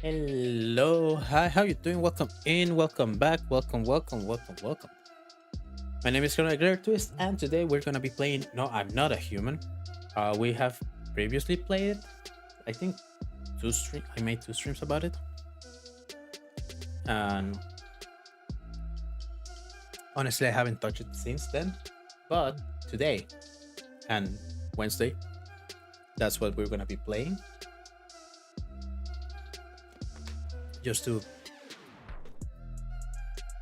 Hello, hi, how you doing? Welcome in, welcome back, welcome. My name is Gregor Twist, and today we're gonna be playing No, I'm Not a Human. We have previously played it. I think I made two streams about it, and honestly, I haven't touched it since then. But today and Wednesday, that's what we're gonna be playing, just to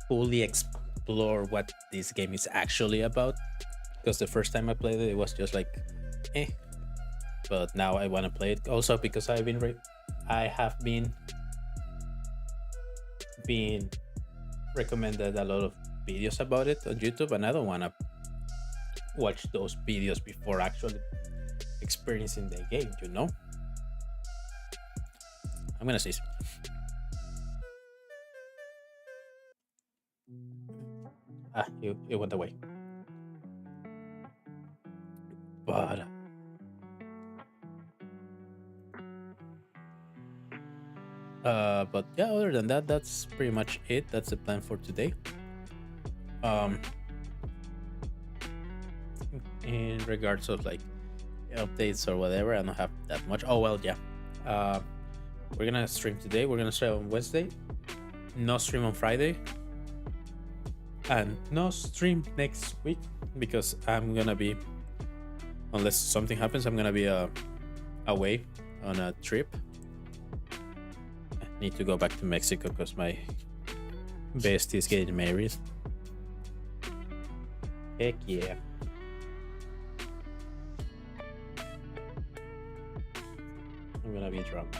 fully explore what this game is actually about. Because the first time I played it, it was just like, eh. But now I want to play it also because I have been recommended a lot of videos about it on YouTube, and I don't want to watch those videos before actually experiencing the game. I'm gonna see. You went away. But yeah, other than that, that's pretty much it. That's the plan for today. Um, in regards of like updates or whatever, I don't have that much. Oh well, yeah. Uh, we're gonna stream today. We're gonna stream on Wednesday. No stream on Friday, and no stream next week because I'm gonna be, unless something happens, I'm gonna be away on a trip. I need to go back to Mexico because my bestie is getting married. Heck yeah. I'm gonna be drunk.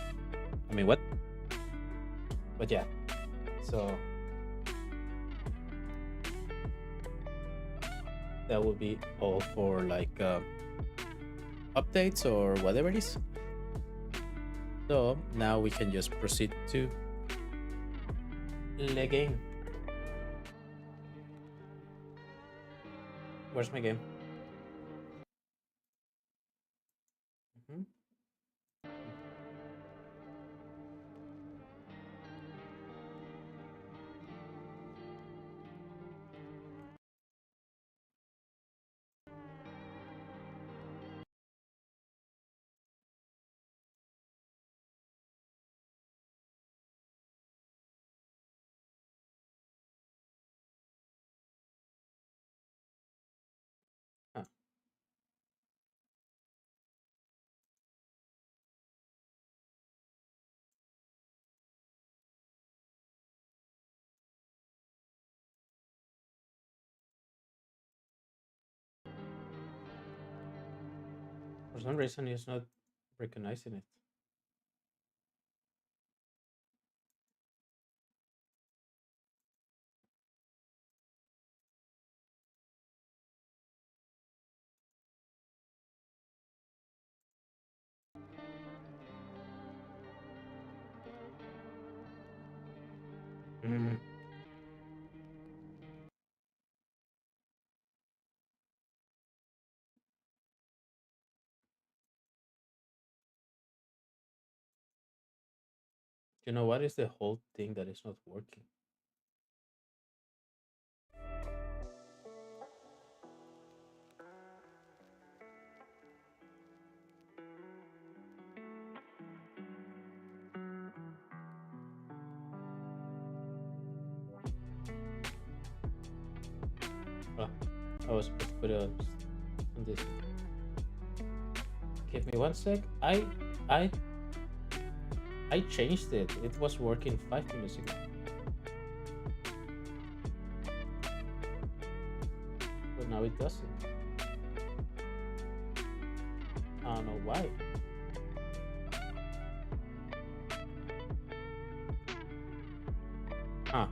I mean, what? But yeah. So that will be all for like updates or whatever it is. So now we can just proceed to the game. Where's my game? Mhm. Huh. For some reason, it's not recognizing it. Mm. You know what is the whole thing that is not working? Oh, I was supposed to put it on this. Give me one sec. I I changed it. It was working 5 minutes ago, but now it doesn't. I don't know why. Huh.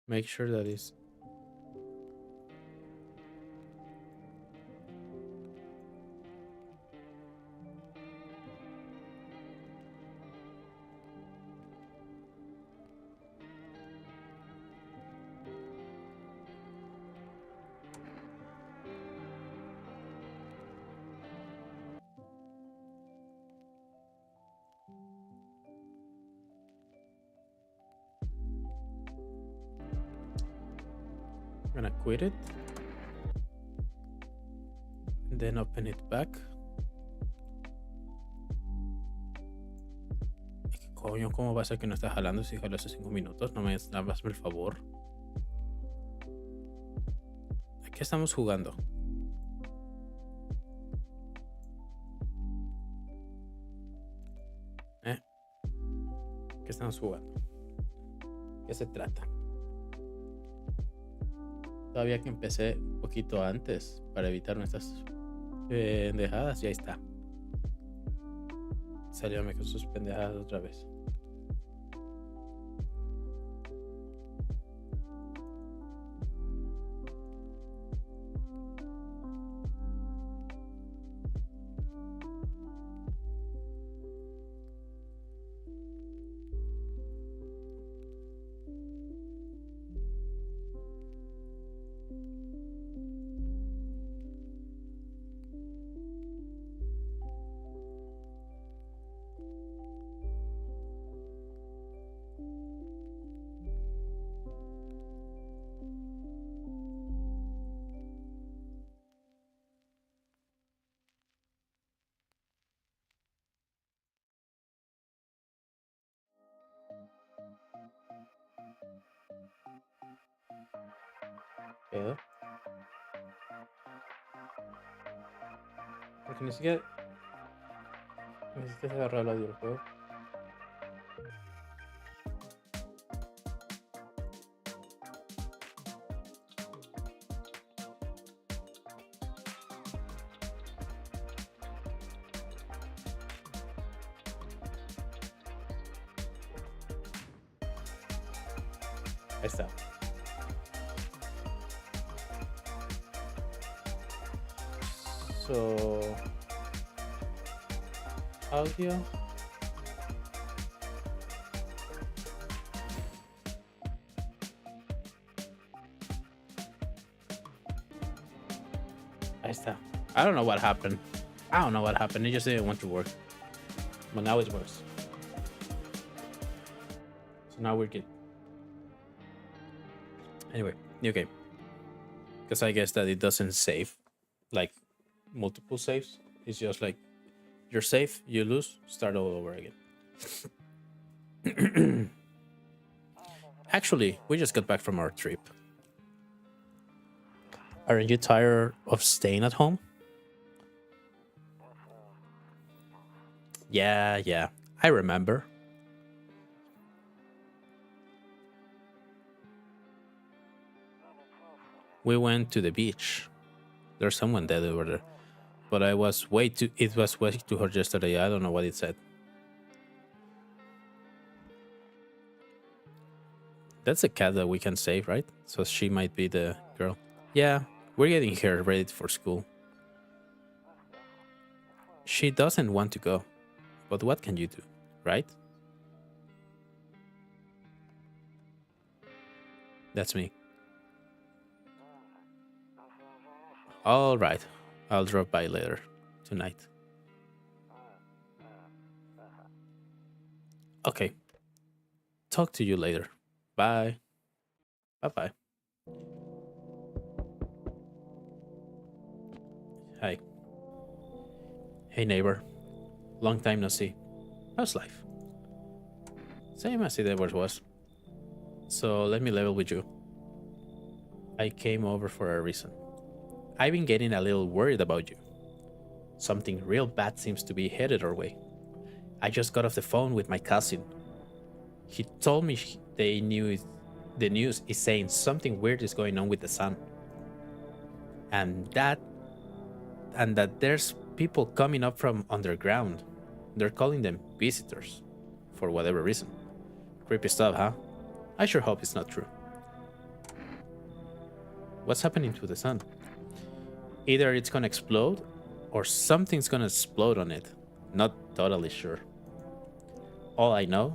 Make sure that is. I'm gonna quit it and then open it back. Coño, ¿cómo va a ser que no está jalando si jaló hace 5 minutos? No me hazme el favor. ¿A qué estamos jugando? ¿Qué estamos jugando? ¿Qué se trata? Todavía que empecé un poquito antes para evitar nuestras pendejadas y ahí está. Salióme con sus pendejadas otra vez. ¿Pedo? Porque ni siquiera se agarró el audio del juego. Ahí está. So, audio. Ahí está. I don't know what happened. It just didn't want to work. But now it works. So now we're good. Anyway, okay. Because I guess that it doesn't save like multiple saves. It's just like you're safe, you lose, start all over again. Actually, we just got back from our trip. Aren't you tired of staying at home? Yeah, I remember. We went to the beach. There's someone dead over there. But it was way too hard yesterday. I don't know what it said. That's a cat that we can save, right? So she might be the girl. Yeah, we're getting her ready for school. She doesn't want to go. But what can you do, right? That's me. All right. I'll drop by later tonight. Okay. Talk to you later. Bye. Bye-bye. Hi. Hey, neighbor. Long time no see. How's life? Same as it ever was. So let me level with you. I came over for a reason. I've been getting a little worried about you. Something real bad seems to be headed our way. I just got off the phone with my cousin. He told me the news is saying something weird is going on with the sun. And that there's people coming up from underground. They're calling them visitors for whatever reason. Creepy stuff, huh? I sure hope it's not true. What's happening to the sun? Either it's gonna explode or something's gonna explode on it. Not totally sure. All I know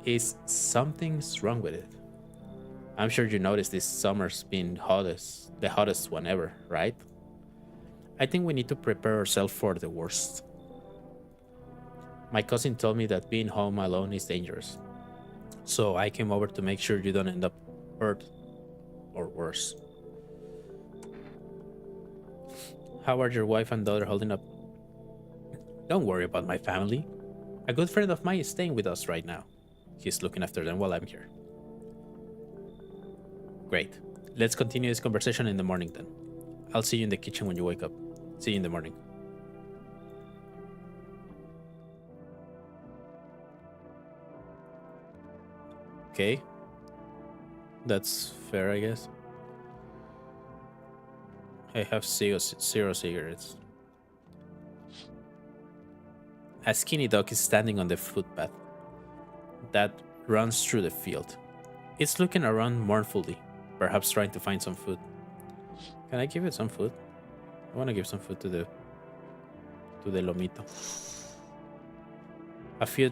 is something's wrong with it. I'm sure you noticed this summer's been the hottest one ever, right? I think we need to prepare ourselves for the worst. My cousin told me that being home alone is dangerous. So I came over to make sure you don't end up hurt or worse. How are your wife and daughter holding up? Don't worry about my family. A good friend of mine is staying with us right now. He's looking after them while I'm here. Great. Let's continue this conversation in the morning then. I'll see you in the kitchen when you wake up. See you in the morning. Okay. That's fair, I guess. I have zero cigarettes. A skinny dog is standing on the footpath that runs through the field. It's looking around mournfully, perhaps trying to find some food. Can I give it some food? I want to give some food to the lomito. A few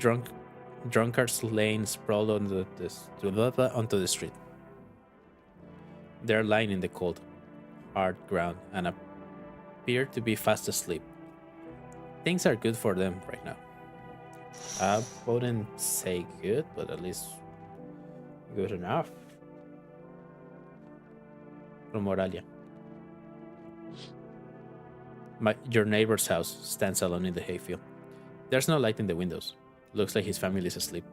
drunkards laying sprawled onto the street. They're lying in the cold, hard ground and appear to be fast asleep. Things are good for them right now. I wouldn't say good, but at least good enough. From Moralia. Your neighbor's house stands alone in the hayfield. There's no light in the windows. Looks like his family is asleep.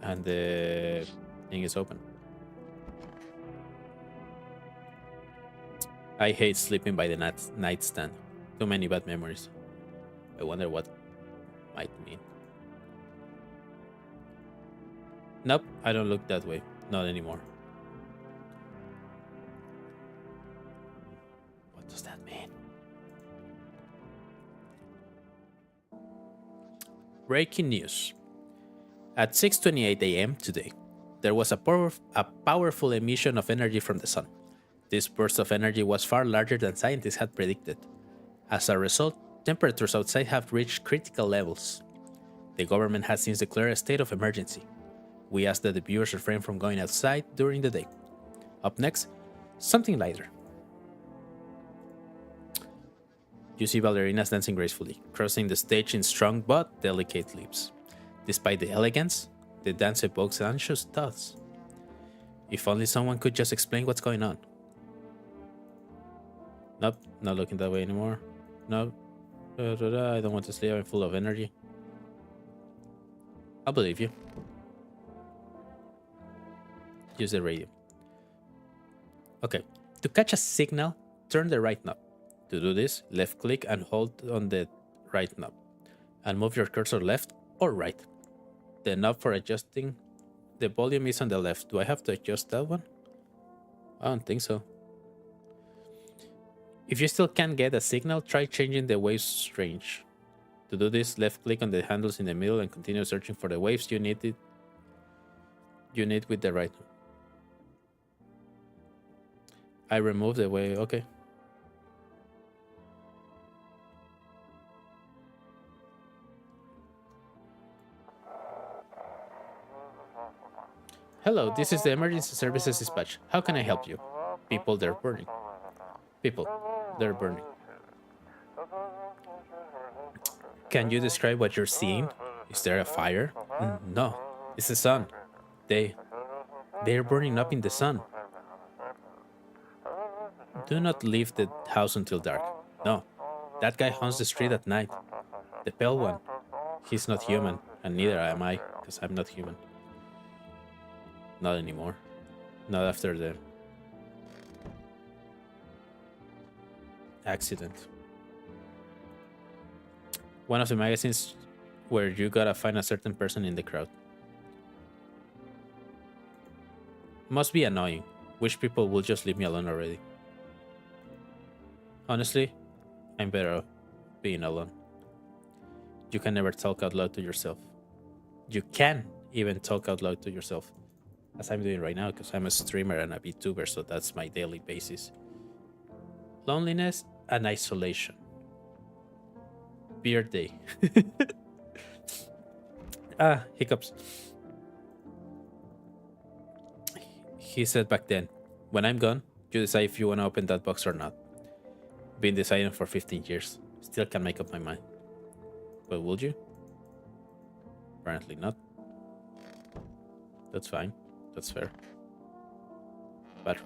And the thing is open. I hate sleeping by the nightstand. Too many bad memories. I wonder what might mean. Nope, I don't look that way. Not anymore. What does that mean? Breaking news. At 6:28 a.m. today, there was a powerful emission of energy from the sun. This burst of energy was far larger than scientists had predicted. As a result, temperatures outside have reached critical levels. The government has since declared a state of emergency. We ask that the viewers refrain from going outside during the day. Up next, something lighter. You see ballerinas dancing gracefully, crossing the stage in strong but delicate leaps. Despite the elegance, the dance evokes anxious thoughts. If only someone could just explain what's going on. Nope, not looking that way anymore. Nope. I don't want to sleep, I'm full of energy. I'll believe you. Use the radio. Okay, to catch a signal, turn the right knob. To do this, left click and hold on the right knob. And move your cursor left or right. The knob for adjusting the volume is on the left. Do I have to adjust that one? I don't think so. If you still can't get a signal, try changing the wave's range. To do this, left click on the handles in the middle and continue searching for the waves you need with the right. I removed the wave. Okay. Hello, this is the emergency services dispatch. How can I help you? People, they're burning. People, they're burning. Can you describe what you're seeing? Is there a fire? No, it's the sun. They're burning up in the sun. Do not leave the house until dark. No, that guy haunts the street at night. The pale one. He's not human, and neither am I, because I'm not human. Not anymore. Not after the accident. One of the magazines where you gotta find a certain person in the crowd. Must be annoying. Wish people would just leave me alone already. Honestly, I'm better off being alone. You can never talk out loud to yourself. You can even talk out loud to yourself. As I'm doing right now, because I'm a streamer and a VTuber, so that's my daily basis. Loneliness and isolation. Beer day. Hiccups. He said back then, when I'm gone, you decide if you want to open that box or not. Been deciding for 15 years. Still can't make up my mind. But would you? Apparently not. That's fine. That's fair. But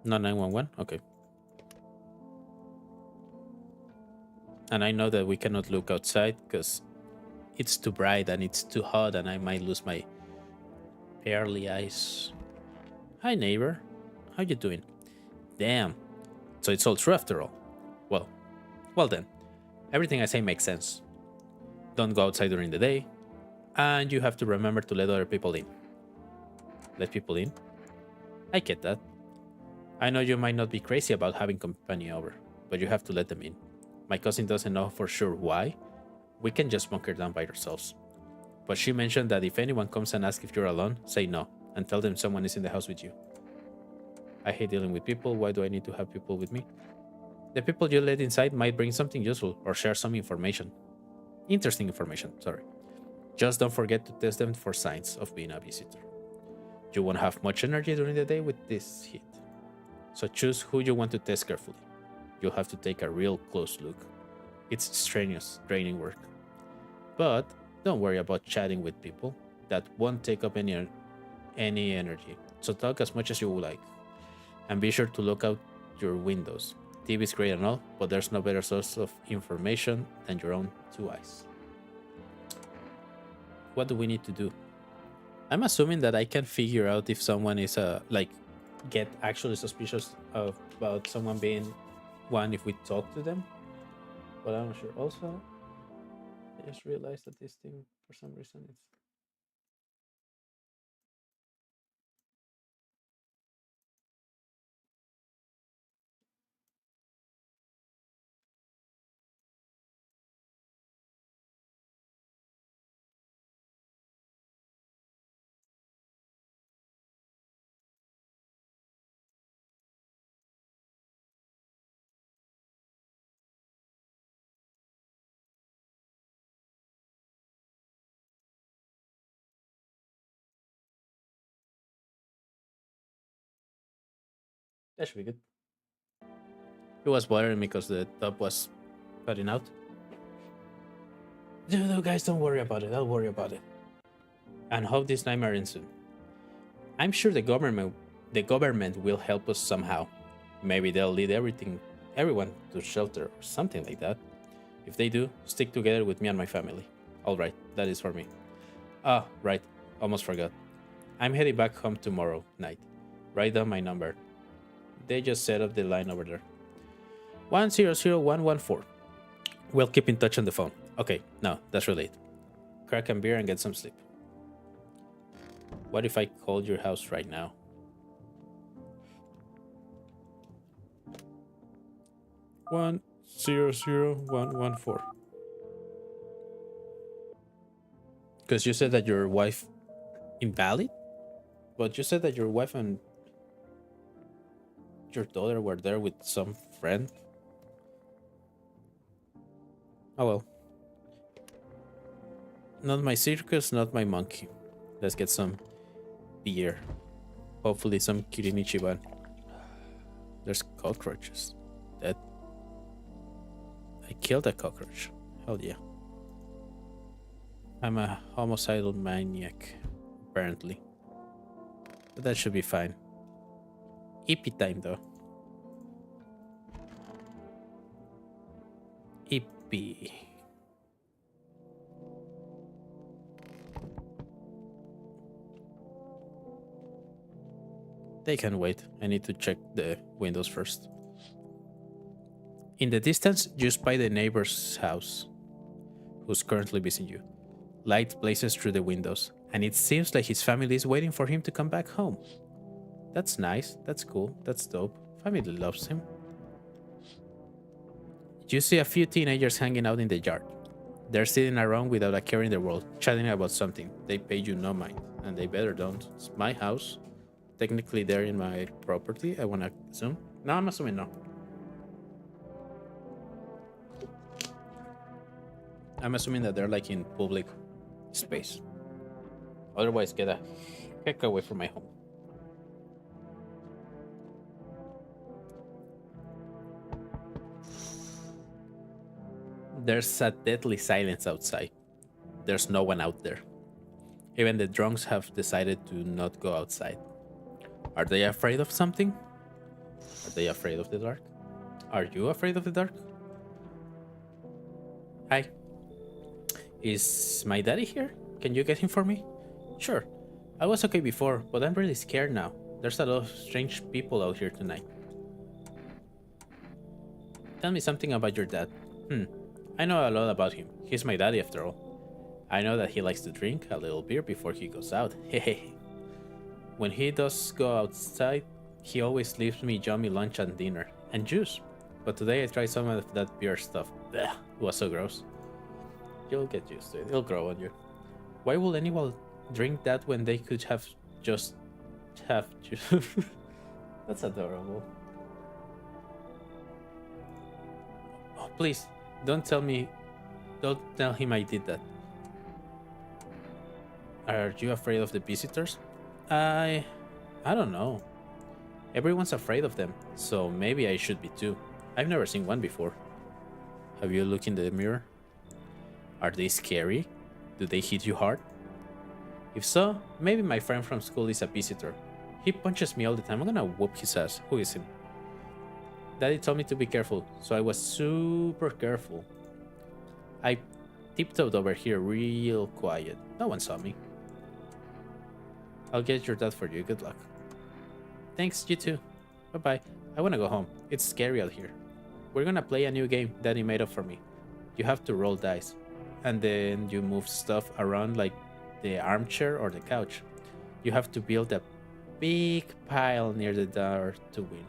Not 911? Okay. And I know that we cannot look outside because it's too bright and it's too hot and I might lose my pearly eyes. Hi, neighbor. How you doing? Damn. So it's all true after all. Well, well then. Everything I say makes sense. Don't go outside during the day, and you have to remember to let other people in. Let people in? I get that. I know you might not be crazy about having company over, but you have to let them in. My cousin doesn't know for sure why. We can just bunker down by ourselves. But she mentioned that if anyone comes and asks if you're alone, say no, and tell them someone is in the house with you. I hate dealing with people. Why do I need to have people with me? The people you let inside might bring something useful or share some information. Interesting information, sorry. Just don't forget to test them for signs of being a visitor. You won't have much energy during the day with this heat. So choose who you want to test carefully. You'll have to take a real close look. It's strenuous, draining work. But don't worry about chatting with people. That won't take up any energy. So talk as much as you would like. And be sure to look out your windows. TV is great and all, but there's no better source of information than your own two eyes. What do we need to do? I'm assuming that I can figure out if someone is get actually suspicious about someone being one if we talk to them, but I'm not sure. Also, I just realized that this thing for some reason it's that should be good. It was bothering me because the top was cutting out. No, guys, don't worry about it. I'll worry about it. And hope this nightmare ends soon. I'm sure the government will help us somehow. Maybe they'll lead everyone to shelter or something like that. If they do, stick together with me and my family. All right, that is for me. Ah, right, almost forgot. I'm heading back home tomorrow night. Write down my number. They just set up the line over there. 100114. We'll keep in touch on the phone. Okay, no, that's really it. Crack a beer and get some sleep. What if I called your house right now? One 00114. Because you said that your wife invalid, but you said that your wife and your daughter were there with some friend. Oh well. Not my circus, not my monkey. Let's get some beer. Hopefully some Kirin Ichiban. There's cockroaches. That I killed a cockroach. Hell yeah. I'm a homicidal maniac, apparently. But that should be fine. Ippy time though. Ippy. They can wait. I need to check the windows first. In the distance, you spy the neighbor's house, who's currently visiting you. Light blazes through the windows, and it seems like his family is waiting for him to come back home. That's nice, that's cool, that's dope. Family loves him. You see a few teenagers hanging out in the yard. They're sitting around without a care in the world, chatting about something. They pay you no mind, and they better don't. It's my house. Technically, they're in my property, I wanna assume. No, I'm assuming no. I'm assuming that they're like in public space. Otherwise, get a heck away from my home. There's a deadly silence outside. There's no one out there. Even the drunks have decided to not go outside. Are they afraid of something? Are they afraid of the dark? Are you afraid of the dark? Hi. Is my daddy here? Can you get him for me? Sure. I was okay before, but I'm really scared now. There's a lot of strange people out here tonight. Tell me something about your dad. I know a lot about him. He's my daddy after all. I know that he likes to drink a little beer before he goes out. Hehe. When he does go outside, he always leaves me yummy lunch and dinner, and juice. But today I tried some of that beer stuff. Blech, it was so gross. You'll get used to it. It'll grow on you. Why would anyone drink that when they could have just have juice? That's adorable. Oh, please, don't tell me. Don't tell him I did that. Are you afraid of the visitors? I don't know. Everyone's afraid of them, so maybe I should be too. I've never seen one before. Have you looked in the mirror? Are they scary? Do they hit you hard? If so, maybe my friend from school is a visitor. He punches me all the time. I'm gonna whoop his ass. Who is him? Daddy told me to be careful, so I was super careful. I tiptoed over here real quiet. No one saw me. I'll get your dad for you. Good luck. Thanks, you too. Bye-bye. I wanna go home. It's scary out here. We're gonna play a new game Daddy made up for me. You have to roll dice, and then you move stuff around like the armchair or the couch. You have to build a big pile near the door to win.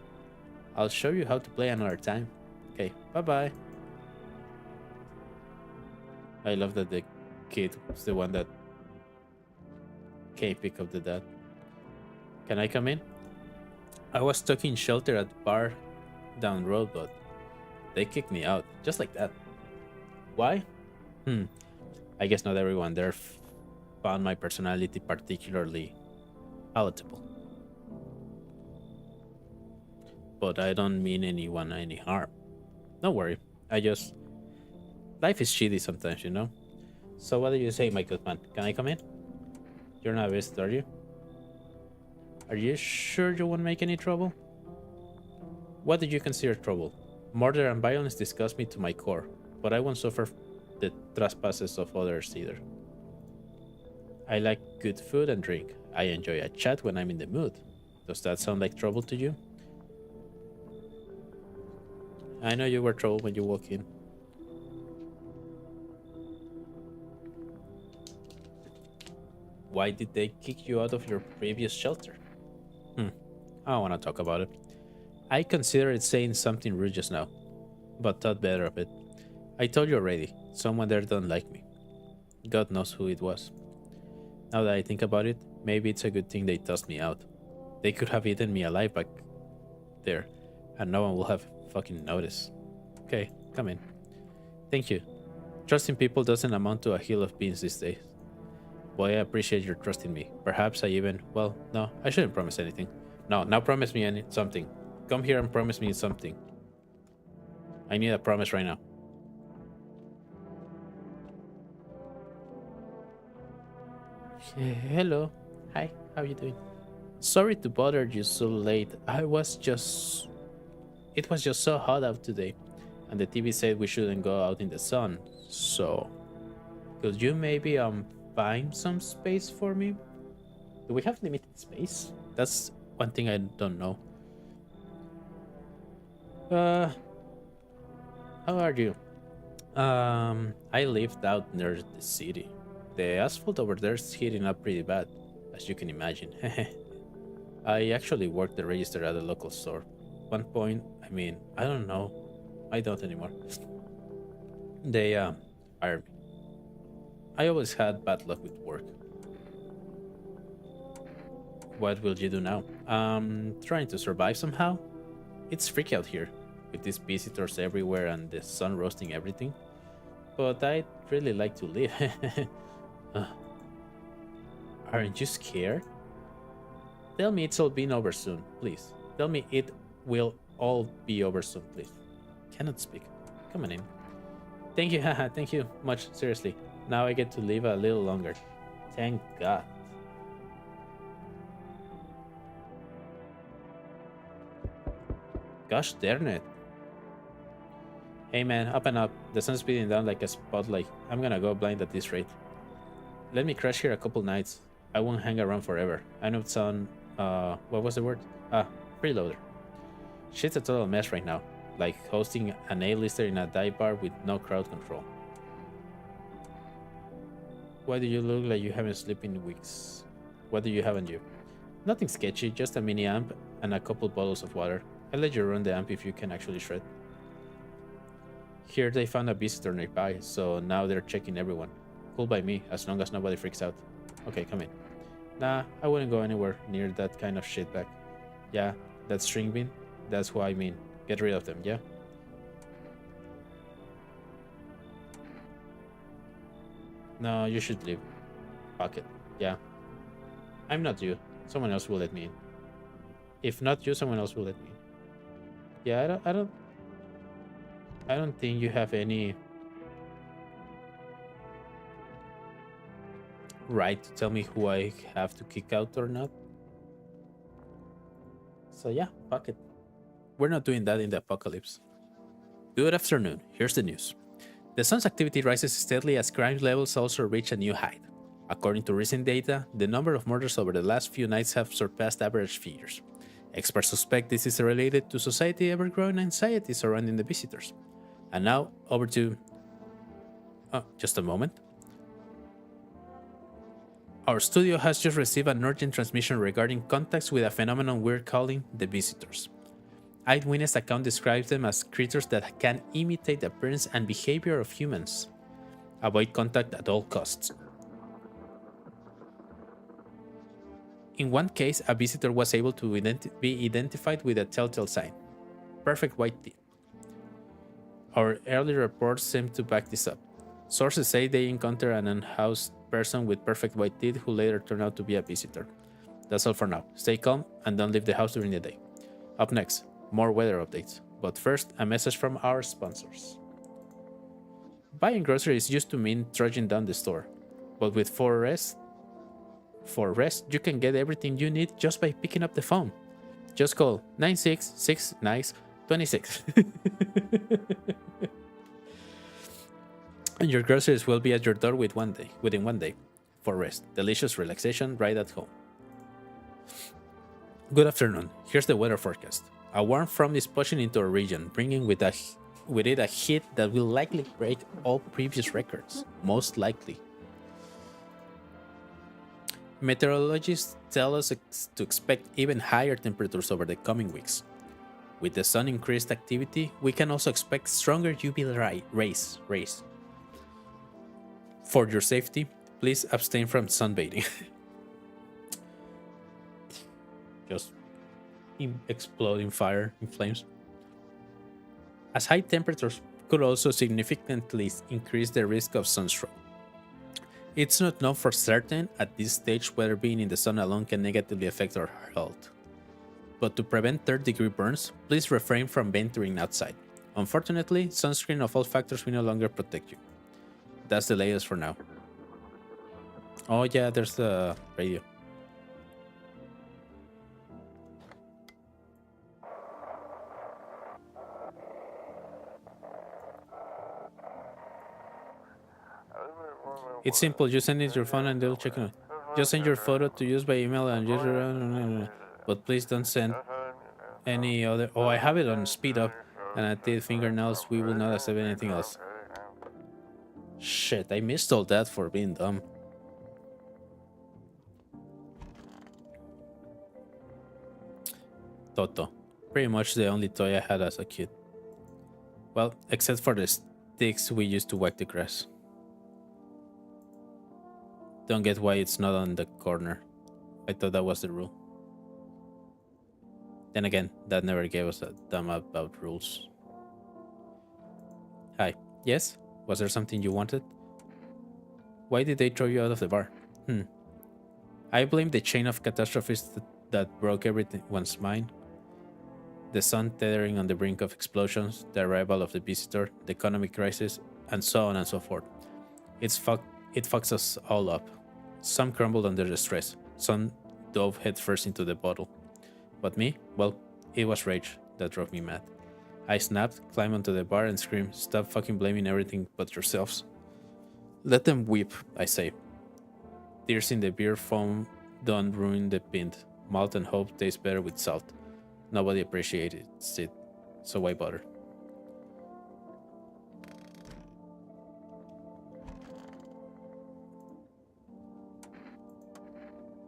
I'll show you how to play another time. Okay, bye-bye. I love that the kid was the one that came pick up the dad. Can I come in? I was stuck in shelter at the bar down the road, but they kicked me out, just like that. Why? I guess not everyone there found my personality particularly palatable. But I don't mean anyone any harm. Don't worry. Life is shitty sometimes, you know? So what do you say, my good man? Can I come in? You're not a visitor, are you? Are you sure you won't make any trouble? What do you consider trouble? Murder and violence disgust me to my core, but I won't suffer the trespasses of others either. I like good food and drink. I enjoy a chat when I'm in the mood. Does that sound like trouble to you? I know you were trouble when you walk in. Why did they kick you out of your previous shelter? I don't want to talk about it. I considered saying something rude just now, but thought better of it. I told you already, someone there don't like me. God knows who it was. Now that I think about it, maybe it's a good thing they tossed me out. They could have eaten me alive back there, and no one will have fucking noticed. Okay, come in. Thank you. Trusting people doesn't amount to a hill of beans these days. Boy, I appreciate your trust in me. Perhaps I even... Well, no, I shouldn't promise anything. No, now promise me something. Come here and promise me something. I need a promise right now. Hello. Hi, how are you doing? Sorry to bother you so late. It was just so hot out today. And the TV said we shouldn't go out in the sun. So, could you maybe find some space for me? Do we have limited space? That's one thing I don't know. How are you? I lived out near the city. The asphalt over there is heating up pretty bad, as you can imagine. I actually worked the register at a local store. One point, I don't know. I don't anymore. They hired me. I always had bad luck with work. What will you do now? Trying to survive somehow. It's freaky out here, with these visitors everywhere and the sun roasting everything. But I'd really like to live. Aren't you scared? Tell me it's all been over soon, please. Tell me it will all be over soon, please. Cannot speak. Come on in. Thank you, haha, thank you much, seriously. Now I get to live a little longer. Thank God. Gosh darn it. Hey man, up and up. The sun's beating down like a spotlight. I'm gonna go blind at this rate. Let me crash here a couple nights. I won't hang around forever. I know it's on, what was the word? Freeloader. Shit's a total mess right now. Like hosting an A-lister in a dive bar with no crowd control. Why do you look like you haven't slept in weeks? What do you have on you? Nothing sketchy, just a mini amp and a couple bottles of water. I'll let you run the amp if you can actually shred. Here they found a visitor nearby, so now they're checking everyone. Cool by me, as long as nobody freaks out. Okay, come in. Nah, I wouldn't go anywhere near that kind of shitbag. Yeah, that string bean? That's what I mean. Get rid of them, yeah? No, you should leave. Fuck it. Yeah. I'm not you. Someone else will let me in. If not you, someone else will let me in. Yeah, I don't think you have any right to tell me who I have to kick out or not. So yeah, fuck it. We're not doing that in the apocalypse. Good afternoon. Here's the news. The sun's activity rises steadily as crime levels also reach a new height. According to recent data, the number of murders over the last few nights have surpassed average figures. Experts suspect this is related to society's ever-growing anxiety surrounding the visitors. And now, over to... Oh, just a moment. Our studio has just received an urgent transmission regarding contacts with a phenomenon we're calling the visitors. Eyewitness account describes them as creatures that can imitate the appearance and behavior of humans. Avoid contact at all costs. In one case, a visitor was able to be identified with a telltale sign: perfect white teeth. Our early reports seem to back this up. Sources say they encountered an unhoused person with perfect white teeth who later turned out to be a visitor. That's all for now. Stay calm and don't leave the house during the day. Up next, more weather updates. But first, a message from our sponsors. Buying groceries used to mean trudging down the store. But with 4S, you can get everything you need just by picking up the phone. Just call 966-926. And your groceries will be at your door within one day. 4Rest, delicious relaxation right at home. Good afternoon. Here's the weather forecast. A warm front is pushing into our region, bringing with it a heat that will likely break all previous records, most likely. Meteorologists tell us to expect even higher temperatures over the coming weeks. With the sun increased activity, we can also expect stronger UV rays. For your safety, please abstain from sunbathing. Just explode in fire, in flames. As high temperatures could also significantly increase the risk of sunstroke. It's not known for certain at this stage whether being in the sun alone can negatively affect our health. But to prevent third-degree burns, please refrain from venturing outside. Unfortunately, sunscreen of all factors will no longer protect you. That's the latest for now. Oh yeah, there's the radio. It's simple, you send it to your phone and they'll check it out. Just send your photo to use by email and just... But please don't send any other... Oh, I have it on speed up and at the fingernails. We will not accept anything else. Shit, I missed all that for being dumb. Toto. Pretty much the only toy I had as a kid. Well, except for the sticks we used to whack the grass. Don't get why it's not on the corner. I thought that was the rule. Then again, that never gave us a damn about rules. Hi. Yes? Was there something you wanted? Why did they throw you out of the bar? I blame the chain of catastrophes that broke everyone's mind. The sun tethering on the brink of explosions, the arrival of the visitor, the economic crisis, and so on and so forth. It fucks us all up. Some crumbled under the stress. Some dove headfirst into the bottle. But me? Well, it was rage. That drove me mad. I snapped, climbed onto the bar, and screamed, "Stop fucking blaming everything but yourselves." Let them weep, I say. Tears in the beer foam don't ruin the pint. Malt and hope taste better with salt. Nobody appreciates it, so why bother?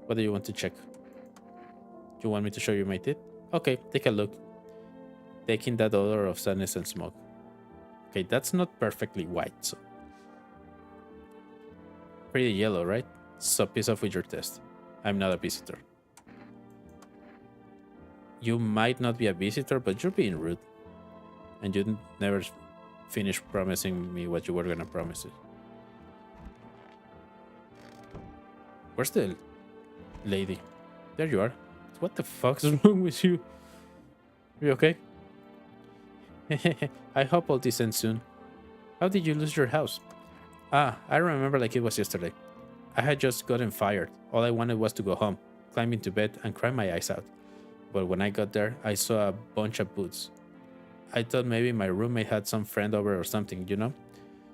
What do you want to check? Do you want me to show you my teeth? Okay, take a look. Taking that odor of sadness and smoke. Okay, that's not perfectly white, so. Pretty yellow, right? So piss off with your test. I'm not a visitor. You might not be a visitor, but you're being rude. And you never finished promising me what you were gonna promise it. Where's the lady? There you are. What the fuck's wrong with you? You okay? I hope all this ends soon. How did you lose your house? Ah, I remember like it was yesterday. I had just gotten fired. All I wanted was to go home, climb into bed, and cry my eyes out. But when I got there, I saw a bunch of boots. I thought maybe my roommate had some friend over or something, you know?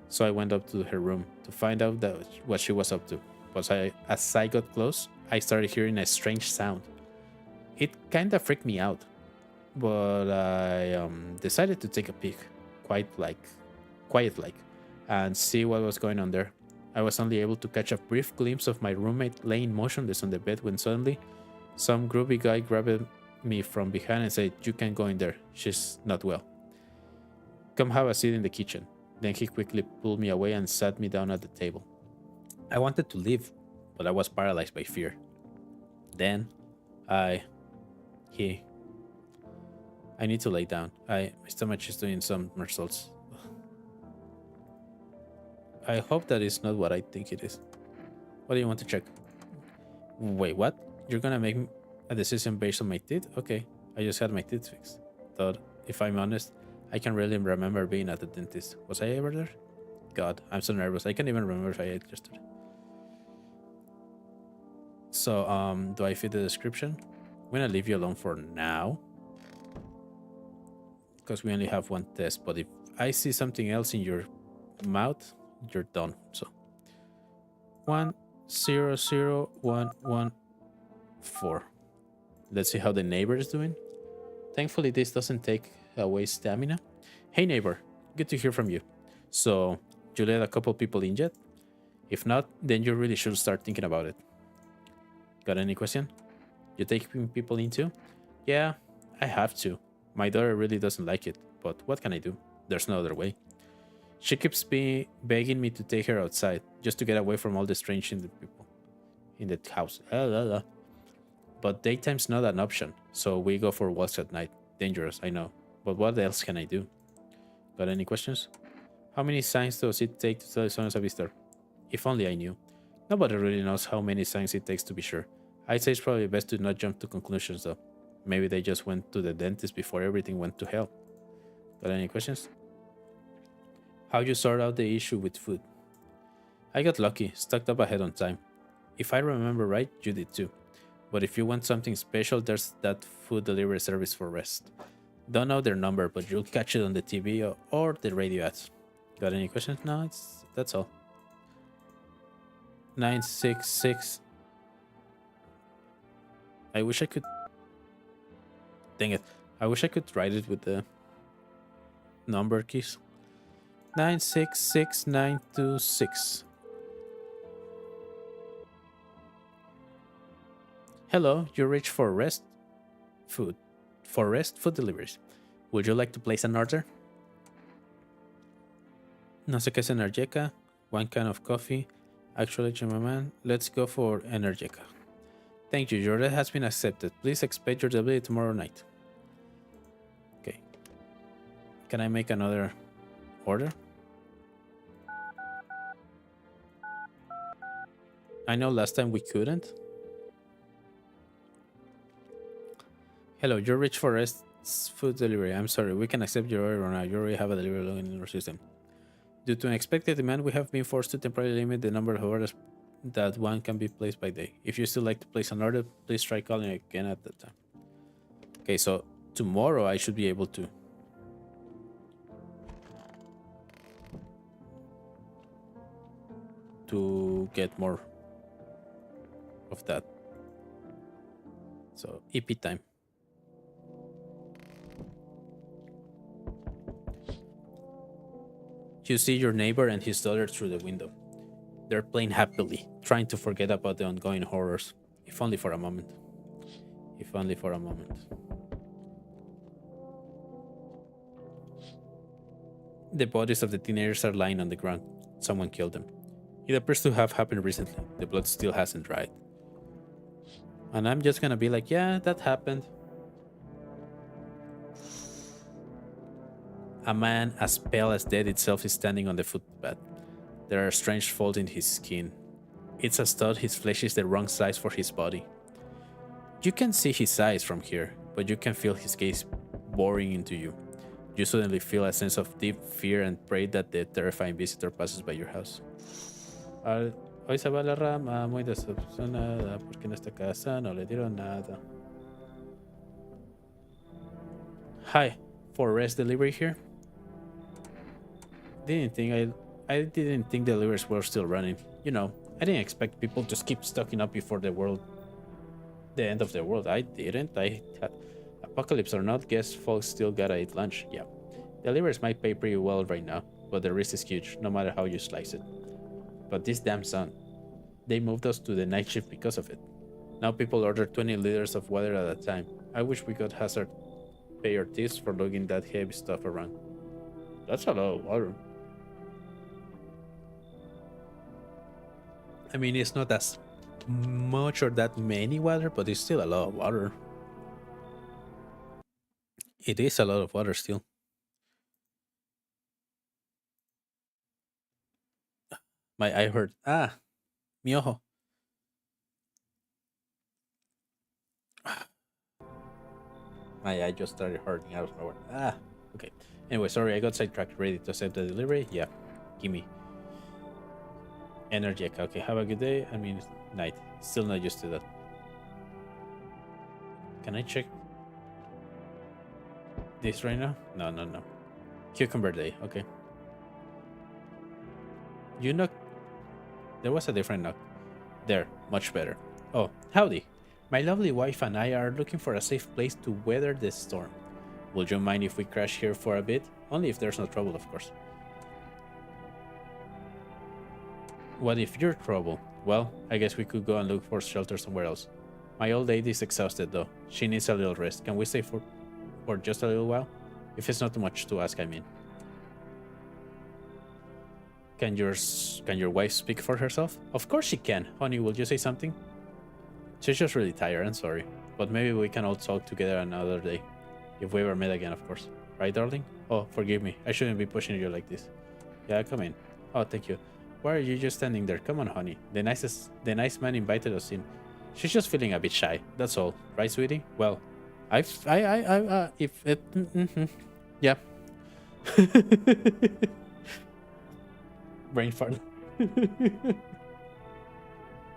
So I went up to her room to find out what she was up to. But as I got close, I started hearing a strange sound. It kinda freaked me out, but I decided to take a peek, quiet like, and see what was going on there. I was only able to catch a brief glimpse of my roommate laying motionless on the bed when suddenly some groovy guy grabbed me from behind and said, "You can't go in there. She's not well. Come have a seat in the kitchen." Then he quickly pulled me away and sat me down at the table. I wanted to leave, but I was paralyzed by fear. Then I need to lay down. My stomach is doing some somersaults. I hope that is not what I think it is. What do you want to check? Wait, what? You're gonna make a decision based on my teeth? Okay, I just had my teeth fixed. Though, if I'm honest, I can really remember being at the dentist. Was I ever there? God, I'm so nervous. I can't even remember if I ate yesterday. So, do I fit the description? I'm gonna leave you alone for now, because we only have one test. But if I see something else in your mouth, you're done. So 100114. Let's see how the neighbor is doing. Thankfully, this doesn't take away stamina. Hey neighbor, good to hear from you. So you let a couple people in yet? If not, then you really should start thinking about it. Got any question? You taking people in too? Yeah, I have to. My daughter really doesn't like it, but what can I do? There's no other way. She keeps begging me to take her outside, just to get away from all the strange people in the house. But daytime's not an option, so we go for walks at night. Dangerous, I know. But what else can I do? Got any questions? How many signs does it take to tell someone's a visitor? If only I knew. Nobody really knows how many signs it takes to be sure. I'd say it's probably best to not jump to conclusions though. Maybe they just went to the dentist before everything went to hell. Got any questions? How you sort out the issue with food? I got lucky, stocked up ahead on time. If I remember right, you did too. But if you want something special, there's that food delivery service for rest. Don't know their number, but you'll catch it on the TV or the radio ads. Got any questions? No, that's all. 966. I wish I could. Dang it. I wish I could write it with the number keys. 966926. Hello, you reached for rest food. For rest food deliveries. Would you like to place an order? No sé qué es Energeca. One can of coffee. Actually, man, let's go for Energeca. Thank you, your order has been accepted. Please expect your delivery tomorrow night. Okay. Can I make another order? I know last time we couldn't. Hello, you're rich for rest food delivery. I'm sorry, we can accept your order now. You already have a delivery login in our system. Due to unexpected demand, we have been forced to temporarily limit the number of orders that one can be placed by day. If you still like to place an order, please try calling again at that time. Okay, so tomorrow I should be able to get more of that. So EP time. You see your neighbor and his daughter through the window. They're playing happily, trying to forget about the ongoing horrors, if only for a moment. If only for a moment. The bodies of the teenagers are lying on the ground. Someone killed them. It appears to have happened recently. The blood still hasn't dried. And I'm just gonna be like, yeah, that happened. A man as pale as death itself is standing on the footpath. There are strange folds in his skin. It's as though his flesh is the wrong size for his body. You can see his eyes from here, but you can feel his gaze boring into you. You suddenly feel a sense of deep fear and pray that the terrifying visitor passes by your house. Hoy se va la rama, muy decepcionada, porque en esta casa no le dieron nada. Hi, for rest delivery here? I didn't think deliveries were still running. You know, I didn't expect people to keep stocking up before the end of the world. I didn't. I had apocalypse or not, guess folks still gotta eat lunch. Yeah. Deliveries might pay pretty well right now, but the risk is huge, no matter how you slice it. But this damn sun. They moved us to the night shift because of it. Now people order 20 liters of water at a time. I wish we could hazard pay our tips for lugging that heavy stuff around. That's a lot of water. I mean, it's not as much or that many water, but it's still a lot of water. It is a lot of water still. My eye hurt. Ah, mi ojo. My eye just started hurting out of nowhere. Ah, okay. Anyway, sorry, I got sidetracked. Ready to accept the delivery? Yeah, gimme. Energy. Okay, have a good day. I mean, night. Still not used to that. Can I check this right now? No. Cucumber day. Okay. You knock. There was a different knock. There, much better. Oh, howdy. My lovely wife and I are looking for a safe place to weather this storm. Would you mind if we crash here for a bit? Only if there's no trouble, of course. What if you're trouble? Well, I guess we could go and look for shelter somewhere else. My old lady is exhausted though. She needs a little rest. Can we stay for just a little while? If it's not too much to ask, I mean. Can your wife speak for herself? Of course she can. Honey, will you say something? She's just really tired, I'm sorry. But maybe we can all talk together another day. If we ever met again, of course. Right, darling? Oh, forgive me. I shouldn't be pushing you like this. Yeah, come in. Oh, thank you. Why are you just standing there? Come on, honey. The nice man invited us in. She's just feeling a bit shy. That's all. Right, sweetie? Well, yeah. Brain fart.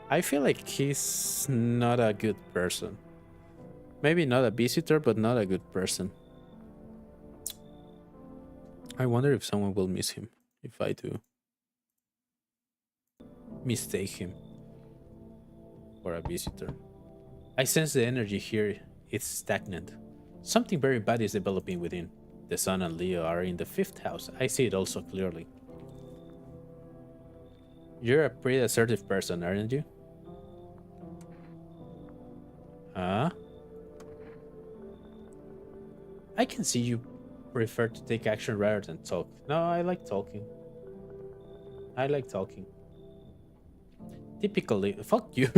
I feel like he's not a good person. Maybe not a visitor, but not a good person. I wonder if someone will miss him if I do mistake him for a visitor. I sense the energy here. It's stagnant. Something very bad is developing within. The sun and Leo are in the 5th house. I see it also clearly. You're a pretty assertive person, aren't you? Huh? I can see you prefer to take action rather than talk. No, I like talking. Typically, fuck you.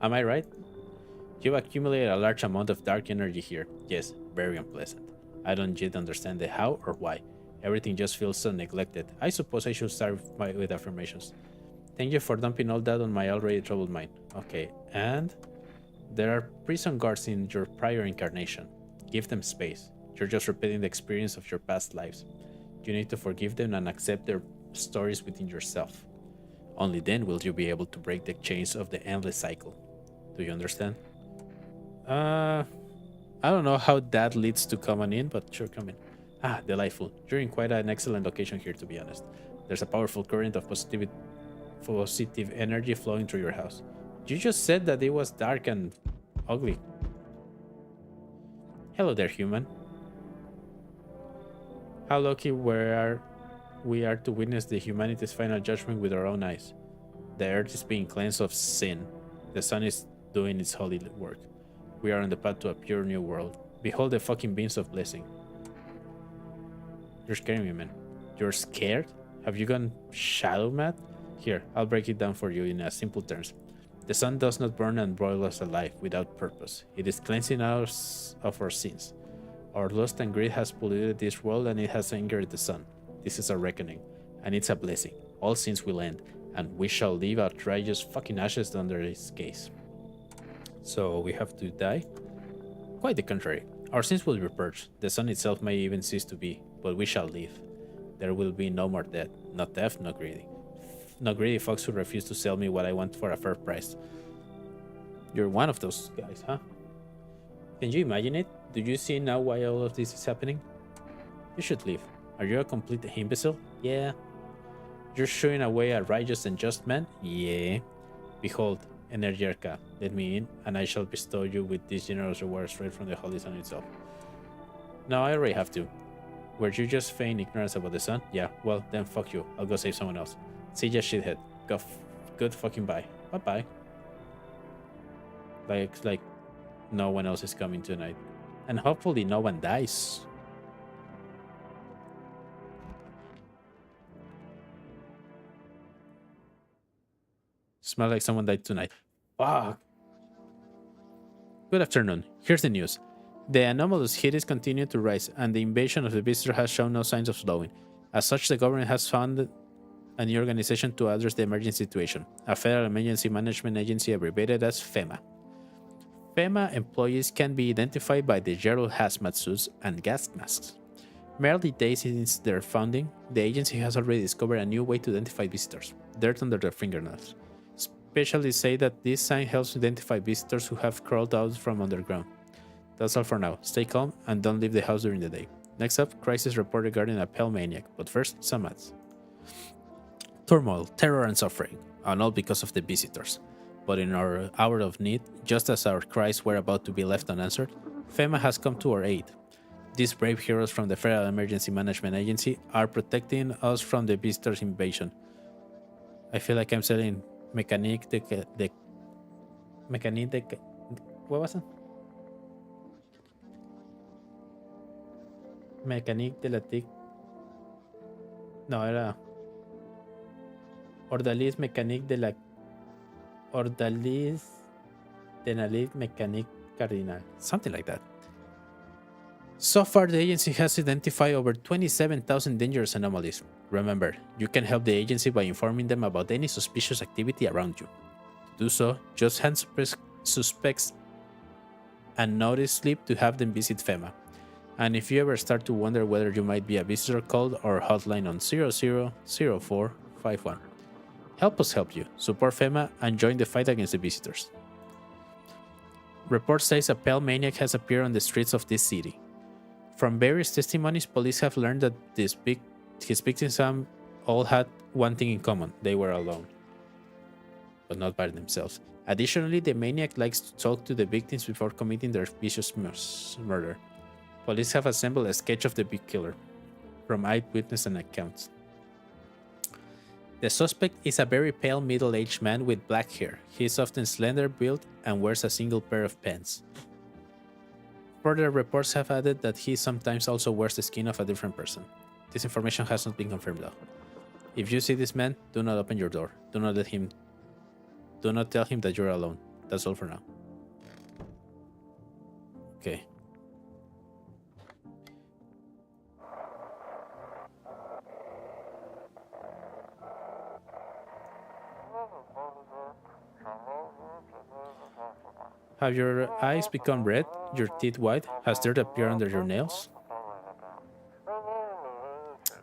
Am I right? You've accumulated a large amount of dark energy here. Yes, very unpleasant. I don't yet understand the how or why. Everything just feels so neglected. I suppose I should start with affirmations. Thank you for dumping all that on my already troubled mind. Okay, and there are prison guards in your prior incarnation. Give them space. You're just repeating the experience of your past lives. You need to forgive them and accept their stories within yourself. Only then will you be able to break the chains of the endless cycle. Do you understand? I don't know how that leads to coming in, but sure, come in. Ah, delightful. You're in quite an excellent location here, to be honest. There's a powerful current of positive energy flowing through your house. You just said that it was dark and ugly. Hello there, human. How lucky we are to witness the humanity's final judgment with our own eyes. The earth is being cleansed of sin. The sun is doing its holy work. We are on the path to a pure new world. Behold the fucking beams of blessing. You're scaring me, man. You're scared? Have you gone shadow mad? Here, I'll break it down for you in simple terms. The sun does not burn and broil us alive without purpose. It is cleansing us of our sins. Our lust and greed has polluted this world and it has angered the sun. This is a reckoning, and it's a blessing. All sins will end, and we shall leave our righteous fucking ashes under its gaze. So we have to die? Quite the contrary. Our sins will be purged. The sun itself may even cease to be, but we shall live. There will be no more death, not theft, no greedy. No greedy folks who refuse to sell me what I want for a fair price. You're one of those guys, huh? Can you imagine it? Do you see now why all of this is happening? You should leave. Are you a complete imbecile? Yeah. You're showing away a righteous and just man? Yeah. Behold, Energiarca, let me in, and I shall bestow you with this generous reward straight from the Holy Sun itself. No, I already have to. Were you just feigning ignorance about the sun? Yeah, well, then fuck you. I'll go save someone else. See ya, shithead. Good fucking bye. Bye-bye. Like, no one else is coming tonight. And hopefully no one dies. Smell like someone died tonight. Fuck. Good afternoon. Here's the news. The anomalous heat is continuing to rise, and the invasion of the visitor has shown no signs of slowing. As such, the government has founded a new organization to address the emergency situation, a Federal Emergency Management Agency abbreviated as FEMA. FEMA employees can be identified by the yellow hazmat suits and gas masks. Merely days since their founding, the agency has already discovered a new way to identify visitors: dirt under their fingernails. Specialists say that this sign helps identify visitors who have crawled out from underground. That's all for now. Stay calm and don't leave the house during the day. Next up, crisis report regarding a pale maniac, but first, some ads. Turmoil, terror, and suffering, and all because of the visitors. But in our hour of need, just as our cries were about to be left unanswered, FEMA has come to our aid. These brave heroes from the Federal Emergency Management Agency are protecting us from the visitors' invasion. I feel like I'm selling Mécanique de what was it? Mécanique de la TIC. No, era Ordaliz Mécanique de la Ordaliz de la Ligue Mécanique Cardinal. Something like that. So far, the agency has identified over 27,000 dangerous anomalies. Remember, you can help the agency by informing them about any suspicious activity around you. To do so, just hand suspects a notice slip to have them visit FEMA. And if you ever start to wonder whether you might be a visitor, call our hotline on 000451. Help us help you, support FEMA, and join the fight against the visitors. Report says a pale maniac has appeared on the streets of this city. From various testimonies, police have learned that his victims all had one thing in common: they were alone, but not by themselves. Additionally, the maniac likes to talk to the victims before committing their vicious murder. Police have assembled a sketch of the big killer from eyewitness and accounts. The suspect is a very pale middle-aged man with black hair. He is often slender built and wears a single pair of pants. Further reports have added that he sometimes also wears the skin of a different person. This information has not been confirmed though. If you see this man, do not open your door. Do not tell him that you're alone. That's all for now. Okay. Have your eyes become red? Your teeth white? Has dirt appeared under your nails?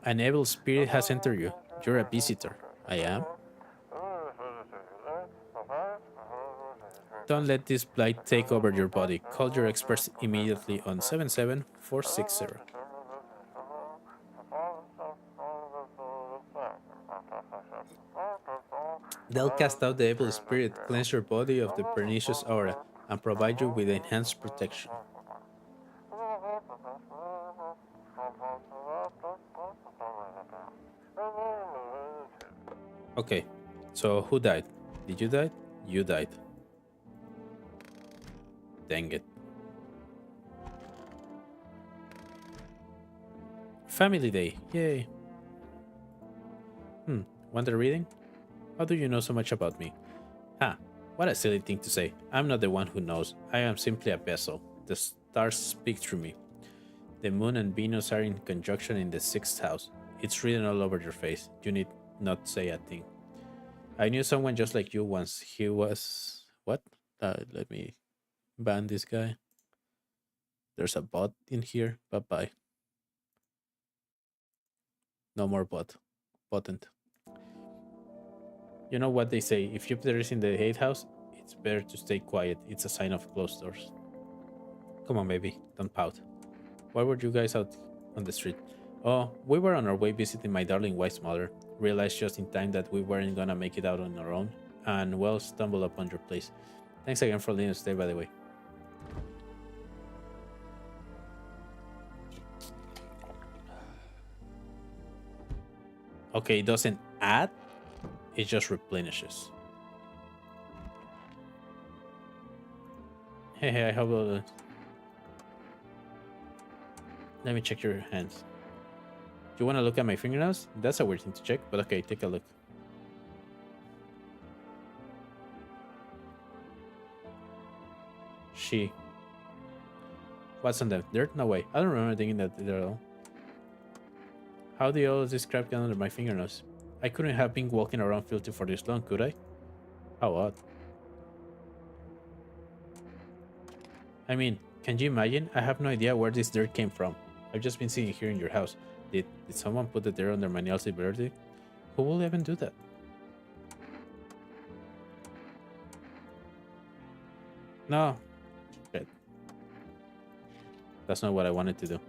An evil spirit has entered you. You're a visitor. I am. Don't let this blight take over your body. Call your experts immediately on 77460. They'll cast out the evil spirit, cleanse your body of the pernicious aura, and provide you with enhanced protection. Okay, so who died? Did you die? You died. Dang it. Family Day, yay. Wonder reading? How do you know so much about me? Ha, what a silly thing to say. I'm not the one who knows. I am simply a vessel. The stars speak through me. The moon and Venus are in conjunction in the sixth house. It's written all over your face. You need not say a thing. I knew someone just like you once. He was. What? Let me ban this guy. There's a bot in here. Bye bye. No more bot. Potent. You know what they say, if Jupiter is in the 8th house, it's better to stay quiet. It's a sign of closed doors. Come on, baby, don't pout. Why were you guys out on the street? Oh, we were on our way visiting my darling wife's mother. Realized just in time that we weren't gonna make it out on our own, and well, stumbled upon your place. Thanks again for letting us stay, by the way. Okay, it doesn't add, it just replenishes. Hey, I have a... Let me check your hands. Do you want to look at my fingernails? That's a weird thing to check, but okay, take a look. She. What's on them? Dirt? No way. I don't remember thinking that at all. How did all of this crap get under my fingernails? I couldn't have been walking around filthy for this long, could I? How odd. I mean, can you imagine? I have no idea where this dirt came from. I've just been sitting here in your house. Did someone put the dirt under my nails deliberately? Who will even do that? No. Shit. That's not what I wanted to do.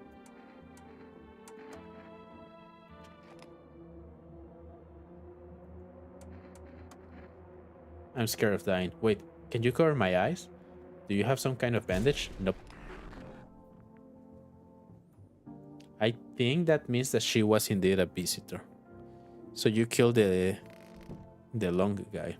I'm scared of dying. Wait, can you cover my eyes? Do you have some kind of bandage? Nope. I think that means that she was indeed a visitor. So you killed the long guy.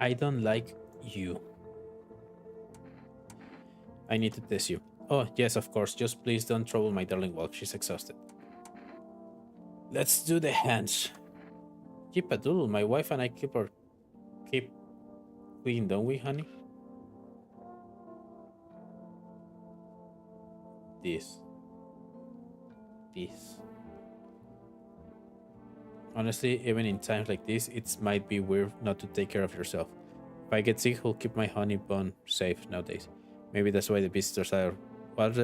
I don't like you. I need to test you. Oh, yes, of course. Just please don't trouble my darling while she's exhausted. Let's do the hands. Keep a doodle. My wife and I keep clean, don't we, honey? This. Honestly, even in times like this, it might be weird not to take care of yourself. If I get sick, who'll keep my honey bun safe nowadays? Maybe that's why the visitors are what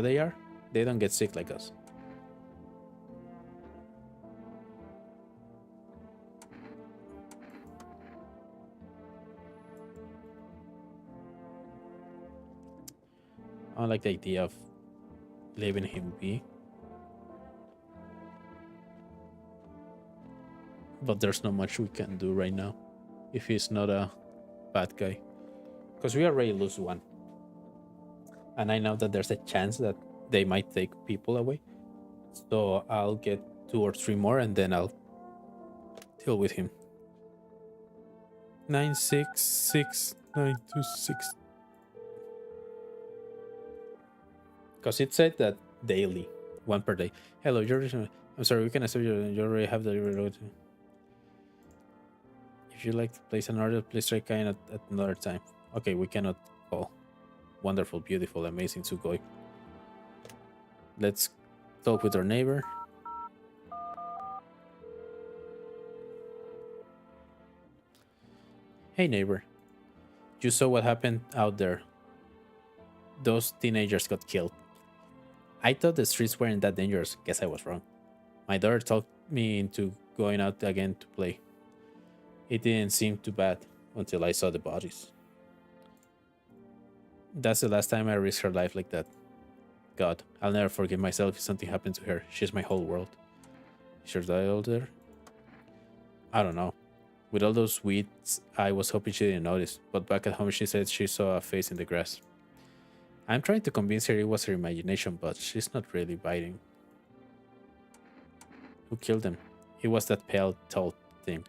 they are. They don't get sick like us. I don't like the idea of leaving him be. But there's not much we can do right now if he's not a bad guy. Because we already lose one. And I know that there's a chance that they might take people away. So I'll get 2 or 3 more and then I'll deal with him. 966926. Because it said that daily, 1 per day. Hello, I'm sorry, we can accept you already have the road. If you'd like to place an order, please try kind at another time. Okay, we cannot call. Wonderful, beautiful, amazing Sugoi. Let's talk with our neighbor. Hey neighbor, You saw what happened out there. Those teenagers got killed. I thought the streets weren't that dangerous. Guess I was wrong. My daughter talked me into going out again to play. It didn't seem too bad until I saw the bodies. That's the last time I risked her life like that. God, I'll never forgive myself if something happened to her. She's my whole world. Is your daughter older? I don't know. With all those weeds, I was hoping she didn't notice, but back at home she said she saw a face in the grass. I'm trying to convince her it was her imagination, but she's not really biting. Who killed them? It was that pale, tall thing.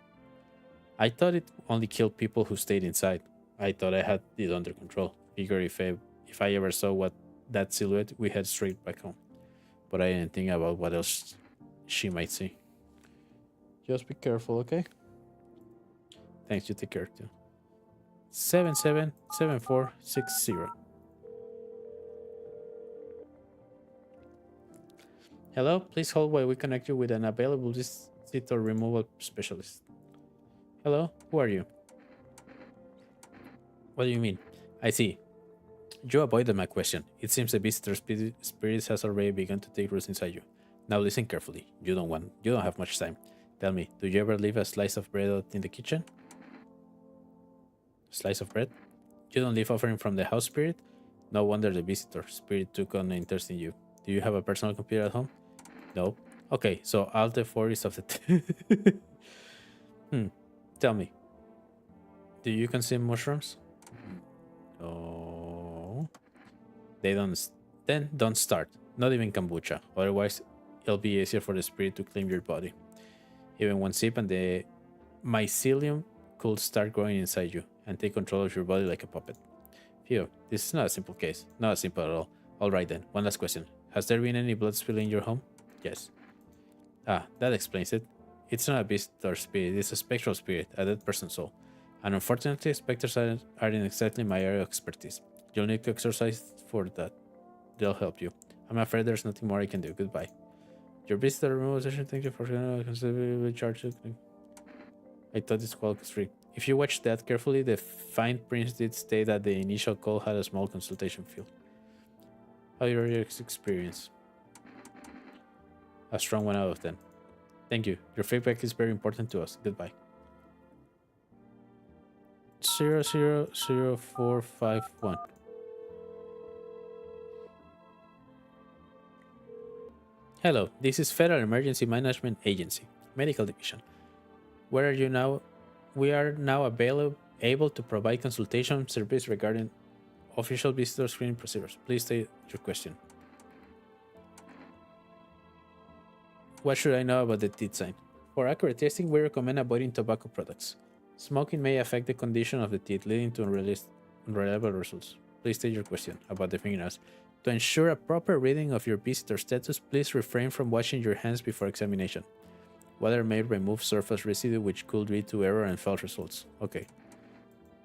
I thought it only killed people who stayed inside. I thought I had it under control. Figure if I ever saw what that silhouette, we head straight back home. But I didn't think about what else she might see. Just be careful, okay? Thanks, you take care too. 777460. Hello, please hold while we connect you with an available visitor removal specialist. Hello, who are you? What do you mean? I see. You avoided my question. It seems the visitor spirit has already begun to take roots inside you. Now listen carefully. You don't have much time. Tell me, do you ever leave a slice of bread out in the kitchen? Slice of bread? You don't leave offering from the house spirit? No wonder the visitor spirit took on interest in you. Do you have a personal computer at home? No. Okay, so Alt F4 is of the Tell me. Do you consume mushrooms? No. Then don't start. Not even kombucha. Otherwise it'll be easier for the spirit to claim your body. Even one sip and the mycelium could start growing inside you and take control of your body like a puppet. Phew, this is not a simple case. Not simple at all. Alright then, one last question. Has there been any blood spill in your home? Yes. Ah, that explains it. It's not a beast or spirit, it's a spectral spirit, a dead person's soul. And unfortunately, specters aren't exactly my area of expertise. You'll need to exercise for that. They'll help you. I'm afraid there's nothing more I can do. Goodbye. Your visitor removal session, thank you for considerably charged. I thought this call was free. If you watch that carefully, the fine print did state that the initial call had a small consultation field. How your experience? A strong 1 out of 10. Thank you. Your feedback is very important to us. Goodbye. 000451. Hello, this is Federal Emergency Management Agency, Medical Division. Where are you now? We are now able to provide consultation service regarding official visitor screening procedures. Please state your question. What should I know about the teeth sign? For accurate testing, we recommend avoiding tobacco products. Smoking may affect the condition of the teeth, leading to unreliable results. Please state your question about the fingernails. To ensure a proper reading of your visitor status, please refrain from washing your hands before examination. Water may remove surface residue, which could lead to error and false results. Okay.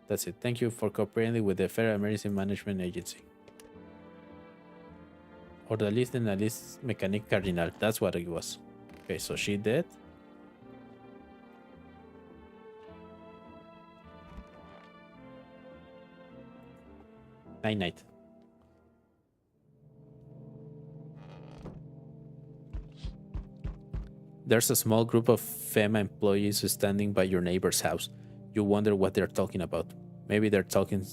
That's it. Thank you for cooperating with the Federal Emergency Management Agency. Ordaliste and Alice Mécanique Cardinal. That's what it was. Okay, so she dead. Night. There's a small group of FEMA employees standing by your neighbor's house. You wonder what they're talking about. Maybe they're taking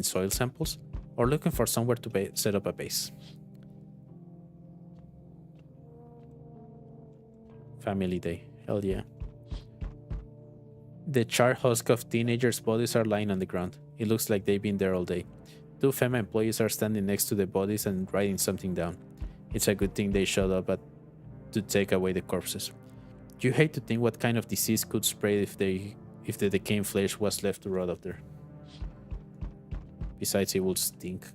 soil samples or looking for somewhere to set up a base. Family day. Hell yeah. The charred husk of teenagers' bodies are lying on the ground. It looks like they've been there all day. 2 FEMA employees are standing next to the bodies and writing something down. It's a good thing they showed up to take away the corpses. You hate to think what kind of disease could spread if the decaying flesh was left to rot out there. Besides, it would stink.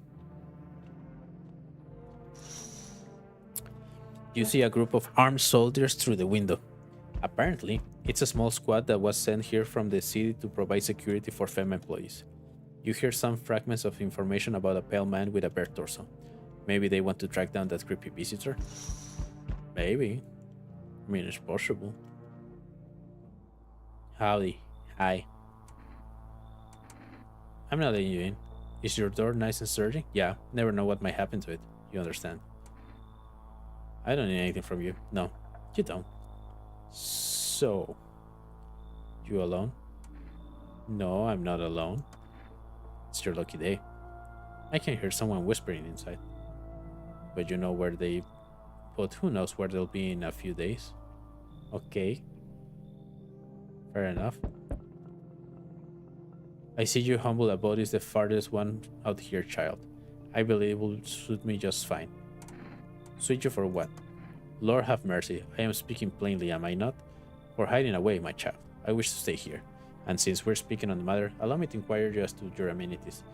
You see a group of armed soldiers through the window. Apparently, it's a small squad that was sent here from the city to provide security for FEMA employees. You hear some fragments of information about a pale man with a bare torso. Maybe they want to track down that creepy visitor? Maybe. I mean, it's possible. Howdy. Hi. I'm not letting you in. Is your door nice and sturdy? Yeah, never know what might happen to it. You understand. I don't need anything from you. No, you don't. So, you alone? No, I'm not alone. It's your lucky day. I can hear someone whispering inside. But you know where they. But who knows where they'll be in a few days? Okay, fair enough. I see you humble abode is the farthest one out here, child. I believe it will suit me just fine. Suit you for what? Lord have mercy, I am speaking plainly, am I not? For hiding away, my child. I wish to stay here. And since we're speaking on the matter, allow me to inquire you as to your amenities.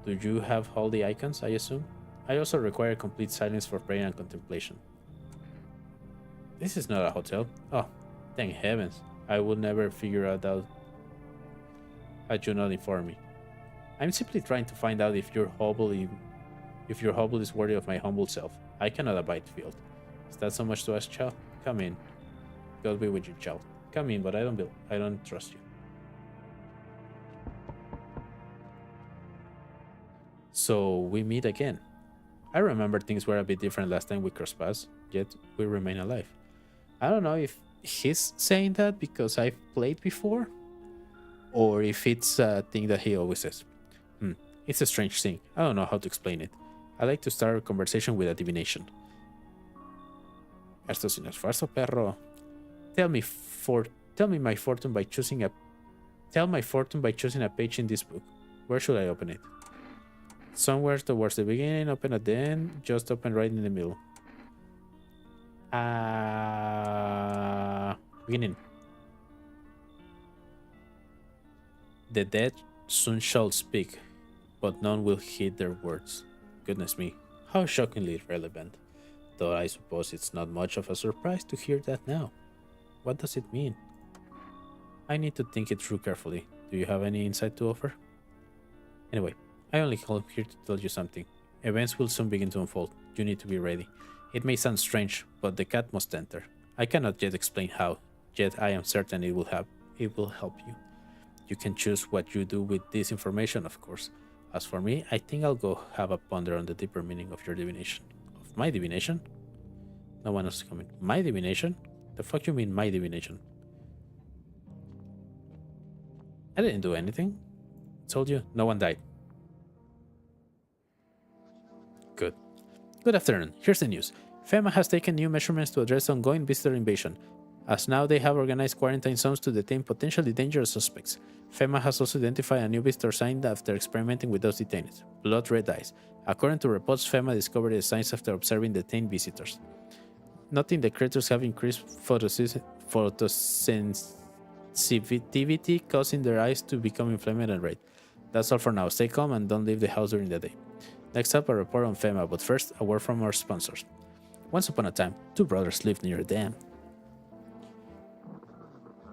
Do you have all the icons, I assume? I also require complete silence for prayer and contemplation. This is not a hotel. Oh, thank heavens. I would never figure out that had you not informed me. I'm simply trying to find out if your hovel is worthy of my humble self. I cannot abide field. Is that so much to ask, child? Come in. God be with you, child. Come in, but I don't trust you. So we meet again. I remember things were a bit different last time we crossed paths, yet we remain alive. I don't know if he's saying that because I've played before, or if it's a thing that he always says. It's a strange thing. I don't know how to explain it. I like to start a conversation with a divination. Esto sin esfuerzo, perro. Tell me tell me my fortune by choosing a tell my fortune by choosing a page in this book. Where should I open it? Somewhere towards the beginning, open at the end, just open right in the middle. Beginning. The dead soon shall speak, but none will heed their words. Goodness me, how shockingly relevant. Though I suppose it's not much of a surprise to hear that now. What does it mean? I need to think it through carefully. Do you have any insight to offer? Anyway, I only came here to tell you something. Events will soon begin to unfold. You need to be ready. It may sound strange, but the cat must enter. I cannot yet explain how, yet I am certain it will help you. You can choose what you do with this information, of course. As for me, I think I'll go have a ponder on the deeper meaning of your divination. Of my divination? No one else is coming. My divination? The fuck you mean my divination? I didn't do anything. I told you, no one died. Good. Good afternoon. Here's the news. FEMA has taken new measurements to address ongoing visitor invasion, as now they have organized quarantine zones to detain potentially dangerous suspects. FEMA has also identified a new visitor sign after experimenting with those detained. Blood red eyes. According to reports, FEMA discovered the signs after observing detained visitors. Noting the creatures have increased photosensitivity, causing their eyes to become inflamed and red. That's all for now. Stay calm and don't leave the house during the day. Next up, a report on FEMA, but first, a word from our sponsors. Once upon a time, two brothers lived near a dam.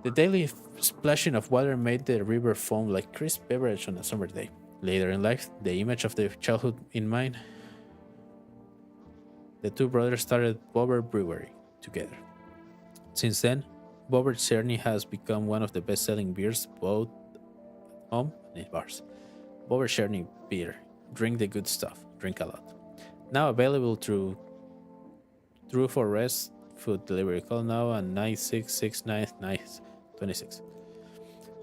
The daily splashing of water made the river foam like crisp beverage on a summer day. Later in life, the image of their childhood in mind, the two brothers started Bobber Brewery together. Since then, Bobber Cherny has become one of the best-selling beers both at home and in bars. Bobber Cherny beer. Drink the good stuff. Drink a lot. Now available through for Rest Food Delivery. Call now on 966926.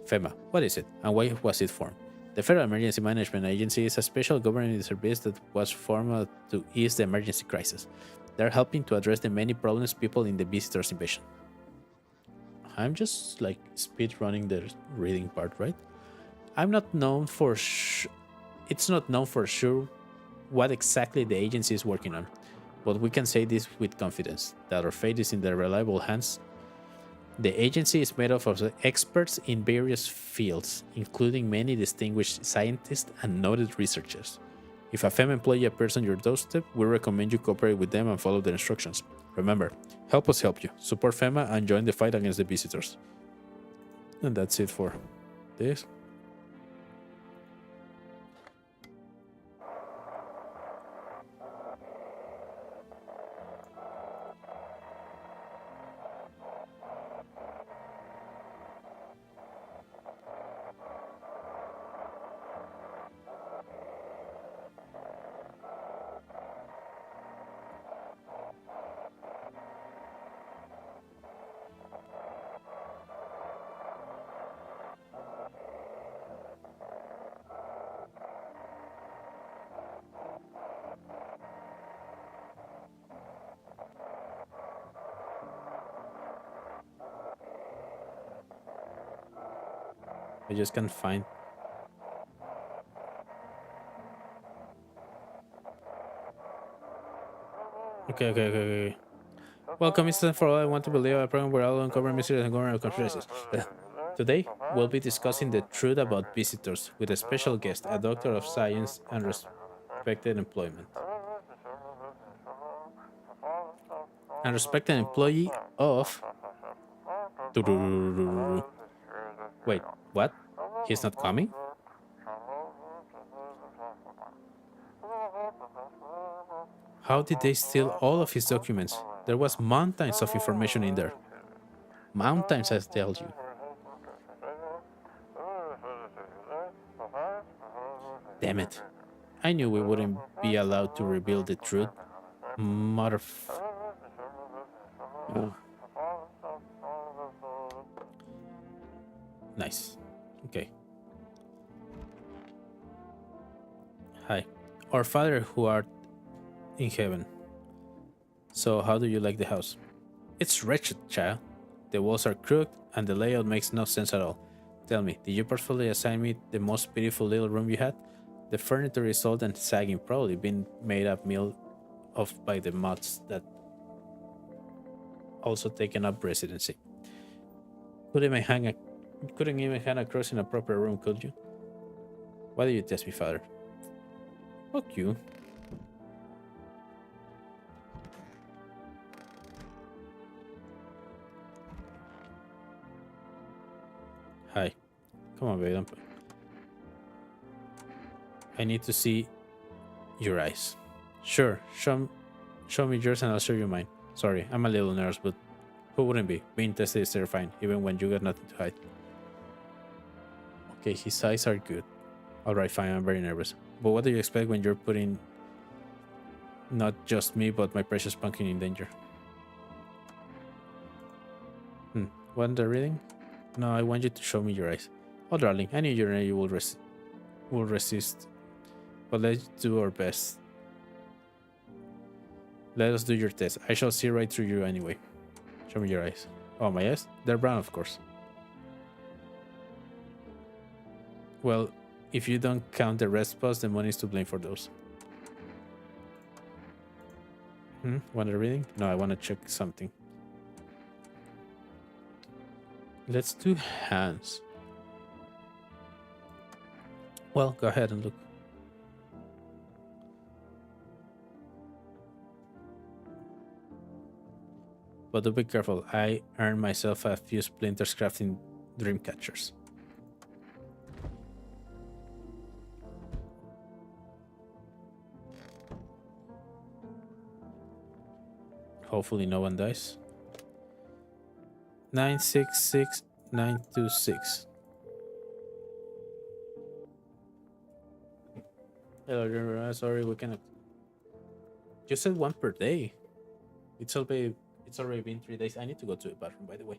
FEMA. What is it, and why was it formed? The Federal Emergency Management Agency is a special government service that was formed to ease the emergency crisis. They're helping to address the many problems people in the visitors invasion. I'm just like speed running the reading part, right? I'm not known for it's not known for sure what exactly the agency is working on, but we can say this with confidence, that our fate is in their reliable hands. The agency is made up of experts in various fields, including many distinguished scientists and noted researchers. If a FEMA employee appears on your doorstep, we recommend you cooperate with them and follow their instructions. Remember, help us help you, support FEMA, and join the fight against the visitors. And that's it for this. I just can't find. Okay. Welcome, Mr. For all I want to believe, a program where I'll uncover mysteries and government conspiracies. Today, we'll be discussing the truth about visitors with a special guest, a doctor of science and respected employment. And respected employee of. Wait, what? He's not coming? How did they steal all of his documents? There was mountains of information in there. Mountains, I tell you. Damn it. I knew we wouldn't be allowed to reveal the truth. Mother. Oh, nice. Okay. Hi. Our Father who art in heaven. So, how do you like the house? It's wretched, child. The walls are crooked and the layout makes no sense at all. Tell me, did you purposely assign me the most beautiful little room you had? The furniture is old and sagging, probably been made up meal of by the moths that also taken up residency. Couldn't even hang a couldn't even hang a cross in a proper room, could you? Why do you test me, father? Fuck you. Hi. Come on, baby. I need to see your eyes. Sure, show me yours and I'll show you mine. Sorry, I'm a little nervous, but who wouldn't be? Being tested is terrifying, even when you got nothing to hide. Okay, his eyes are good. Alright, fine, I'm very nervous. But what do you expect when you're putting not just me, but my precious pumpkin in danger? Want the reading? No, I want you to show me your eyes. Oh, darling, I knew you will resist. But let's do our best. Let us do your test. I shall see right through you anyway. Show me your eyes. Oh, my eyes? They're brown, of course. Well, if you don't count the red spots, the money's to blame for those. Want a reading? No, I want to check something. Let's do hands. Well, go ahead and look. But do be careful. I earned myself a few splinters crafting dream catchers. Hopefully no one dies. 966926. Hello, sorry, we cannot. You said one per day. It's already been 3 days. I need to go to the bathroom, by the way.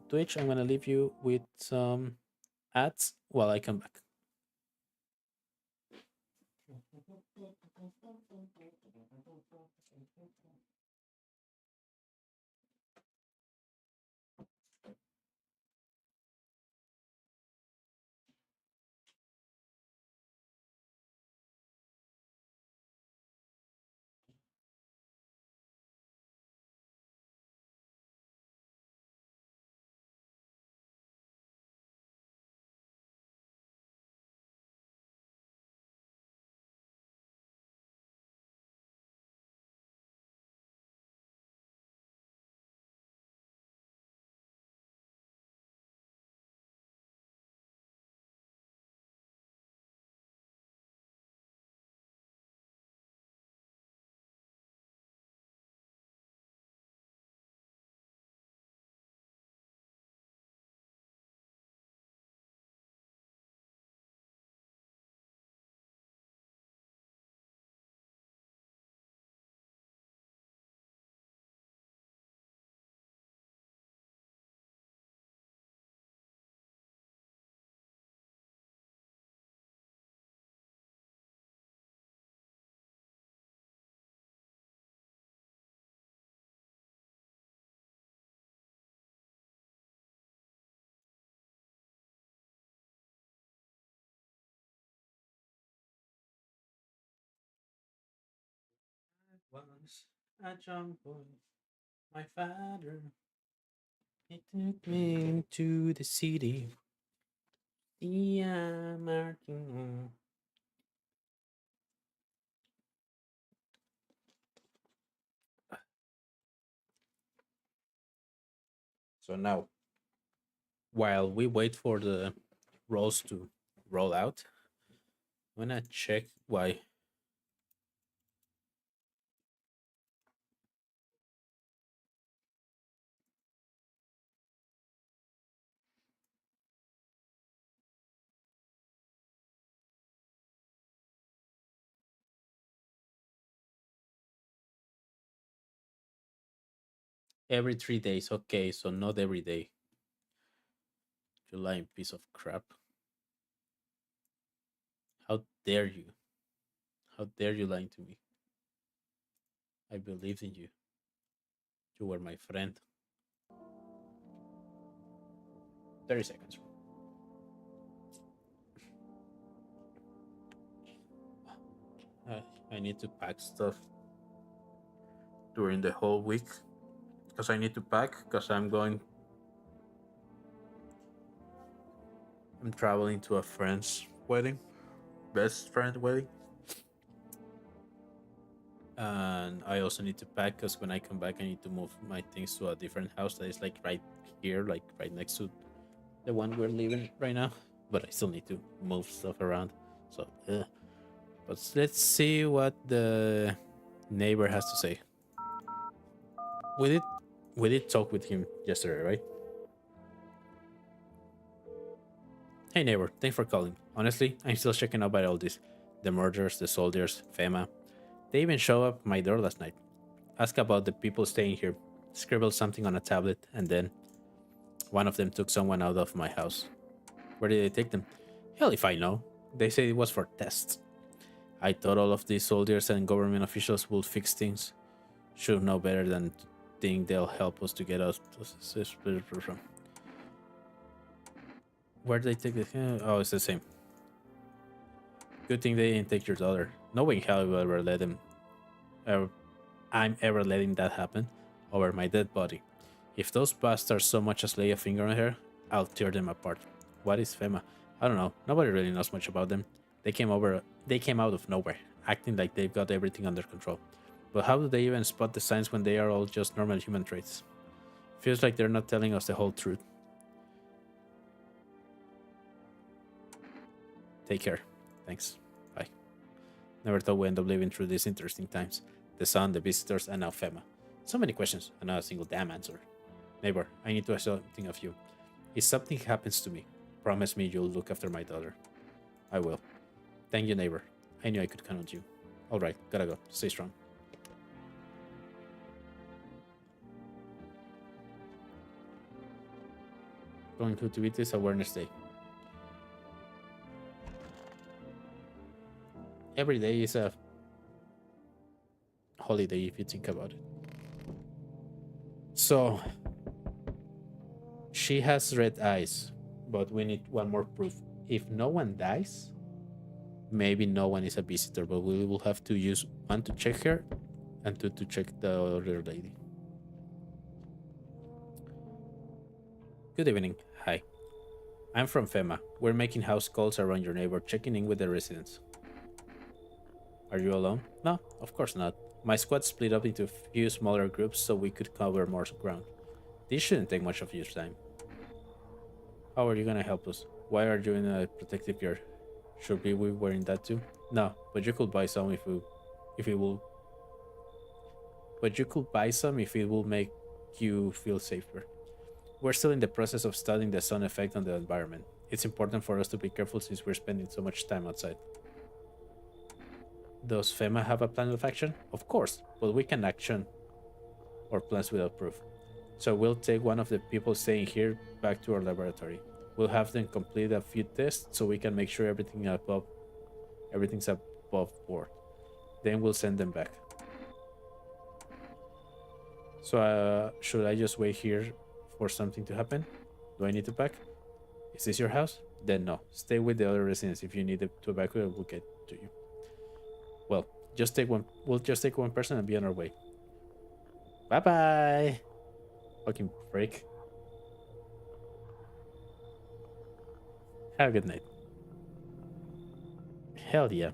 Twitch, I'm gonna leave you with some ads while I come back. Once a young boy, my father, he took me to the city. Yeah, Martin. So now, while we wait for the rolls to roll out, I'm gonna check why every 3 days. Okay, so not every day. You lying piece of crap. How dare you? How dare you lying to me? I believed in you. You were my friend. 30 seconds. I need to pack stuff during the whole week because I need to pack because I'm traveling to a friend's wedding, best friend wedding, and I also need to pack because when I come back, I need to move my things to a different house that is like right here, like right next to the one we're living right now. But I still need to move stuff around. So, but let's see what the neighbor has to say. We did we did talk with him yesterday, right? Hey neighbor, thanks for calling. Honestly, I'm still checking out by all this. The murders, the soldiers, FEMA. They even show up my door last night. Ask about the people staying here. Scribbled something on a tablet, and then one of them took someone out of my house. Where did they take them? Hell if I know. They said it was for tests. I thought all of these soldiers and government officials would fix things. Should know better than to think they'll help us to get out. Where did they take the? Oh, it's the same. Good thing they didn't take your daughter. Knowing how I will ever let them, ever, I'm ever letting that happen over my dead body. If those bastards so much as lay a finger on her, I'll tear them apart. What is FEMA? I don't know. Nobody really knows much about them. They came out of nowhere, acting like they've got everything under control. But how do they even spot the signs when they are all just normal human traits? Feels like they're not telling us the whole truth. Take care. Thanks. Bye. Never thought we'd end up living through these interesting times. The sun, the visitors, and now FEMA. So many questions, and not a single damn answer. Neighbor, I need to ask something of you. If something happens to me, promise me you'll look after my daughter. I will. Thank you, neighbor. I knew I could count on you. Alright, gotta go. Stay strong. Going to tweet this Awareness Day. Every day is a holiday if you think about it. So, she has red eyes, but we need one more proof. If no one dies, maybe no one is a visitor, but we will have to use one to check her and two to check the other lady. Good evening. Hi. I'm from FEMA. We're making house calls around your neighbor, checking in with the residents. Are you alone? No, of course not. My squad split up into a few smaller groups so we could cover more ground. This shouldn't take much of your time. How are you gonna help us? Why are you in a protective gear? Should we be wearing that too? No, but you could buy some if it will. But you could buy some if it will make you feel safer. We're still in the process of studying the sun effect on the environment. It's important for us to be careful since we're spending so much time outside. Does FEMA have a plan of action? Of course, but we can action our plans without proof. So we'll take one of the people staying here back to our laboratory. We'll have them complete a few tests so we can make sure everything's above board. Then we'll send them back. So should I just wait here for something to happen? Do I need to pack? Is this your house? Then no. Stay with the other residents. If you need to evacuate, we'll get to you. Well, Just take one. We'll just take one person and be on our way. Bye bye. Fucking freak. Have a good night. Hell yeah.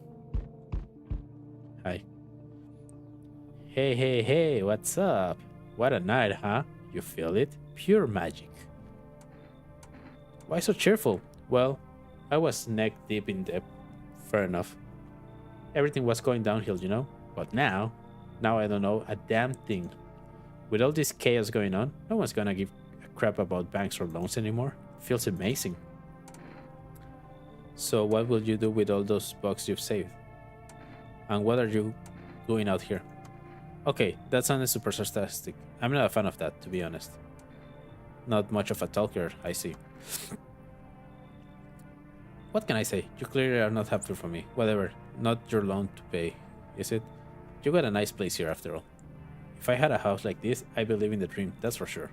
Hi. Hey, hey, hey, what's up? What a night, huh? You feel it? Pure magic. Why so cheerful? Well, I was neck deep in debt. Fair enough. Everything was going downhill, you know? But now I don't know a damn thing. With all this chaos going on, no one's gonna give a crap about banks or loans anymore. Feels amazing. So what will you do with all those bucks you've saved? And what are you doing out here? Okay, that sounded super sarcastic. I'm not a fan of that, to be honest. Not much of a talker, I see. What can I say? You clearly are not happy for me. Whatever. Not your loan to pay, is it? You got a nice place here after all. If I had a house like this, I'd be living the dream, that's for sure.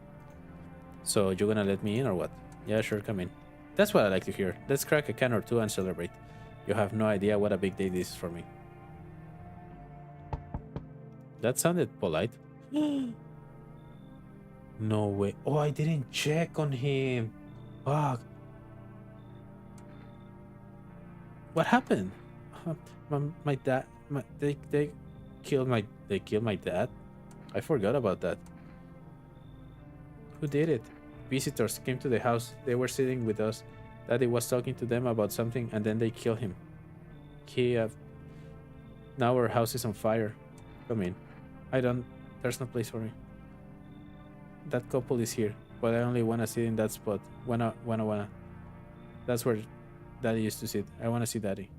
So, you gonna let me in or what? Yeah, sure, come in. That's what I like to hear. Let's crack a can or two and celebrate. You have no idea what a big day this is for me. That sounded polite. No way. Oh, I didn't check on him. Fuck. What happened? My dad. They killed my. They killed my dad. I forgot about that. Who did it? Visitors came to the house. They were sitting with us. Daddy was talking to them about something, and then they killed him. Now our house is on fire. Come in. I don't. There's no place for me. That couple is here, but I only wanna sit in that spot. Wanna. That's where Daddy used to sit. I wanna see Daddy.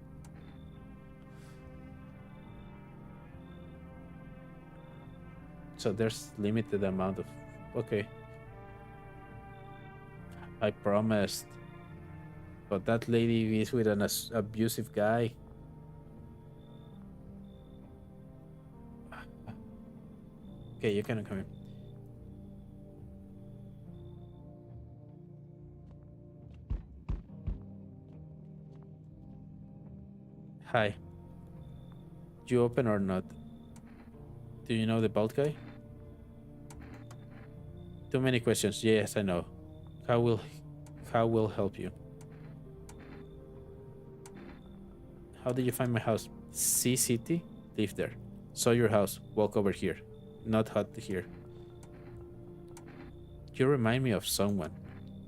So there's limited amount of. Okay. I promised. But that lady is with an abusive guy. Okay, you can come in. Hi. You open or not? Do you know the bald guy? Too many questions. Yes, I know. How will help you? How did you find my house? See city? Live there. Saw your house. Walk over here. Not hot here. You remind me of someone.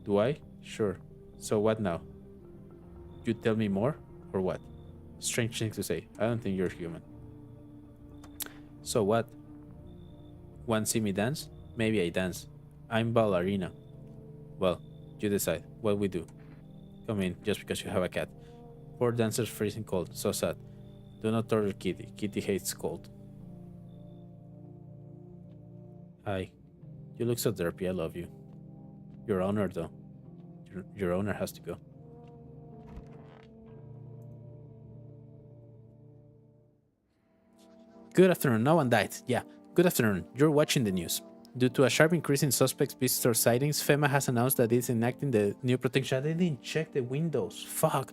Do I? Sure. So what now? You tell me more? Or what? Strange thing to say. I don't think you're human. So what? Want to see me dance? Maybe I dance. I'm ballerina. Well, you decide. What we do? Come in, just because you have a cat. Poor dancer's freezing cold. So sad. Do not torture Kitty. Kitty hates cold. Hi. You look so derpy. I love you. Your owner, though. Your owner has to go. Good afternoon. No one died. Yeah. Good afternoon. You're watching the news. Due to a sharp increase in suspects visitor sightings, FEMA has announced that it's enacting the new protection. They didn't check the windows. Fuck.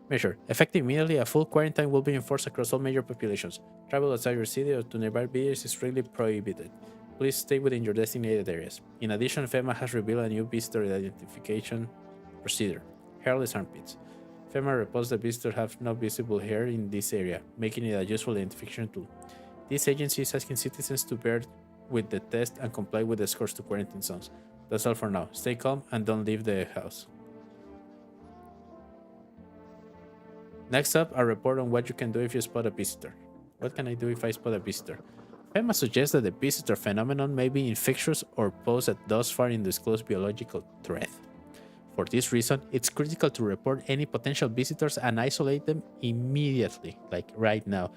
Measure. Effective immediately, a full quarantine will be enforced across all major populations. Travel outside your city or to nearby villages is strictly prohibited. Please stay within your designated areas. In addition, FEMA has revealed a new visitor identification procedure. Hairless armpits. FEMA reports that visitors have no visible hair in this area, making it a useful identification tool. This agency is asking citizens to bear with the test and comply with the escorts to quarantine zones. That's all for now. Stay calm and don't leave the house. Next up, a report on what you can do if you spot a visitor. What can I do if I spot a visitor? FEMA suggests that the visitor phenomenon may be infectious or pose a thus far undisclosed biological threat. For this reason, it's critical to report any potential visitors and isolate them immediately, like right now.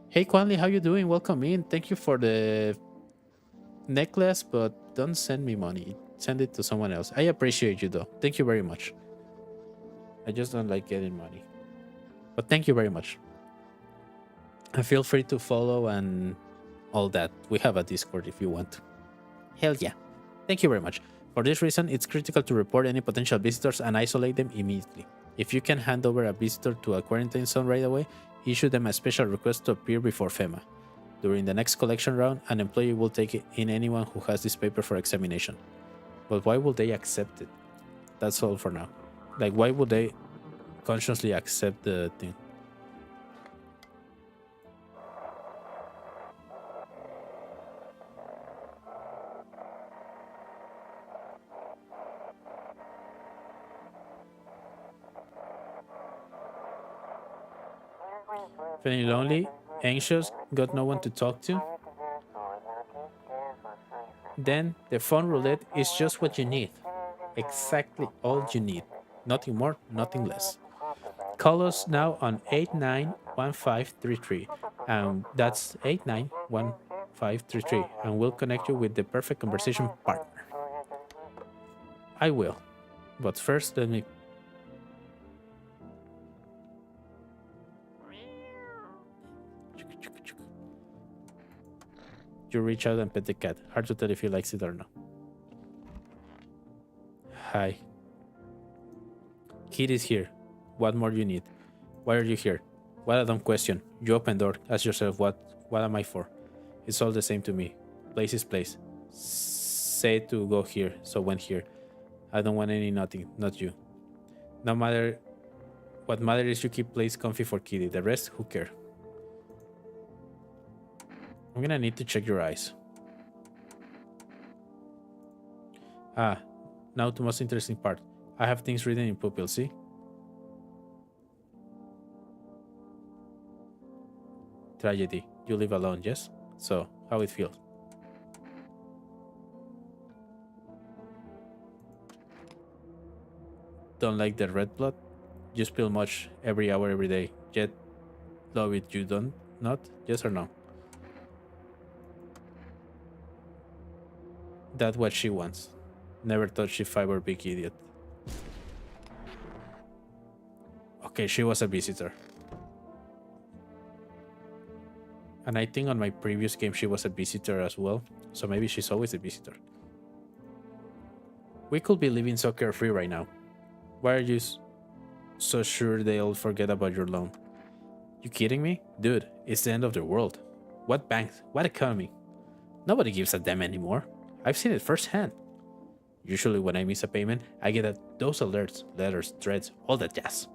Hey Kwanli, how you doing? Welcome in. Thank you for the necklace, but don't send me money. Send it to someone else. I appreciate you though. Thank you very much. I just don't like getting money. But thank you very much. And feel free to follow and all that. We have a Discord if you want. Hell yeah. Thank you very much. For this reason, it's critical to report any potential visitors and isolate them immediately. If you can hand over a visitor to a quarantine zone right away, Issue them a special request to appear before FEMA. During the next collection round, an employee will take in anyone who has this paper for examination. But why would they accept it? That's all for now. Like, why would they consciously accept the thing? Feeling lonely, anxious, got no one to talk to? Then the phone roulette is just what you need. Exactly all you need. Nothing more, nothing less. Call us now on 891533, and that's 891533, and we'll connect you with the perfect conversation partner. I will. But first, let me. You reach out and pet the cat. Hard to tell if he likes it or not. Hi. Kid is here. What more you need? Why are you here? What a dumb question. You open door. Ask yourself what am I for? It's all the same to me. Place is place. Say to go here, so went here. I don't want any nothing, not you. No matter what matters is you keep place comfy for Kitty. The rest, who care? I'm gonna need to check your eyes. Ah, now to the most interesting part. I have things written in pupil, see? Tragedy. You live alone, yes? So, how it feels? Don't like the red blood? You spill much every hour, every day. Yet, love it, you don't? Not? Yes or no? That's what she wants. Never thought she'd fiber big idiot. Okay, she was a visitor. And I think on my previous game she was a visitor as well. So maybe she's always a visitor. We could be living so carefree right now. Why are you so sure they'll forget about your loan? You kidding me? Dude, it's the end of the world. What banks? What economy? Nobody gives a damn anymore. I've seen it firsthand. Usually when I miss a payment, I get those alerts, letters, threats, all that jazz.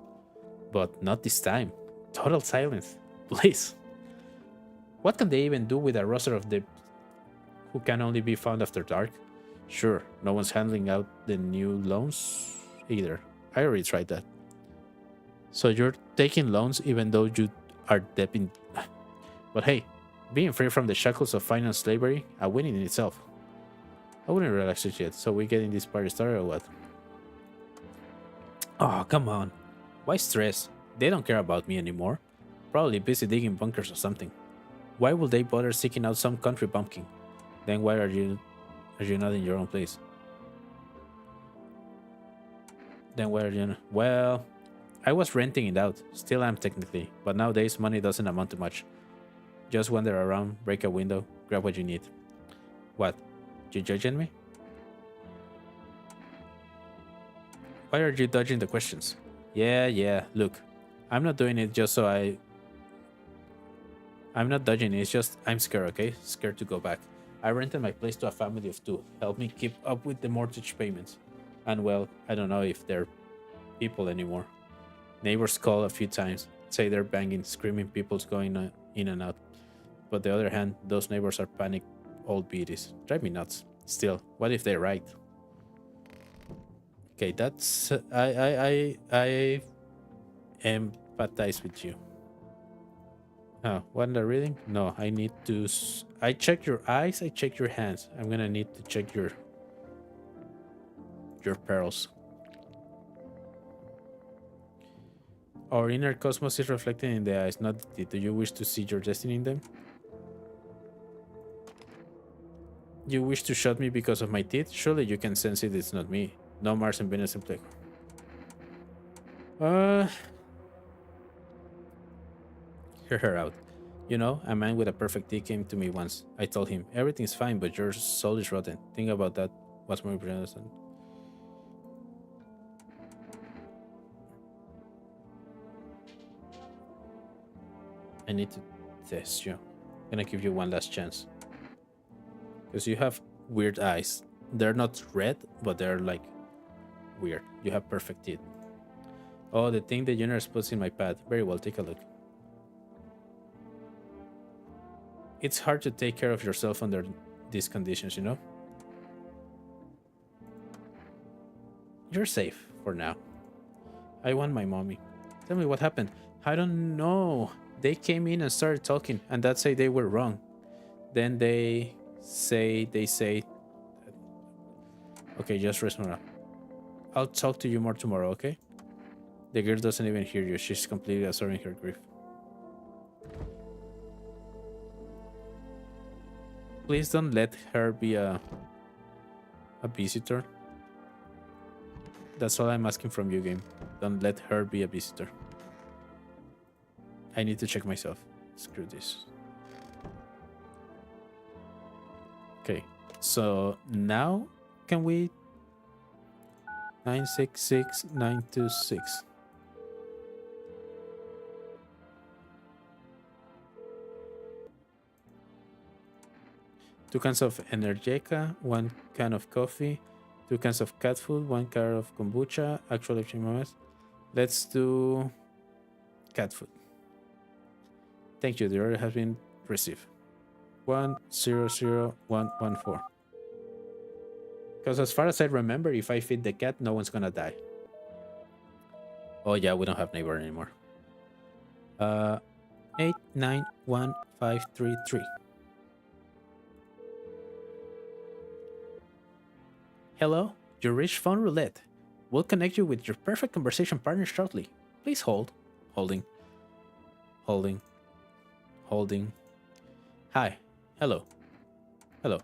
But not this time. Total silence. Please. What can they even do with a roster of debt who can only be found after dark? Sure, no one's handling out the new loans either. I already tried that. So you're taking loans even though you are debt in... But hey, being free from the shackles of finance slavery, a win in itself. I wouldn't relax it yet, so we getting this party started or what? Oh, come on. Why stress? They don't care about me anymore. Probably busy digging bunkers or something. Why would they bother seeking out some country bumpkin? Then why are you not in your own place? Then why are you not? Well, I was renting it out. Still am technically, but nowadays money doesn't amount to much. Just wander around, break a window, grab what you need. What? You judging me? Why are you dodging the questions? Yeah, look. I'm not doing it just so I'm not dodging it, it's just I'm scared, okay? Scared to go back. I rented my place to a family of two. Help me keep up with the mortgage payments. And well, I don't know if they're people anymore. Neighbors call a few times, say they're banging, screaming, people's going in and out. But the other hand, those neighbors are panicked old beauties. Drive me nuts. Still, what if they're right? Okay, that's I empathize with you. Oh, what am I reading? No, I need to. I check your eyes. I check your hands. I'm gonna need to check your pearls. Our inner cosmos is reflected in the eyes, not the teeth. Do you wish to see your destiny in them? You wish to shut me because of my teeth? Surely you can sense it, it's not me. No Mars and Venus in play. Hear her out. You know, a man with a perfect teeth came to me once. I told him, everything's fine, but your soul is rotten. Think about that. What's more important? I need to test you. I'm gonna give you one last chance. Because you have weird eyes. They're not red, but they're like weird. You have perfect teeth. Oh, the thing the universe puts in my path. Very well, take a look. It's hard to take care of yourself under these conditions, you know? You're safe for now. I want my mommy. Tell me what happened. I don't know. They came in and started talking, and that say they were wrong. Then they say, okay, just rest now. I'll talk to you more tomorrow, okay? The girl doesn't even hear you. She's completely absorbing her grief. Please don't let her be a visitor. That's all I'm asking from you, game. Don't let her be a visitor. I need to check myself. Screw this. Okay, so now can we 966926. Two cans of Energeca, one can of coffee, two cans of cat food, one can of kombucha. Actually, let's do cat food. Thank you. The order has been received. 100114. Because as far as I remember, if I feed the cat, no one's gonna die. Oh yeah, we don't have neighbor anymore. 891533. Hello, you reached phone roulette. We'll connect you with your perfect conversation partner shortly. Please hold. Holding. Holding. Holding. Hi. Hello. Hello.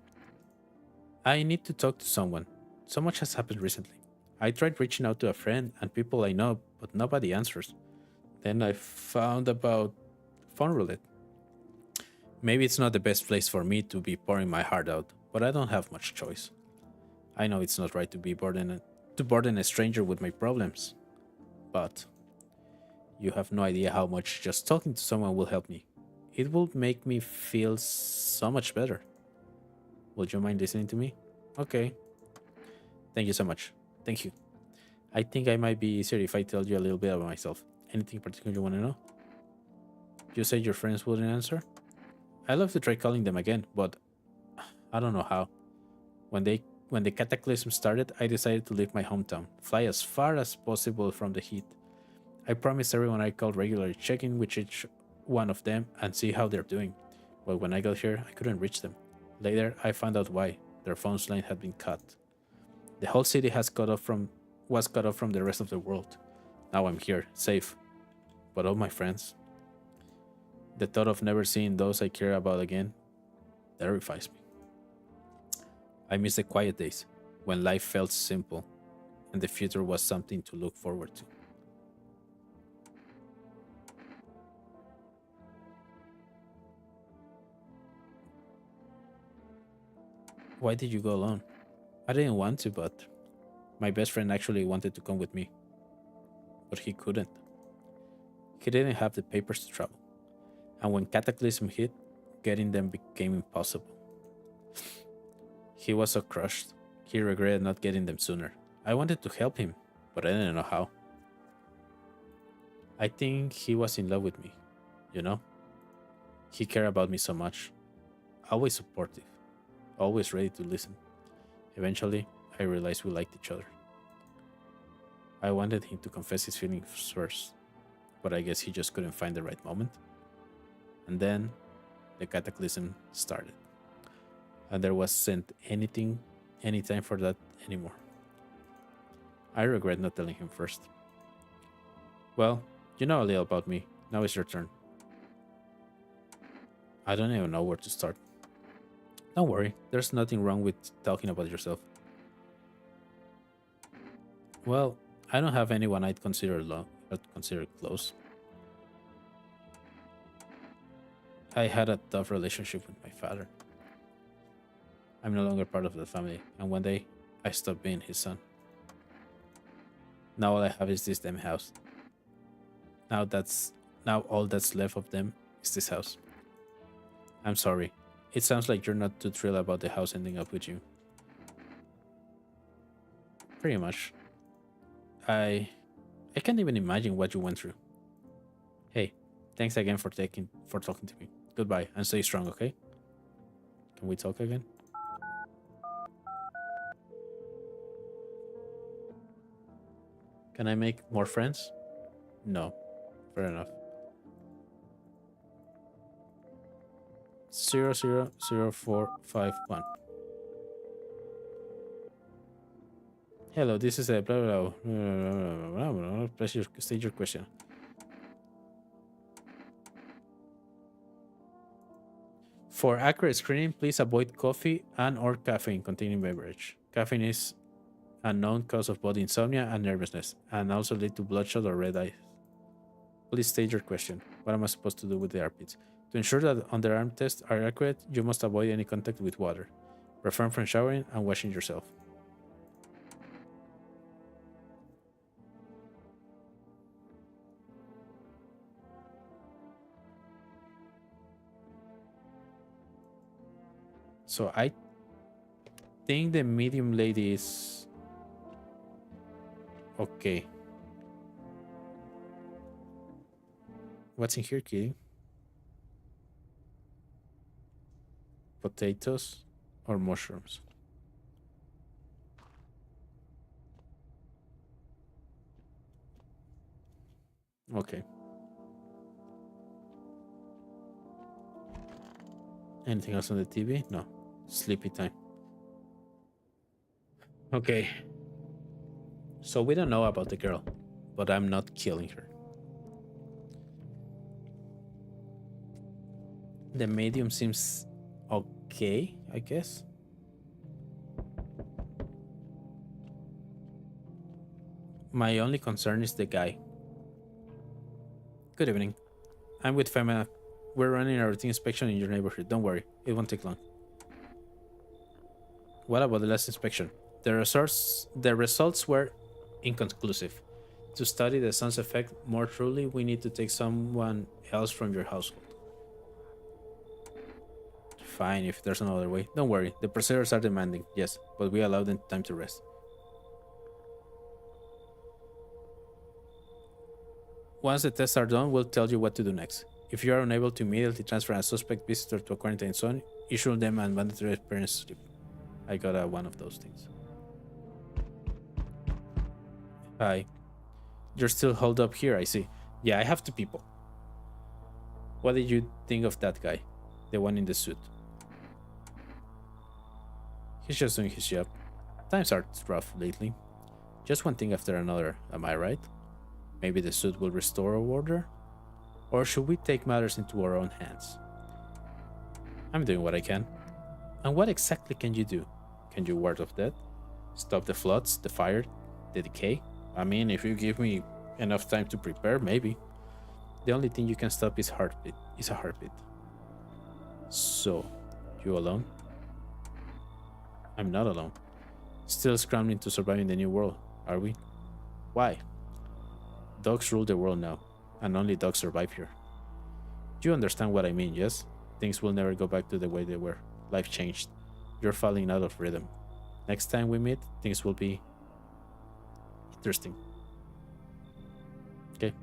I need to talk to someone. So much has happened recently. I tried reaching out to a friend and people I know, but nobody answers. Then I found about phone roulette. Maybe it's not the best place for me to be pouring my heart out, but I don't have much choice. I know it's not right to burden a stranger with my problems, but you have no idea how much just talking to someone will help me. It will make me feel so much better. Would you mind listening to me? Okay. Thank you so much. Thank you. I think I might be easier if I tell you a little bit about myself. Anything particular you want to know? You said your friends wouldn't answer? I love to try calling them again, but I don't know how. When the cataclysm started, I decided to leave my hometown, fly as far as possible from the heat. I promised everyone I called regularly, check in with each one of them and see how they're doing. But when I got here, I couldn't reach them. Later, I found out why. Their phone's line had been cut. The whole city was cut off from the rest of the world. Now I'm here, safe. But all my friends, the thought of never seeing those I care about again terrifies me. I miss the quiet days when life felt simple and the future was something to look forward to. Why did you go alone? I didn't want to, but my best friend actually wanted to come with me. But he couldn't. He didn't have the papers to travel. And when Cataclysm hit, getting them became impossible. He was so crushed. He regretted not getting them sooner. I wanted to help him, but I didn't know how. I think he was in love with me, you know? He cared about me so much. Always supportive, always ready to listen. Eventually, I realized we liked each other. I wanted him to confess his feelings first, but I guess he just couldn't find the right moment. And then the cataclysm started. And there wasn't any time for that anymore. I regret not telling him first. Well, you know a little about me. Now it's your turn. I don't even know where to start. Don't worry, there's nothing wrong with talking about yourself. Well, I don't have anyone I'd consider close. I had a tough relationship with my father. I'm no longer part of the family, and one day I stopped being his son. Now all I have is this damn house. Now all that's left of them is this house. I'm sorry. It sounds like you're not too thrilled about the house ending up with you. Pretty much. I I can't even imagine what you went through. Hey, thanks again for talking to me. Goodbye and stay strong, okay? Can we talk again? Can I make more friends? No. Fair enough. 000451. Hello, this is a blah blah blah. Please state your question. For accurate screening, please avoid coffee and or caffeine containing beverage. Caffeine is a known cause of both insomnia and nervousness, and also lead to bloodshot or red eyes. Please state your question. What am I supposed to do with the armpits? To ensure that underarm tests are accurate, you must avoid any contact with water. Refrain from showering and washing yourself. So I think the medium lady is okay. What's in here, kitty? Potatoes or mushrooms? Okay. Anything else on the TV? No. Sleepy time. Okay. So we don't know about the girl, but I'm not killing her. The medium seems okay, I guess. My only concern is the guy. Good evening. I'm with Femina. We're running a routine inspection in your neighborhood. Don't worry, it won't take long. What about the last inspection? The results were inconclusive. To study the sun's effect more truly, we need to take someone else from your household. Fine, if there's another way. Don't worry, the procedures are demanding, yes, but we allow them time to rest. Once the tests are done, we'll tell you what to do next. If you are unable to immediately transfer a suspect visitor to a quarantine zone, issue them a mandatory appearance slip. I got one of those things. Hi. You're still holed up here, I see. Yeah, I have two people. What did you think of that guy? The one in the suit. He's just doing his job. Times are rough lately. Just one thing after another, am I right? Maybe the suit will restore order? Or should we take matters into our own hands? I'm doing what I can. And what exactly can you do? Can you ward off death? Stop the floods, the fire, the decay? I mean, if you give me enough time to prepare, maybe. The only thing you can stop is heartbeat. Is a heartbeat. So, you alone? I'm not alone. Still scrambling to survive in the new world, are we? Why? Dogs rule the world now, and only dogs survive here. You understand what I mean, yes? Things will never go back to the way they were. Life changed. You're falling out of rhythm. Next time we meet, things will be interesting. Okay.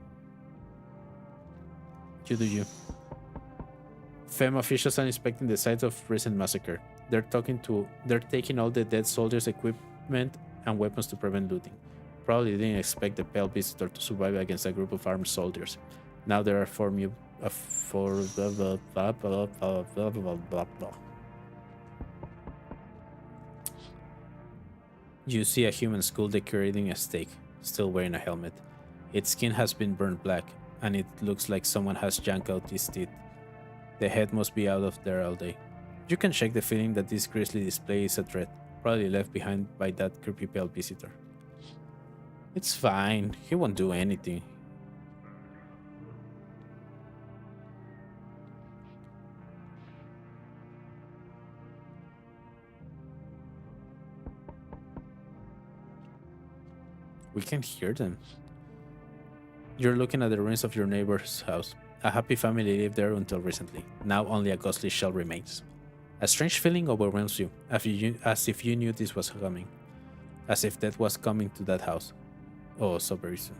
You do you. FEM officials are inspecting the site of recent massacre. They're taking all the dead soldiers' equipment and weapons to prevent looting. Probably didn't expect the pale visitor to survive against a group of armed soldiers. Now there are four blah blah blah blah blah blah blah blah blah. You see a human skull decorating a stake, still wearing a helmet. Its skin has been burned black, and it looks like someone has yanked out its teeth. The head must be out of there all day. You can shake the feeling that this grisly display is a threat, probably left behind by that creepy pale visitor. It's fine, he won't do anything. We can hear them. You're looking at the ruins of your neighbor's house. A happy family lived there until recently. Now only a ghostly shell remains. A strange feeling overwhelms you, as if you knew this was coming. As if death was coming to that house. Oh, so very soon.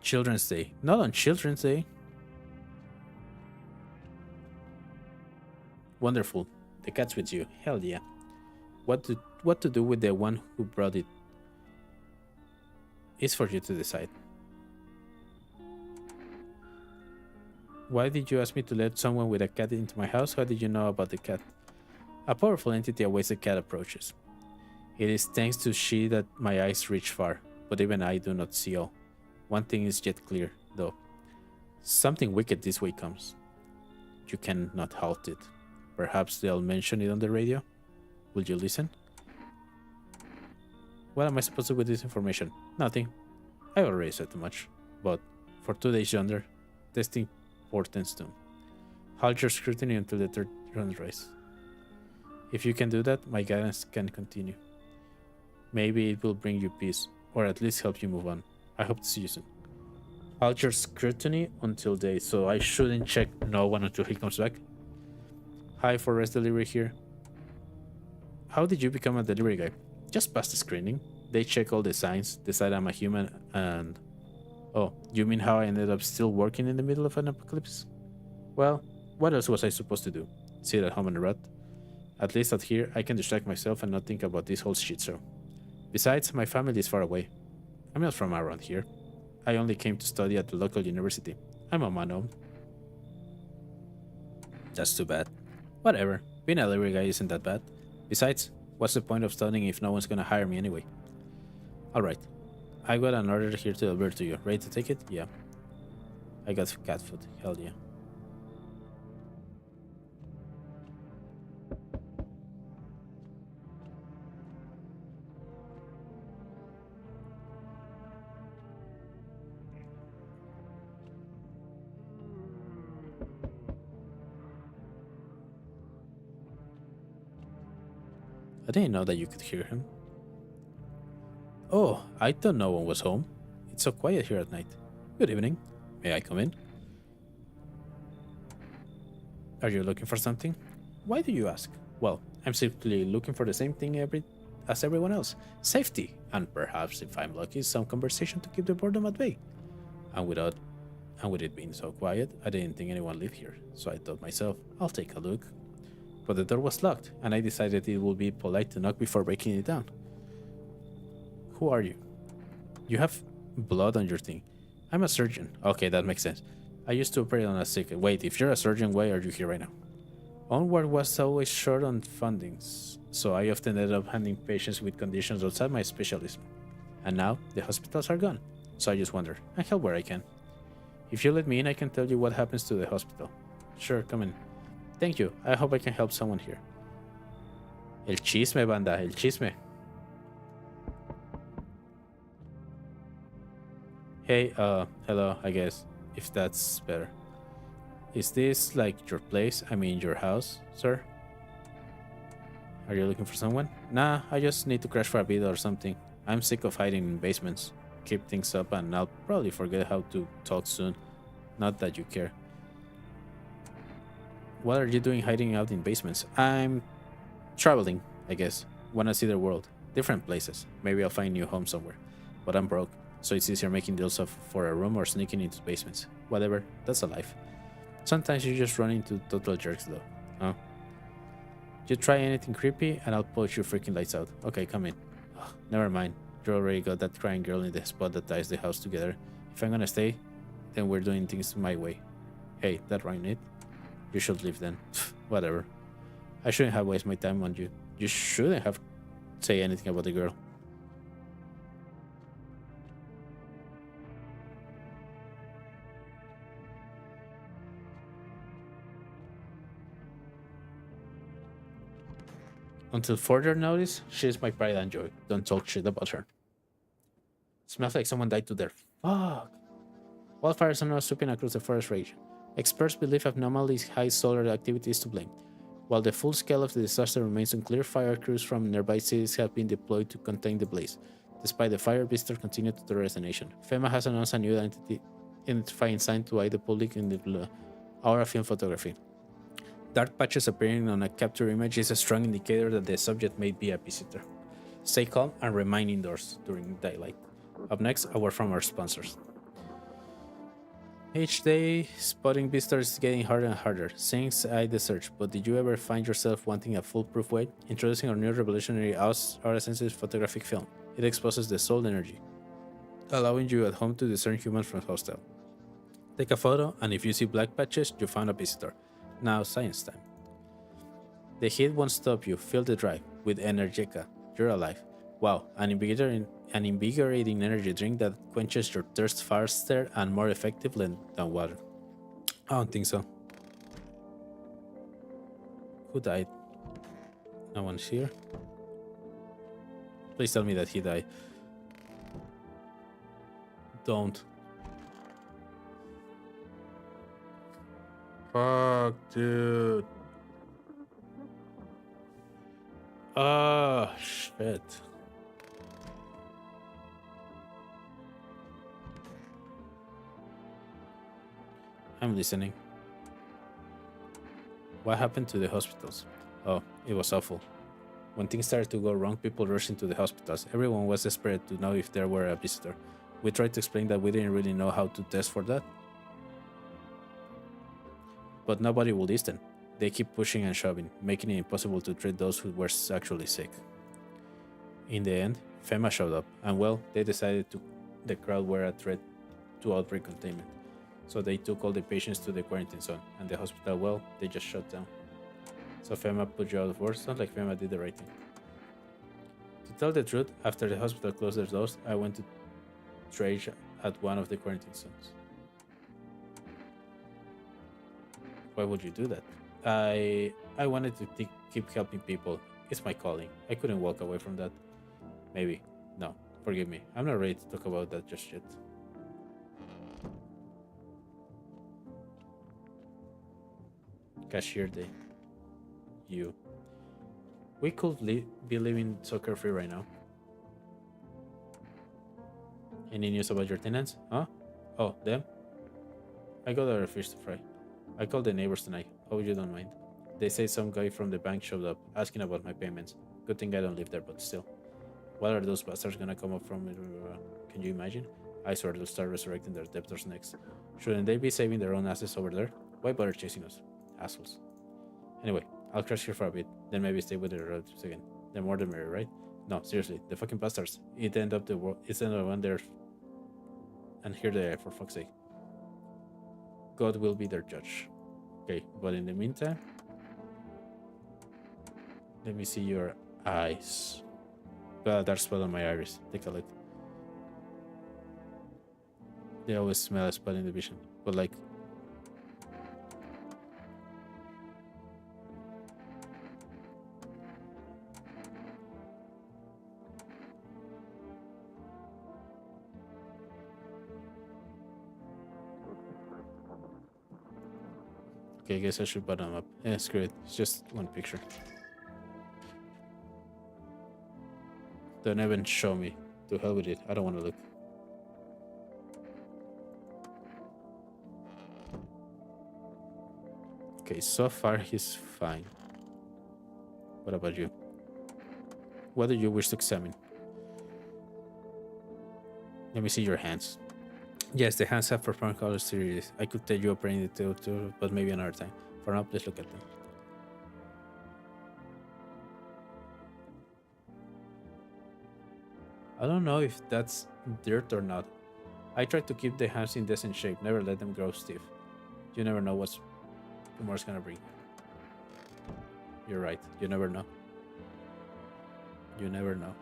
Children's Day. Not on Children's Day. Wonderful. The cat's with you. Hell yeah. What to do with the one who brought it is for you to decide. Why did you ask me to let someone with a cat into my house? How did you know about the cat? A powerful entity awaits the cat approaches. It is thanks to she that my eyes reach far, but even I do not see all. One thing is yet clear, though. Something wicked this way comes. You cannot halt it. Perhaps they'll mention it on the radio? Will you listen? What am I supposed to do with this information? Nothing. I already said too much. But for 2 days yonder, testing portents doom. Halt your scrutiny until the third sunrise. If you can do that, my guidance can continue. Maybe it will bring you peace, or at least help you move on. I hope to see you soon. Halt your scrutiny until day, so I shouldn't check no one until he comes back. Hi, for rest delivery here. How did you become a delivery guy? Just pass the screening. They check all the signs, decide I'm a human, and... Oh, you mean how I ended up still working in the middle of an apocalypse? Well, what else was I supposed to do? Sit at home and rot? At least out here, I can distract myself and not think about this whole shit show. Besides, my family is far away. I'm not from around here. I only came to study at the local university. I'm on my own. That's too bad. Whatever, being a delivery guy isn't that bad. Besides, what's the point of studying if no one's gonna hire me anyway? Alright, I got an order here to deliver to you. Ready to take it? Yeah. I got cat food. Hell yeah. I didn't know that you could hear him. Oh, I thought no one was home. It's so quiet here at night. Good evening. May I come in? Are you looking for something? Why do you ask? Well, I'm simply looking for the same thing as everyone else. Safety, and perhaps, if I'm lucky, some conversation to keep the boredom at bay. And with it being so quiet, I didn't think anyone lived here, so I thought myself, I'll take a look. But the door was locked, and I decided it would be polite to knock before breaking it down. Who are you? You have blood on your thing. I'm a surgeon. Okay, that makes sense. I used to operate on a sick. Wait, if you're a surgeon, why are you here right now? Onward was always short on fundings, so I often ended up handling patients with conditions outside my specialism. And now, the hospitals are gone, so I just wonder, and help where I can. If you let me in, I can tell you what happens to the hospital. Sure, come in. Thank you. I hope I can help someone here. El chisme, banda, el chisme. Hey, hello, I guess, if that's better. Is this like your place? I mean, your house, sir? Are you looking for someone? Nah, I just need to crash for a bit or something. I'm sick of hiding in basements. Keep things up and I'll probably forget how to talk soon. Not that you care. What are you doing hiding out in basements? I'm traveling, I guess. Wanna see the world. Different places. Maybe I'll find a new home somewhere. But I'm broke, so it's easier making deals for a room or sneaking into basements. Whatever, that's a life. Sometimes you just run into total jerks though. Huh? You try anything creepy and I'll push your freaking lights out. Okay, come in. Ugh, never mind. You already got that crying girl in the spot that ties the house together. If I'm gonna stay, then we're doing things my way. Hey, that rhymed it. You should leave then. Whatever. I shouldn't have wasted my time on you. You shouldn't have say anything about the girl. Until further notice, she is my pride and joy. Don't talk shit about her. Smells like someone died to there. Fuck. Wildfires are now sweeping across the forest region. Experts believe abnormally high solar activity is to blame. While the full scale of the disaster remains unclear, fire crews from nearby cities have been deployed to contain the blaze. Despite the fire, visitors continue to terrorize the nation. FEMA has announced a new identifying sign to guide the public in the Aura film photography. Dark patches appearing on a capture image is a strong indicator that the subject may be a visitor. Stay calm and remain indoors during daylight. Up next, a word from our sponsors. Each day, spotting visitors is getting harder and harder. Since I the search, but did you ever find yourself wanting a foolproof way? Introducing our new revolutionary aura-sensitive photographic film. It exposes the soul energy, allowing you at home to discern humans from hostile. Take a photo, and if you see black patches, you found a visitor. Now, science time. The heat won't stop you. Feel the drive with Energica. You're alive. Wow, an invigorating energy drink that quenches your thirst faster and more effectively than water. I don't think so. Who died? No one's here. Please tell me that he died. Don't. Fuck, dude. Oh, shit. I'm listening. What happened to the hospitals? Oh, it was awful. When things started to go wrong, people rushed into the hospitals. Everyone was desperate to know if there were a visitor. We tried to explain that we didn't really know how to test for that. But nobody would listen. They keep pushing and shoving, making it impossible to treat those who were actually sick. In the end, FEMA showed up, and well, they decided the crowd were a threat to outbreak containment. So they took all the patients to the quarantine zone, and the hospital, well, they just shut down. So FEMA put you out of work. Sounds like FEMA did the right thing. To tell the truth, after the hospital closed their doors, I went to trade at one of the quarantine zones. Why would you do that? I wanted to keep helping people. It's my calling. I couldn't walk away from that. Maybe. No, forgive me. I'm not ready to talk about that just yet. Cashier day. You. We could be living so carefree right now. Any news about your tenants? Huh? Oh, them? I got other fish to fry. I called the neighbors tonight. Hope you don't mind. They say some guy from the bank showed up, asking about my payments. Good thing I don't live there, but still. What are those bastards gonna come up from? Can you imagine? I swear they'll start resurrecting their debtors next. Shouldn't they be saving their own asses over there? Why bother chasing us? Assholes. Anyway, I'll crash here for a bit, then maybe stay with the relatives again. The more the merrier, right? No, seriously, the fucking bastards. It's the end of one there. And here they are, for fuck's sake. God will be their judge. Okay, but in the meantime, let me see your eyes. Got a dark spot on my iris. Take a look. They always smell a spot in the vision, but like. Okay, I guess I should button them up. Yeah, screw it. It's just one picture. Don't even show me. To hell with it. I don't want to look. Okay, so far he's fine. What about you? What do you wish to examine? Let me see your hands. Yes, the hands have profound color series. I could tell you a brain detail too, but maybe another time. For now, please look at them. I don't know if that's dirt or not. I try to keep the hands in decent shape, never let them grow stiff. You never know what tomorrow's gonna bring. You're right, you never know. You never know.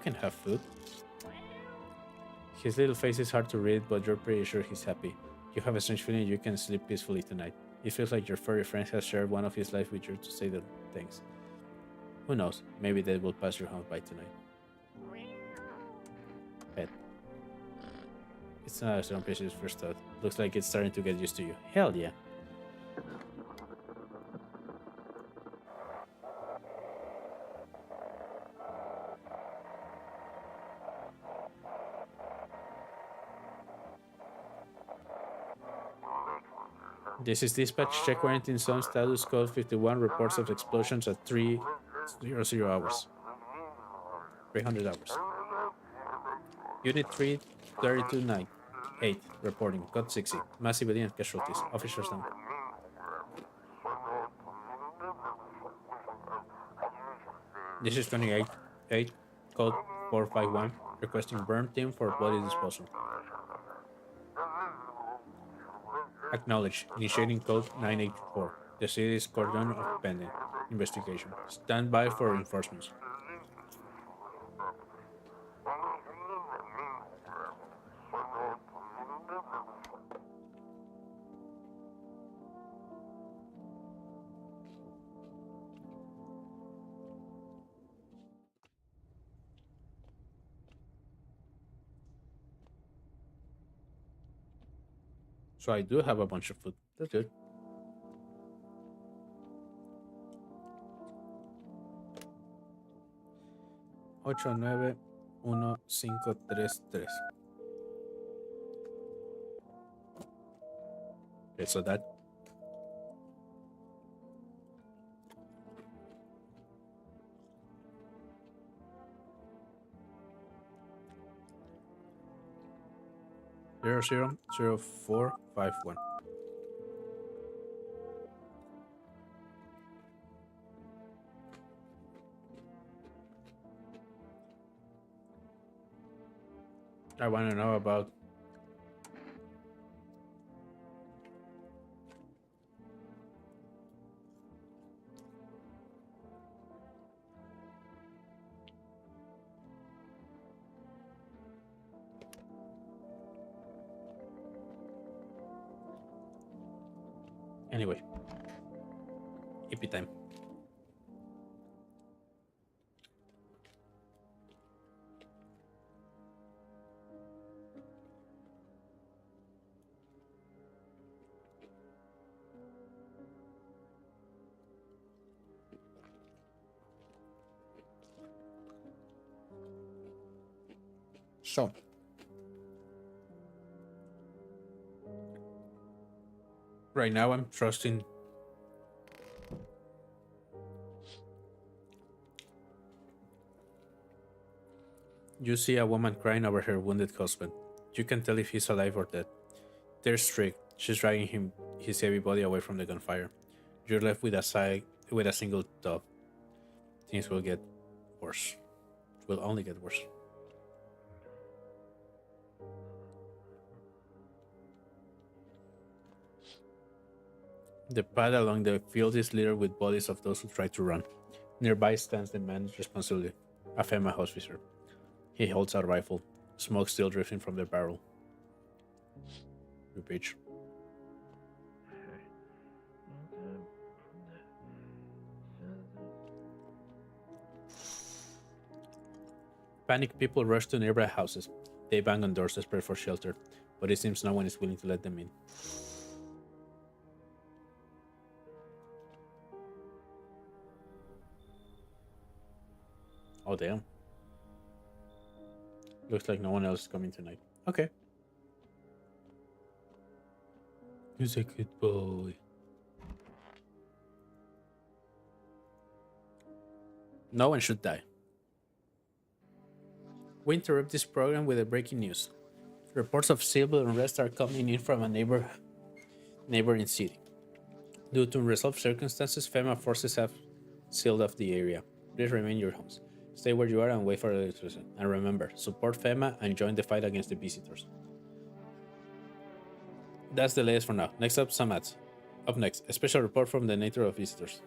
Can have food. His little face is hard to read, but you're pretty sure he's happy. You have a strange feeling you can sleep peacefully tonight. It feels like your furry friend has shared one of his life with you to say the things. Who knows? Maybe they will pass your home by tonight. Pet. It's not as strong as you first thought. Looks like it's starting to get used to you. Hell yeah. This is dispatch. Check quarantine zone status code 51. Reports of explosions at 300 hours. 300 hours. Unit 3, 3298. Reporting. Code 60. Massive and casualties. Officers down. This is 28. Code 451. Requesting burn team for body disposal. Acknowledge. Initiating code 984. The city is cordon of pending investigation. Stand by for reinforcements. So I do have a bunch of food. That's good. Ocho, nueve, uno, cinco, tres, tres. Okay, so that. Zero zero zero 451. I want to know about anyway. Hippie time. So right now I'm trusting you see a woman crying over her wounded husband. You can tell if he's alive or dead. They're strict. She's dragging his heavy body away from the gunfire. You're left with a single thought. Things will get worse. Will only get worse. The path along the field is littered with bodies of those who tried to run. Nearby stands the man responsible, a FEMA officer. He holds a rifle, smoke still drifting from the barrel. You bitch. Panicked people rush to nearby houses. They bang on doors desperate for shelter, but it seems no one is willing to let them in. Oh, damn. Looks like no one else is coming tonight. Okay. He's a good boy. No one should die. We interrupt this program with a breaking news. Reports of civil unrest are coming in from a neighboring city. Due to unresolved circumstances, FEMA forces have sealed off the area. Please remain in your homes. Stay where you are and wait for the decision. And remember, support FEMA and join the fight against the visitors. That's the latest for now. Next up, some ads. Up next, a special report from the nature of visitors.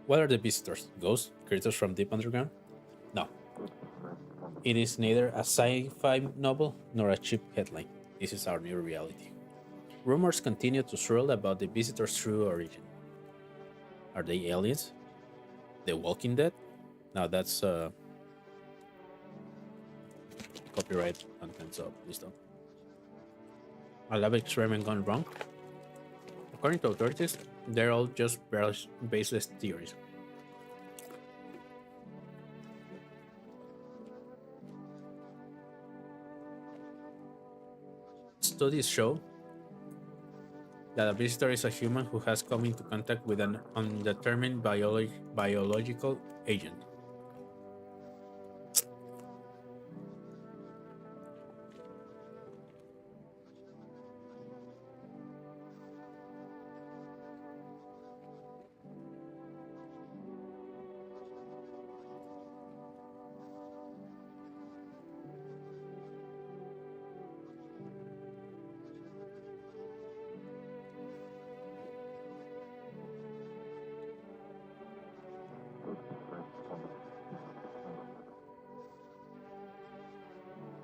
What are the visitors? Ghosts? Creatures from deep underground? No. It is neither a sci-fi novel nor a cheap headline. This is our new reality. Rumors continue to swirl about the visitors' true origin. Are they aliens? The Walking Dead? Now that's copyright content, so please don't. A lab experiment gone wrong? According to authorities, they're all just baseless theories. Studies show that a visitor is a human who has come into contact with an undetermined biological agent.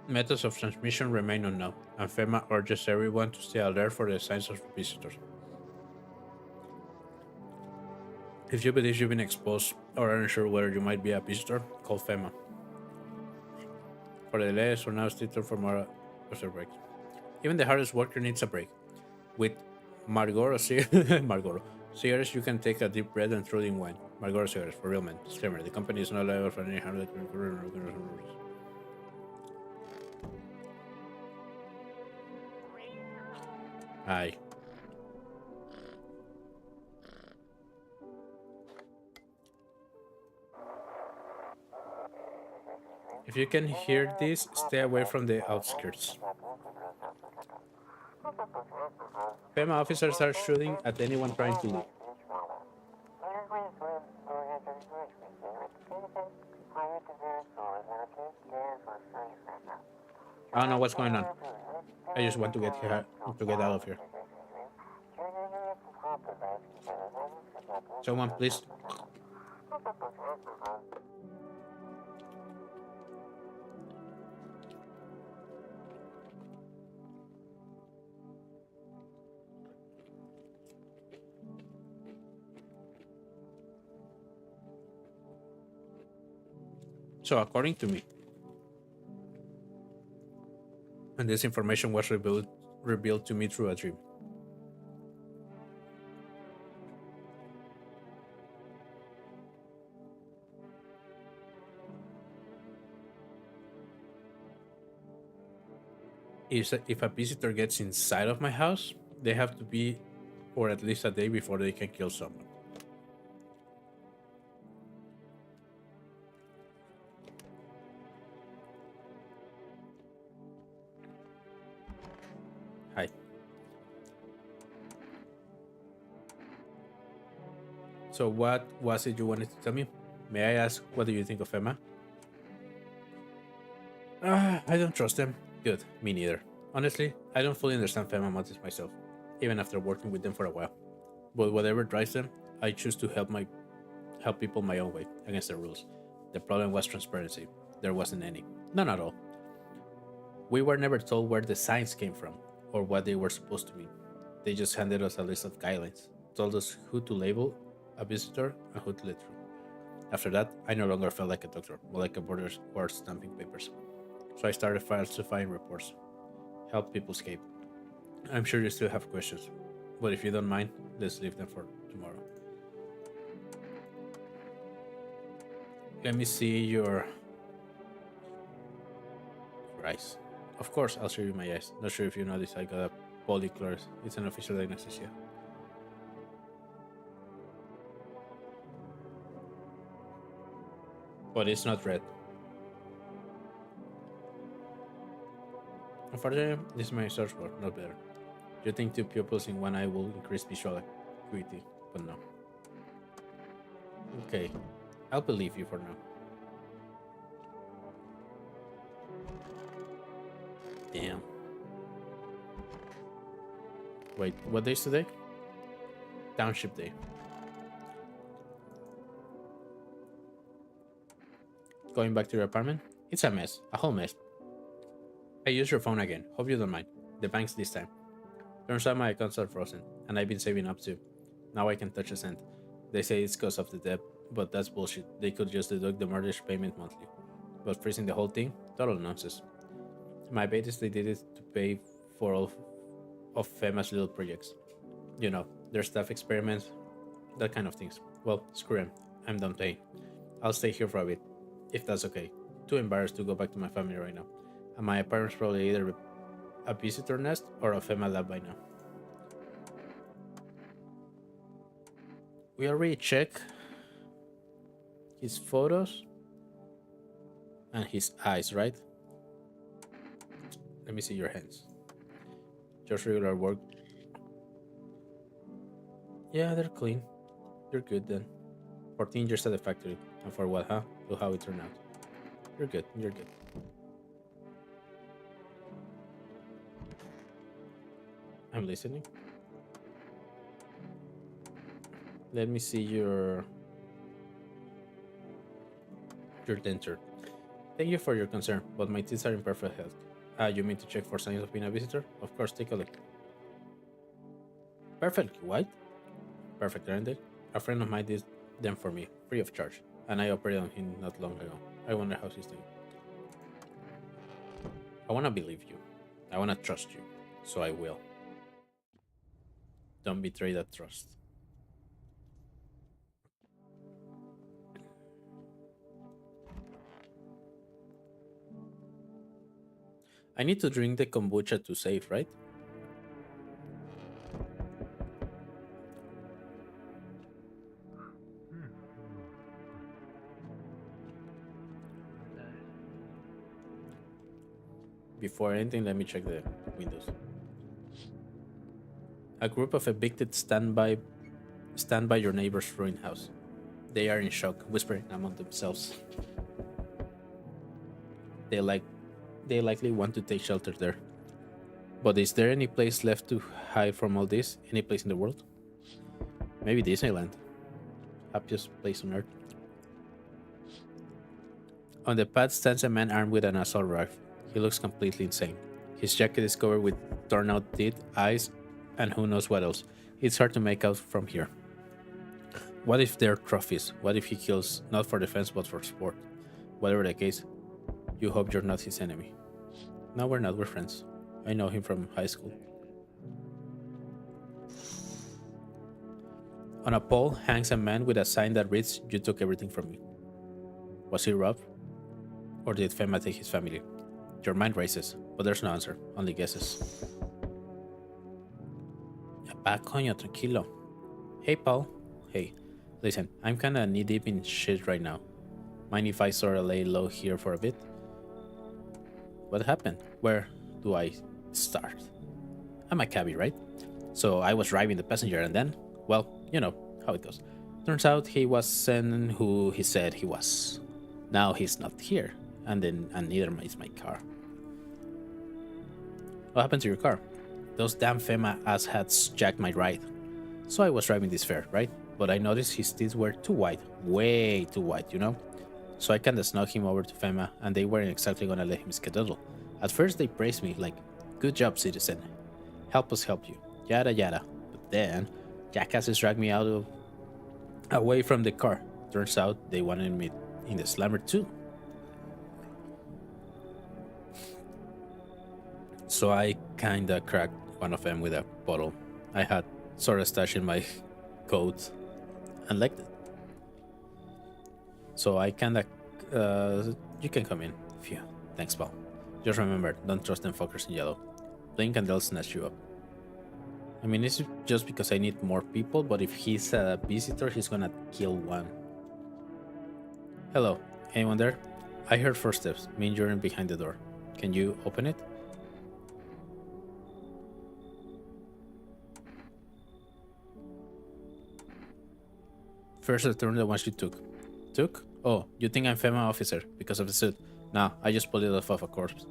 Methods of transmission remain unknown, and FEMA urges everyone to stay alert for the signs of visitors. If you believe you've been exposed or are unsure whether you might be a visitor, call FEMA. For the latest or now, stay tuned for more after break. Even the hardest worker needs a break. With Marlboro cigarettes, you can take a deep breath and throw it in wine. Marlboro cigarettes, for real men. Disclaimer: the company is not liable for any harm. Hi. If you can hear this, stay away from the outskirts. FEMA officers are shooting at anyone trying to leave. I don't know what's going on. I just want to get out of here. Someone, please. So, according to me, and this information was revealed to me through a dream. If a visitor gets inside of my house, they have to be for at least a day before they can kill someone. Hi. So what was it you wanted to tell me? May I ask, what do you think of Emma? I don't trust them. Good, me neither. Honestly, I don't fully understand FEMA motives myself, even after working with them for a while. But whatever drives them, I choose to help people my own way, against the rules. The problem was transparency. There wasn't any. None at all. We were never told where the signs came from, or what they were supposed to mean. They just handed us a list of guidelines, told us who to label a visitor and who to let through. After that, I no longer felt like a doctor, but like a border guard stamping papers. So I started falsifying reports, help people escape. I'm sure you still have questions, but if you don't mind, let's leave them for tomorrow. Let me see your eyes. Of course, I'll show you my eyes. Not sure if you noticed I got a polychlorus. It's an official diagnosis, yeah. But it's not red. Unfortunately, this is my search bar, not better. You think 2 pupils in one eye will increase visual acuity, but no. Okay, I'll believe you for now. Damn. Wait, what day is today? Township Day. Going back to your apartment? It's a mess, a whole mess. I used your phone again. Hope you don't mind. The bank's this time. Turns out my accounts are frozen, and I've been saving up too. Now I can touch a cent. They say it's because of the debt, but that's bullshit. They could just deduct the mortgage payment monthly. But freezing the whole thing? Total nonsense. My bet is they did it to pay for all of FEMA's little projects. You know, their staff experiments, that kind of things. Well, screw them. I'm done paying. I'll stay here for a bit, if that's okay. Too embarrassed to go back to my family right now. And my apartment's probably either a visitor nest or a FEMA lab by now. We already checked his photos and his eyes, right? Let me see your hands. Just regular work. Yeah, they're clean. You're good then. 14 years at the factory. And for what, huh? Look how it turned out. You're good. You're good. I'm listening. Let me see your denture. Thank you for your concern, but my teeth are in perfect health. You mean to check for signs of being a visitor? Of course, take a look. Perfect, white? Perfect, aren't they? A friend of mine did them for me, free of charge, and I operated on him not long ago. I wonder how he's doing. I want to believe you. I want to trust you, so I will. Don't betray that trust. I need to drink the kombucha to save, right? Before anything, let me check the windows. A group of evicted stand by your neighbor's ruined house. They are in shock, whispering among themselves. They like they likely want to take shelter there. But is there any place left to hide from all this? Any place in the world? Maybe Disneyland. Happiest place on earth. On the path stands a man armed with an assault rifle. He looks completely insane. His jacket is covered with torn out teeth, eyes, and who knows what else. It's hard to make out from here. What if they're trophies? What if he kills not for defense but for sport? Whatever the case, you hope you're not his enemy. No, we're not, we're friends. I know him from high school. On a pole hangs a man with a sign that reads, "You took everything from me." Was he robbed? Or did Fema take his family? Your mind races, but there's no answer, only guesses. Ya pa, coño, tranquilo. Hey, Paul. Hey, listen, I'm kinda knee deep in shit right now. Mind if I sorta lay low here for a bit? What happened? Where do I start? I'm a cabbie, right? So I was driving the passenger and then, well, you know how it goes. Turns out he wasn't who he said he was. Now he's not here, and neither is my car. What happened to your car? Those damn FEMA asshats jacked my ride. So I was driving this fare, right? But I noticed his teeth were too wide, way too wide, you know? So I kinda snuck him over to FEMA, and they weren't exactly gonna let him skedaddle. At first they praised me, like, "Good job, citizen. Help us help you. Yada yada." But then, jackasses dragged me away from the car. Turns out they wanted me in the slammer too. So I kinda cracked one of them with a bottle I had sorta stashed in my coat and liked it. So I kinda, you can come in. Phew. Thanks, pal. Just remember, don't trust them fuckers in yellow. Blink and they'll snatch you up. I mean, it's just because I need more people, but if he's a visitor, he's gonna kill one. Hello, anyone there? I heard footsteps. Mean you're in behind the door. Can you open it? First return the ones you took. Took? Oh, you think I'm FEMA officer because of the suit? Nah, I just pulled it off a corpse.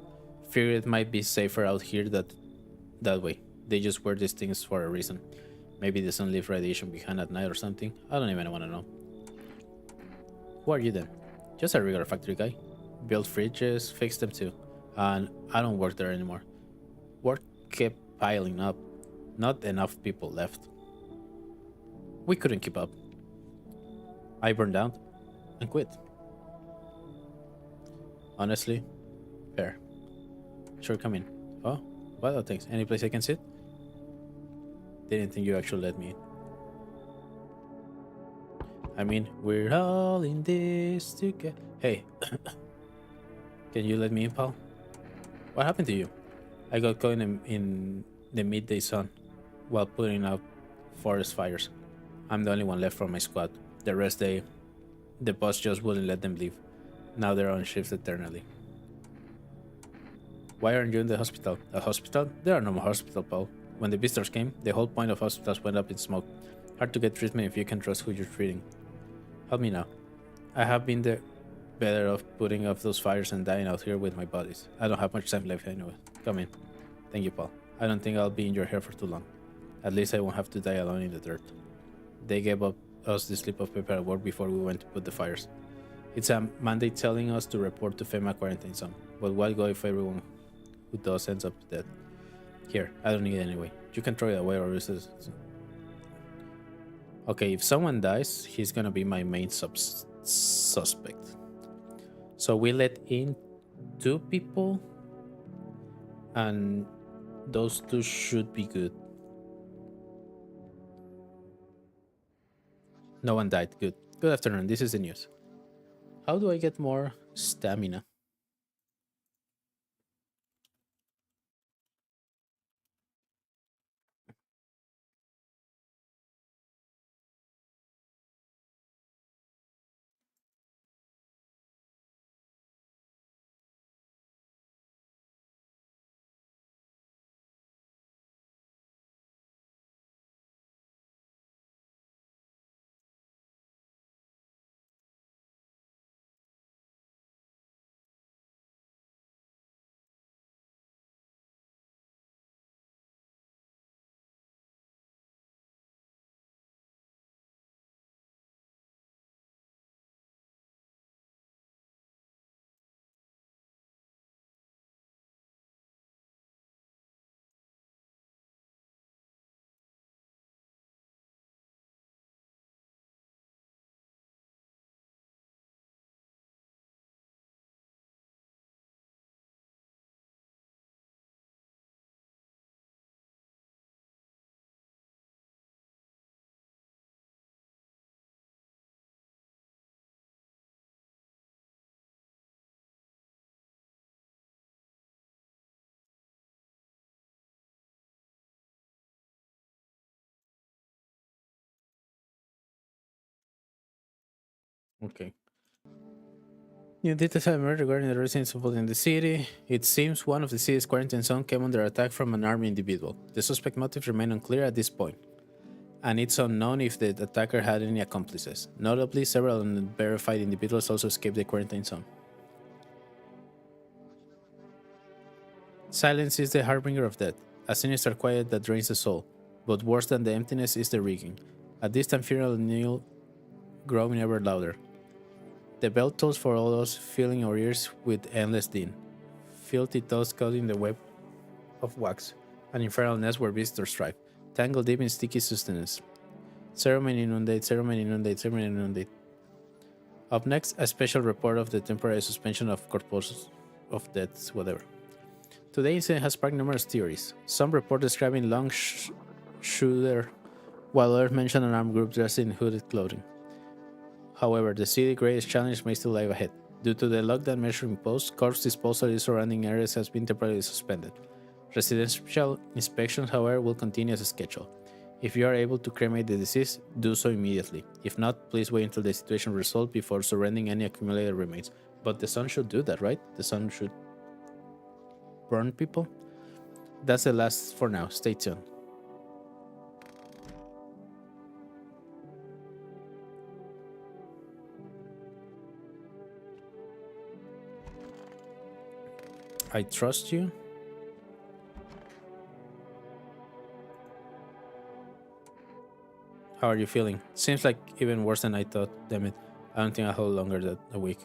Figure it might be safer out here that way. They just wear these things for a reason. Maybe they don't leave radiation behind at night or something. I don't even want to know. Who are you then? Just a regular factory guy. Build fridges, fix them too. And I don't work there anymore. Work kept piling up. Not enough people left. We couldn't keep up. I burned out and quit. Honestly, fair. Sure, come in. Oh, well, thanks. Any place I can sit? Didn't think you actually let me in. I mean, we're all in this together. Hey, can you let me in, pal? What happened to you? I got caught in the midday sun while putting out forest fires. I'm the only one left from my squad. The rest, the boss just wouldn't let them leave. Now they're on shifts eternally. Why aren't you in the hospital? A hospital? There are no more hospital, Paul. When the visitors came, the whole point of hospitals went up in smoke. Hard to get treatment if you can trust who you're treating. Help me now. I have been the better of putting off those fires and dying out here with my buddies. I don't have much time left anyway. Come in. Thank you, Paul. I don't think I'll be in your hair for too long. At least I won't have to die alone in the dirt. They gave us the slip of paper at work before we went to put the fires. It's a mandate telling us to report to FEMA quarantine zone. But what go if everyone who does ends up dead? Here, I don't need it anyway. You can throw it away or use it. Okay, if someone dies, he's gonna be my main suspect. So we let in 2 people, and those 2 should be good. No one died. Good. Good afternoon. This is the news. How do I get more stamina? Okay. New details have emerged regarding the residents involved in the city. It seems one of the city's quarantine zone came under attack from an armed individual. The suspect motives remain unclear at this point, and it's unknown if the attacker had any accomplices. Notably, several unverified individuals also escaped the quarantine zone. Silence is the harbinger of death, a sinister quiet that drains the soul. But worse than the emptiness is the rigging, a distant funeral knell growing ever louder. The bell tolls for all us, filling our ears with endless din. Filthy toes caught in the web of wax, an infernal nest where visitors thrive, tangled deep in sticky sustenance. Ceremony inundate, ceremony inundate, ceremony inundate. Up next, a special report of the temporary suspension of corpus of deaths, whatever. Today's incident has sparked numerous theories. Some report describing long shooter, while others mention an armed group dressed in hooded clothing. However, the city's greatest challenge may still lie ahead. Due to the lockdown measure imposed, corpse disposal in surrounding areas has been temporarily suspended. Residential inspections, however, will continue as scheduled. If you are able to cremate the deceased, do so immediately. If not, please wait until the situation resolved before surrendering any accumulated remains. But the sun should do that, right? The sun should burn people? That's the last for now. Stay tuned. I trust you. How are you feeling? Seems like even worse than I thought. Damn it. I don't think I'll hold longer than a week.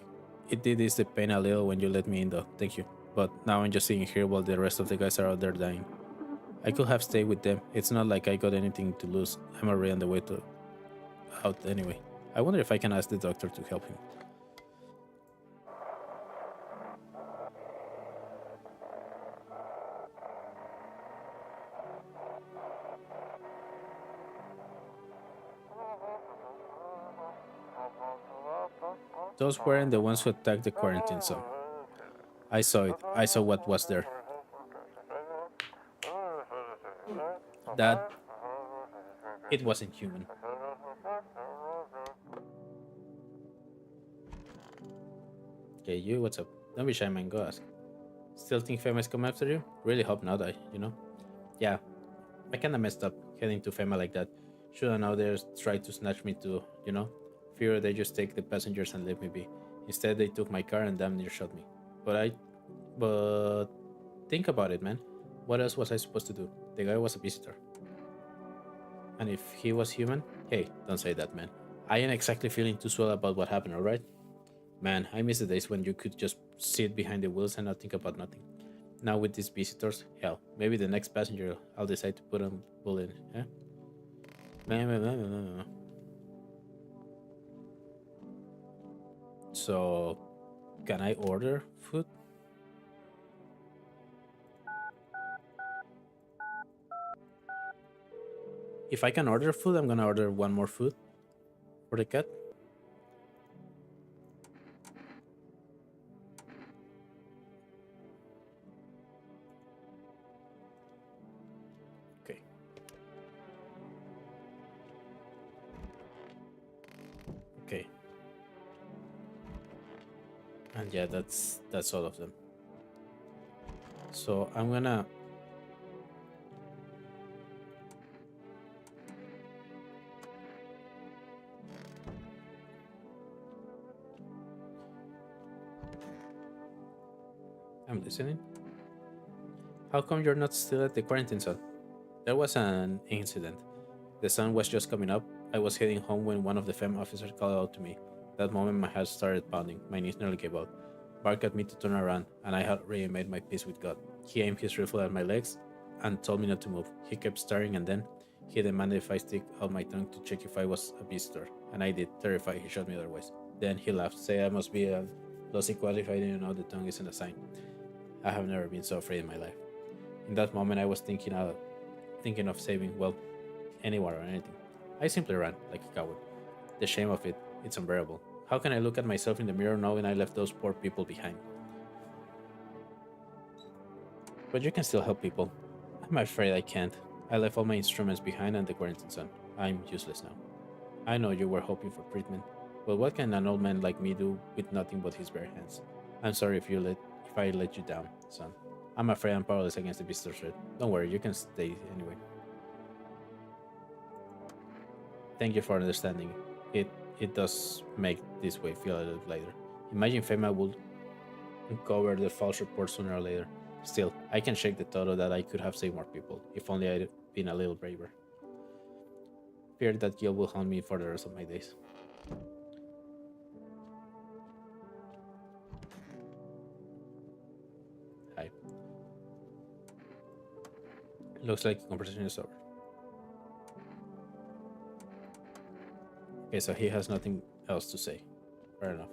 It did ease the pain a little when you let me in, though. Thank you. But now I'm just sitting here while the rest of the guys are out there dying. I could have stayed with them. It's not like I got anything to lose. I'm already on the way to out anyway. I wonder if I can ask the doctor to help him. Those weren't the ones who attacked the quarantine zone. I saw it. I saw what was there. That it wasn't human. Okay, you, what's up? Don't be shy, man. Go ask. Still think Fema is coming after you? Really hope not, Yeah, I kinda messed up heading to Fema like that. Should have now they tried to snatch me too. Fear they just take the passengers and leave me be. Instead, they took my car and damn near shot me. But think about it, man. What else was I supposed to do? The guy was a visitor. And if he was human, hey, don't say that, man. I ain't exactly feeling too swell about what happened, alright? Man, I miss the days when you could just sit behind the wheels and not think about nothing. Now with these visitors, hell, maybe the next passenger I'll decide to put on bull in, yeah? No. So, can I order food? If I can order food, I'm gonna order one more food for the cat. Okay. Okay. And yeah, that's all of them. So I'm gonna I'm listening. How come you're not still at the quarantine zone? There was an incident. The sun was just coming up. I was heading home when one of the FEM officers called out to me. That moment, my heart started pounding. My knees nearly gave out. Barked at me to turn around, and I had already made my peace with God. He aimed his rifle at my legs and told me not to move. He kept staring, and then he demanded if I stick out my tongue to check if I was a visitor. And I did. Terrified, he shot me otherwise. Then he laughed, saying I must be a lousy qualified. I didn't know the tongue isn't a sign. I have never been so afraid in my life. In that moment, I was thinking of saving, well, anyone or anything. I simply ran like a coward. The shame of it, it's unbearable. How can I look at myself in the mirror knowing I left those poor people behind? But you can still help people. I'm afraid I can't. I left all my instruments behind and the quarantine zone. I'm useless now. I know you were hoping for treatment, but what can an old man like me do with nothing but his bare hands? I'm sorry if I let you down, son. I'm afraid I'm powerless against the visitor threat. Don't worry, you can stay anyway. Thank you for understanding. It does make this way feel a little lighter. Imagine FEMA would uncover the false report sooner or later. Still, I can shake the thought of that I could have saved more people, if only I'd been a little braver. Fear that guilt will haunt me for the rest of my days. Hi. Looks like the conversation is over. Okay, so he has nothing else to say. Fair enough.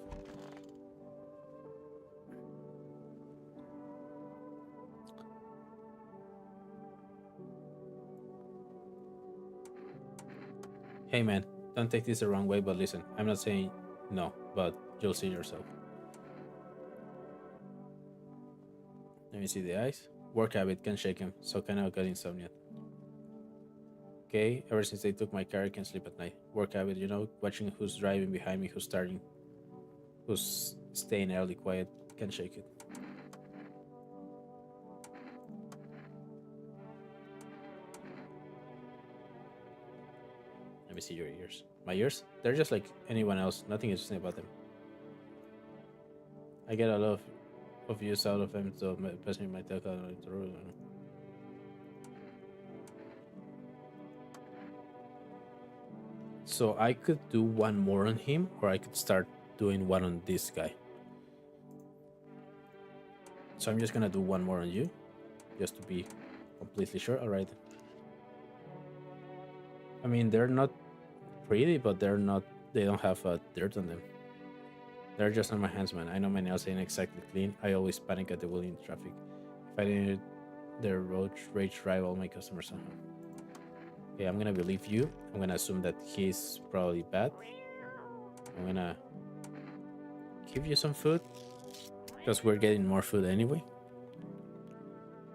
Hey man, don't take this the wrong way, but listen, I'm not saying no, but you'll see yourself. Let me see the eyes. Work habit can shake him, so kind of got insomnia. Okay, ever since they took my car, I can sleep at night. Work habit, watching who's driving behind me, who's starting, who's staying early, quiet, can shake it. Let me see your ears. My ears? They're just like anyone else. Nothing interesting about them. I get a lot of use out of them, so passing my tell the rule. So I could do one more on him, or I could start doing one on this guy. So I'm just gonna do one more on you, just to be completely sure. All right. I mean, they're not pretty, but they don't have dirt on them. They're just on my hands, man. I know my nails ain't exactly clean. I always panic at the wheel in traffic. If I didn't, their rage drive all my customers somehow. Okay, I'm gonna believe you. I'm gonna assume that he's probably bad. I'm gonna give you some food because we're getting more food anyway.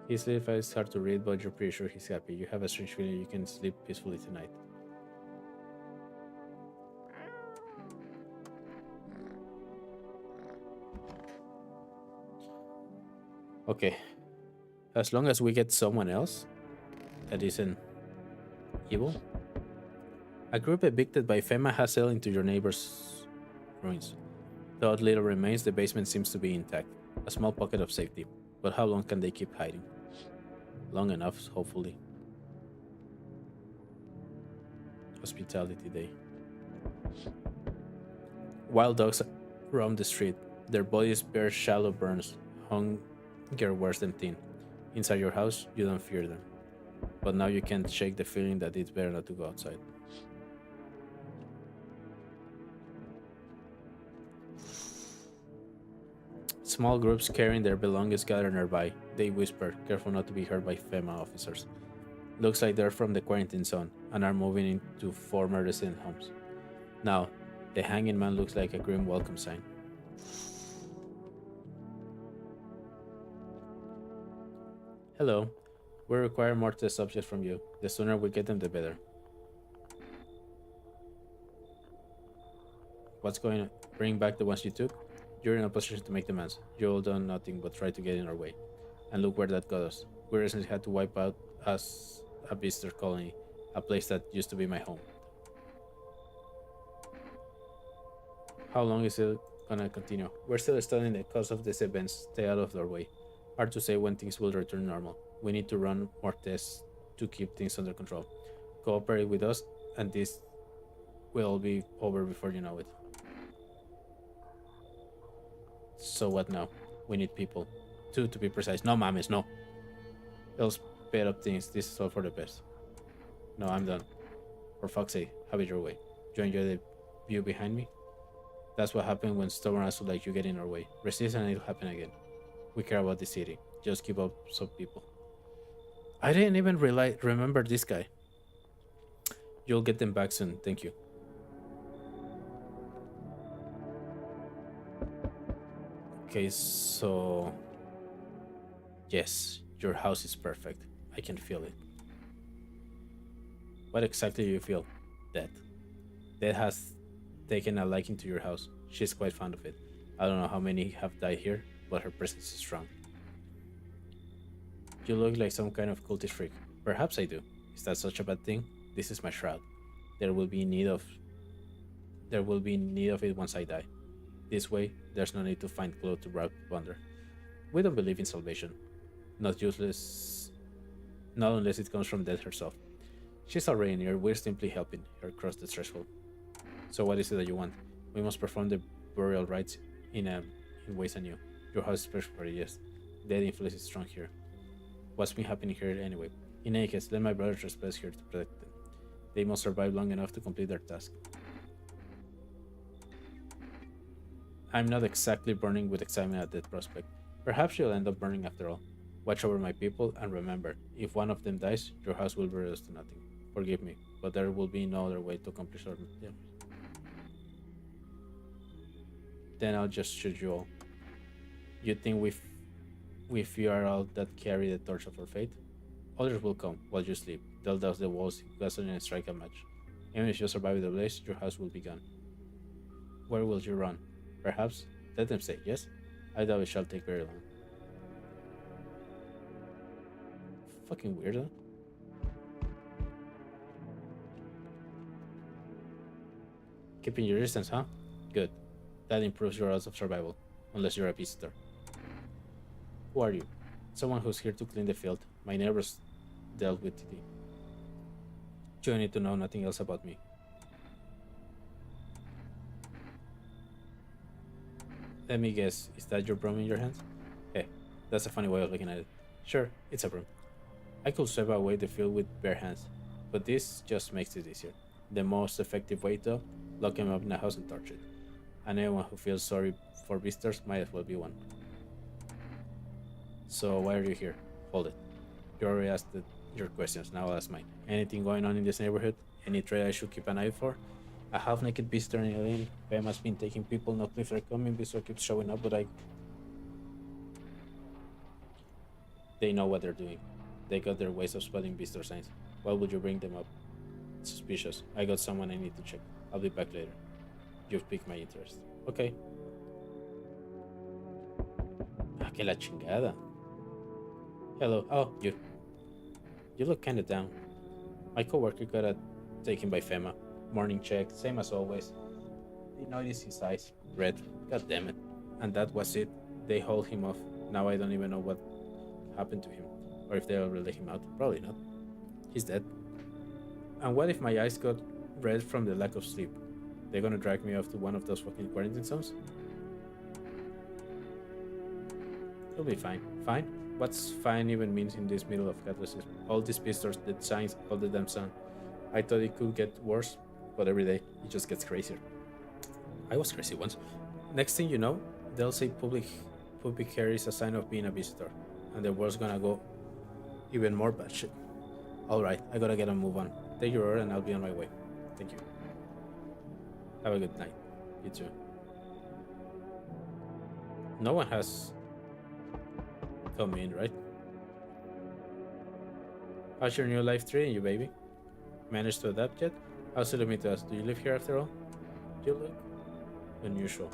He said if it's hard to read, but you're pretty sure he's happy. You have a strange feeling you can sleep peacefully tonight. Okay, as long as we get someone else that isn't evil. A group evicted by FEMA has sailed into your neighbor's ruins. Though little remains, the basement seems to be intact. A small pocket of safety. But how long can they keep hiding? Long enough, hopefully. Hospitality Day. Wild dogs roam the street. Their bodies bear shallow burns. Hunger worse than thin. Inside your house, you don't fear them. But now you can't shake the feeling that it's better not to go outside. Small groups carrying their belongings gather nearby. They whisper, careful not to be heard by FEMA officers. Looks like they're from the quarantine zone and are moving into former resident homes. Now, the hanging man looks like a grim welcome sign. Hello. We require more test subjects from you. The sooner we get them, the better. What's going on? Bring back the ones you took? You're in a position to make demands. You all done nothing but try to get in our way. And look where that got us. We recently had to wipe out us a visitor colony, a place that used to be my home. How long is it gonna continue? We're still studying the cause of these events. Stay out of their way. Hard to say when things will return normal. We need to run more tests to keep things under control. Cooperate with us, and this will all be over before you know it. So what now? We need people. Two to be precise. No mames, no. It'll speed up things. This is all for the best. No, I'm done. For fuck's sake, have it your way. Do you enjoy the view behind me? That's what happened when stubborn assholes like you get in our way. Resist and it'll happen again. We care about the city. Just keep up some people. I didn't even remember this guy. You'll get them back soon. Thank you. Okay, so yes, your house is perfect. I can feel it. What exactly do you feel? That. That has taken a liking to your house. She's quite fond of it. I don't know how many have died here, but her presence is strong. You look like some kind of cultist freak. Perhaps I do. Is that such a bad thing? This is my shroud. There will be need of there will be need of it once I die. This way, there's no need to find clothes to rob plunder. We don't believe in salvation. Not useless not unless it comes from death herself. She's already near, we're simply helping her cross the threshold. So what is it that you want? We must perform the burial rites in ways anew. Your house is special for it, yes. Dead influence is strong here. What's been happening here anyway? In any case, let my brothers trespass here to protect them. They must survive long enough to complete their task. I'm not exactly burning with excitement at that prospect. Perhaps you'll end up burning after all. Watch over my people, and remember, if one of them dies, your house will be reduced to nothing. Forgive me, but there will be no other way to accomplish our mission. Then I'll just shoot you all. You think we fear all that carry the torch of our fate? Others will come while you sleep. They'll douse the walls, gasoline, and strike a match. Even if you survive the blaze, your house will be gone. Where will you run? Perhaps? Let them say yes. I doubt it shall take very long. Fucking weirdo. Keeping your distance, huh? Good. That improves your odds of survival, unless you're a visitor. Who are you? Someone who's here to clean the field. My neighbors dealt with it. You need to know nothing else about me. Let me guess, is that your broom in your hands? Hey, that's a funny way of looking at it. Sure, it's a broom. I could sweep away the field with bare hands, but this just makes it easier. The most effective way, though, lock him up in a house and torch it. And anyone who feels sorry for visitors might as well be one. So why are you here? Hold it. You already asked your questions, now I'll ask mine. Anything going on in this neighborhood? Any trade I should keep an eye for? A half-naked visitor in a lane. Pam has been taking people, no clue if they're coming, visitor keeps showing up, but they know what they're doing. They got their ways of spotting visitor signs. Why would you bring them up? Suspicious. I got someone I need to check. I'll be back later. You've piqued my interest. Okay. Ah, que la chingada. Hello. Oh, you. You look kinda down. My coworker got taken by FEMA. Morning check, same as always. They noticed his eyes. Red. God damn it. And that was it. They hauled him off. Now I don't even know what happened to him. Or if they'll let him out. Probably not. He's dead. And what if my eyes got red from the lack of sleep? They're gonna drag me off to one of those fucking quarantine zones? It'll be fine. Fine? What's fine even means in this middle of cataclysm? All these pistors, the signs, all the damn sun. I thought it could get worse, but every day it just gets crazier. I was crazy once. Next thing you know, they'll say public care is a sign of being a visitor, and the world's gonna go even more bad shit. Alright, I gotta get a move on. Take your order and I'll be on my way. Thank you. Have a good night. You too. No one has come in, right? How's your new life treating you, baby? Managed to adapt yet? How's it mean to us? Do you live here after all? You look unusual.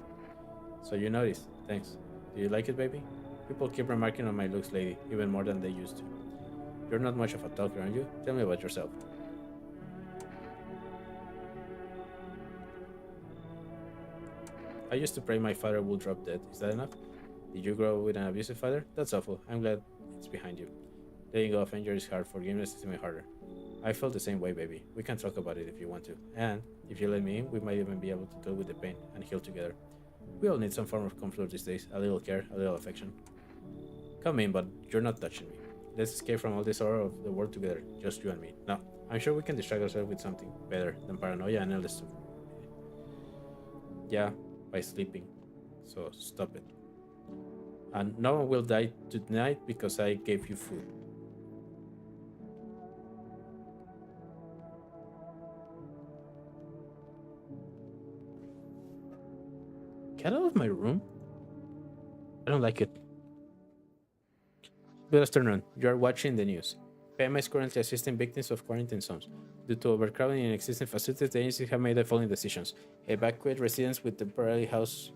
So you noticed. Thanks. Do you like it, baby? People keep remarking on my looks lately, even more than they used to. You're not much of a talker, aren't you? Tell me about yourself. I used to pray my father would drop dead. Is that enough? Did you grow up with an abusive father? That's awful. I'm glad it's behind you. Letting go of anger is hard. Forgiveness is even harder. I felt the same way, baby. We can talk about it if you want to. And if you let me in, we might even be able to deal with the pain and heal together. We all need some form of comfort these days. A little care, a little affection. Come in, but you're not touching me. Let's escape from all this horror of the world together. Just you and me. No, I'm sure we can distract ourselves with something better than paranoia and endless stuff. Yeah, by sleeping. So stop it. And no one will die tonight because I gave you food. Get out of my room? I don't like it. Good afternoon. You are watching the news. PEMA is currently assisting victims of quarantine zones. Due to overcrowding in existing facilities, the agency have made the following decisions. Evacuate residents with temporary house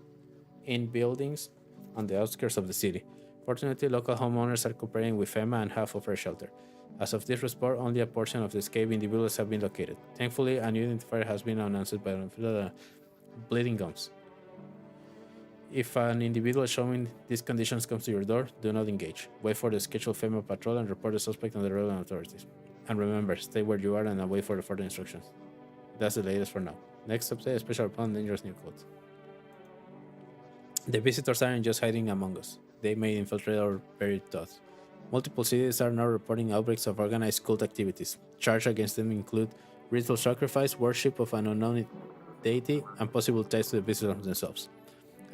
in buildings on the outskirts of the city. Fortunately, local homeowners are cooperating with FEMA and have offered shelter. As of this report, only a portion of the escaped individuals have been located. Thankfully, a new identifier has been announced by the bleeding gums. If an individual showing these conditions comes to your door, do not engage. Wait for the scheduled FEMA patrol and report the suspect on the relevant authorities. And remember, stay where you are and wait for the further instructions. That's the latest for now. Next update, special upon dangerous new clothes. The visitors aren't just hiding among us. They may infiltrate our very thoughts. Multiple cities are now reporting outbreaks of organized cult activities. Charges against them include ritual sacrifice, worship of an unknown deity, and possible ties to the visitors themselves.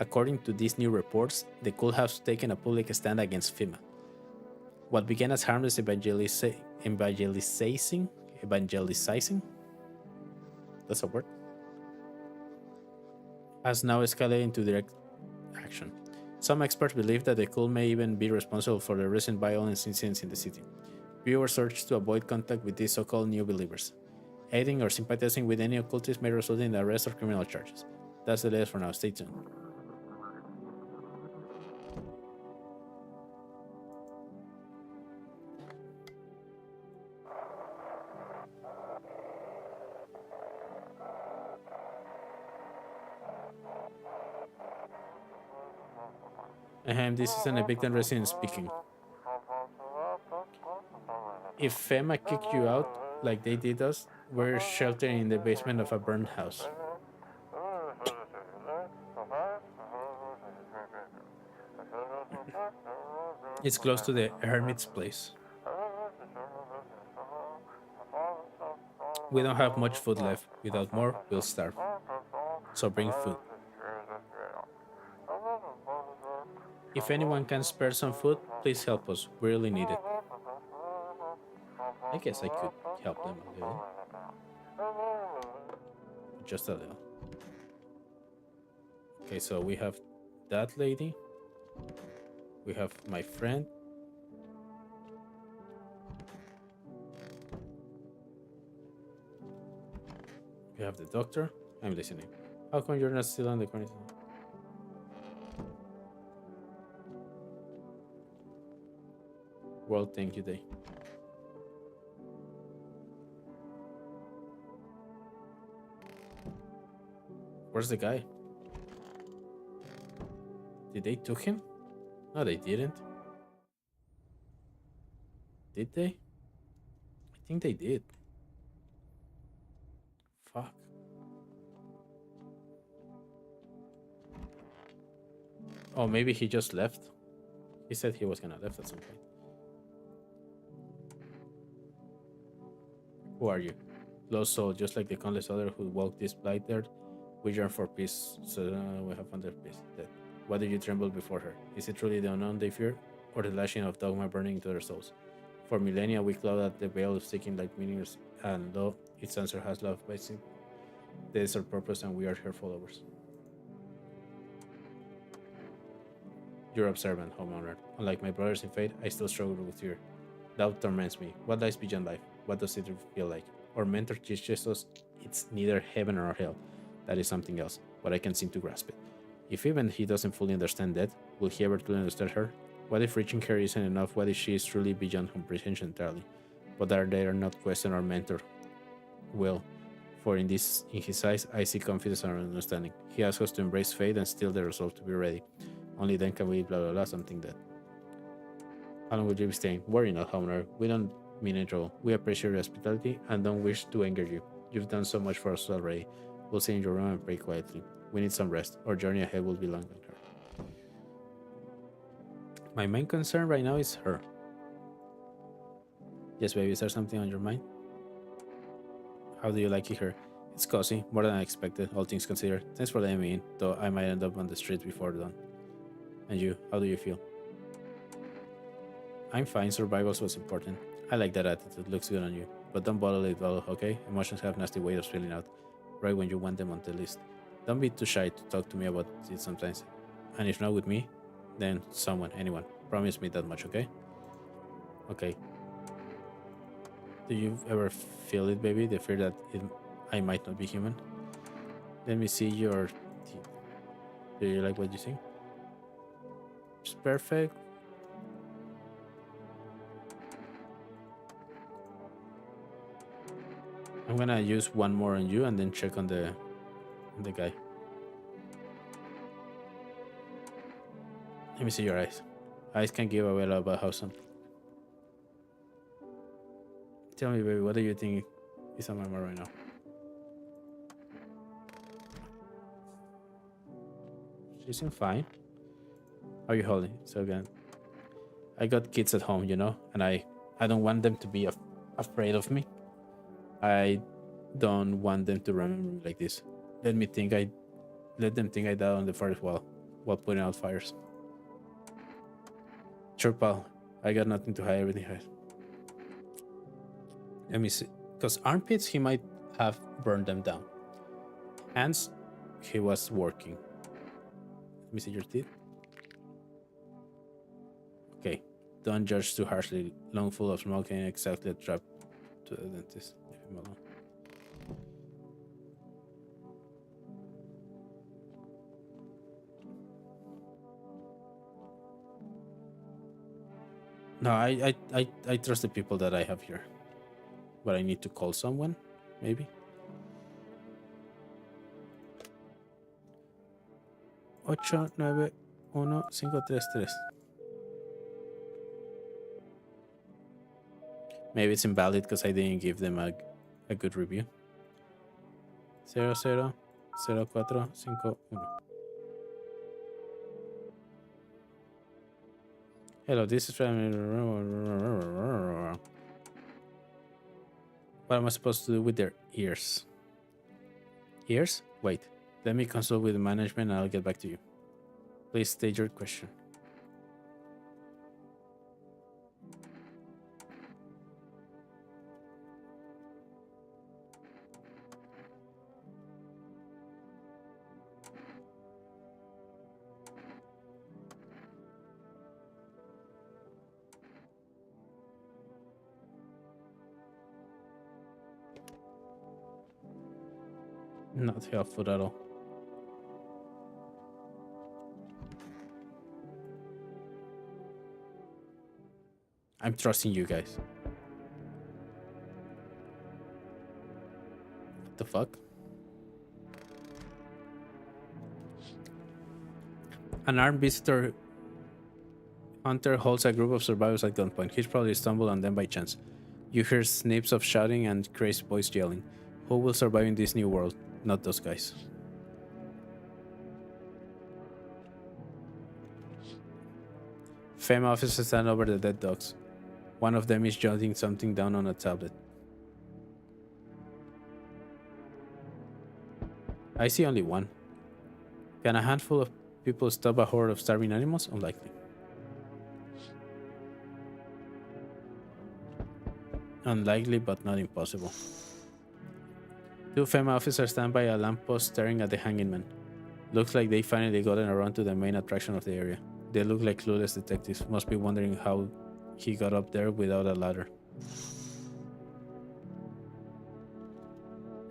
According to these new reports, the cult has taken a public stand against FEMA. What began as harmless evangelizing, that's a word, has now escalated into direct action. Some experts believe that the cult may even be responsible for the recent violence incidents in the city. Viewers urge to avoid contact with these so-called new believers. Aiding or sympathizing with any occultist may result in the arrest or criminal charges. That's the latest for now. Stay tuned. This is an evicted resident speaking. If FEMA kicked you out, like they did us, we're sheltered in the basement of a burned house. It's close to the hermit's place. We don't have much food left. Without more, we'll starve. So bring food. If anyone can spare some food, please help us. We really need it. I guess I could help them a little. Just a little. Okay, so we have that lady. We have my friend. We have the doctor. I'm listening. How come you're not still on the quarantine? World Thank You Day. Where's the guy? Did they took him? No, they didn't. Did they? I think they did. Fuck. Oh, maybe he just left. He said he was gonna left at some point. Who are you? Lost soul, just like the countless other who walked this blight earth. We yearn for peace, so we have found their peace. Dead. Why do you tremble before her? Is it truly the unknown they fear, or the lashing of dogma burning into their souls? For millennia, we cloud at the veil of seeking like meanings, and though its answer has love by sin, that is our purpose, and we are her followers. You're observant, homeowner. Unlike my brothers in faith, I still struggle with fear. Doubt torments me. What lies beyond life? What does it feel like? Our mentor teaches us it's neither heaven nor hell. That is something else, but I can't seem to grasp it. If even he doesn't fully understand that, will he ever truly understand her? What if reaching her isn't enough? What if she is truly beyond comprehension entirely? But are they not question our mentor will? For in his eyes, I see confidence and understanding. He asks us to embrace faith and still the resolve to be ready. Only then can we blah blah blah something that. How long will you be staying? Worry not, Homer. We don't mean it all. We appreciate your hospitality and don't wish to anger you. You've done so much for us already. We'll sit in your room and pray quietly. We need some rest. Our journey ahead will be long and hard. My main concern right now is her. Yes, baby, is there something on your mind? How do you like it here? It's cozy, more than I expected, all things considered. Thanks for letting me in, though I might end up on the street before dawn. And you, how do you feel? I'm fine, survival was important. I like that attitude, looks good on you. But don't bottle it all, okay? Emotions have nasty way of spilling out, right when you want them on the list. Don't be too shy to talk to me about it sometimes. And if not with me, then someone, anyone. Promise me that much, okay? Okay. Do you ever feel it, baby? The fear that I might not be human? Let me see your teeth. Do you like what you see? It's perfect. I'm gonna use one more on you and then check on the guy. Let me see your eyes. Eyes can give away a lot about how some. Tell me, baby, what do you think is on my mind right now? She seems fine. How are you holding? So again, I got kids at home, you know, and I don't want them to be afraid of me. I don't want them to remember me like this. Let them think I died on the forest while putting out fires. Sure, pal. I got nothing to hide. Everything hides. Let me see. Because armpits, he might have burned them down. Hands, he was working. Let me see your teeth. Okay. Don't judge too harshly. Lung full of smoke ain't exactly a trap to the dentist. Leave him alone. No, I trust the people that I have here. But I need to call someone, maybe. 891-533. Maybe it's invalid because I didn't give them a good review. 000451. Hello, this is from. What am I supposed to do with their ears? Ears? Wait. Let me consult with the management and I'll get back to you. Please state your question. Not helpful at all. I'm trusting you guys. What the fuck? An armed visitor hunter holds a group of survivors at gunpoint. He's probably stumbled on them by chance. You hear snips of shouting and crazy voice yelling. Who will survive in this new world? Not those guys. FEMA officers stand over the dead dogs. One of them is jotting something down on a tablet. I see only one. Can a handful of people stop a horde of starving animals? Unlikely. Unlikely, but not impossible. Two FEMA officers stand by a lamppost staring at the hanging man. Looks like they finally gotten around to the main attraction of the area. They look like clueless detectives, must be wondering how he got up there without a ladder.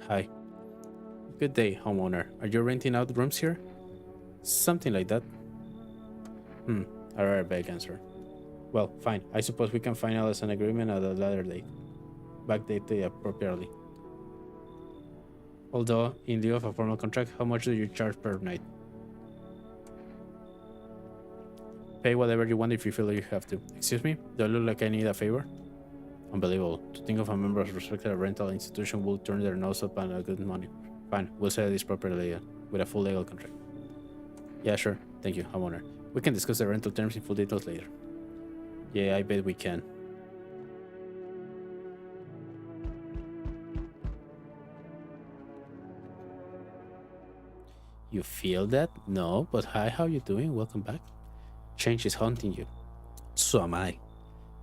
Hi. Good day, homeowner. Are you renting out rooms here? Something like that. A rare vague answer. Well, fine. I suppose we can finalize an agreement at a later date. Backdate it appropriately. Although, in lieu of a formal contract, how much do you charge per night? Pay whatever you want if you feel you have to. Excuse me? Do I look like I need a favor? Unbelievable. To think of a member of a respected rental institution will turn their nose up on good money. Fine, we'll settle this properly with a full legal contract. Yeah, sure. Thank you, homeowner. We can discuss the rental terms in full details later. Yeah, I bet we can. You feel that? No, but hi, how you doing? Welcome back. Change is haunting you. So am I.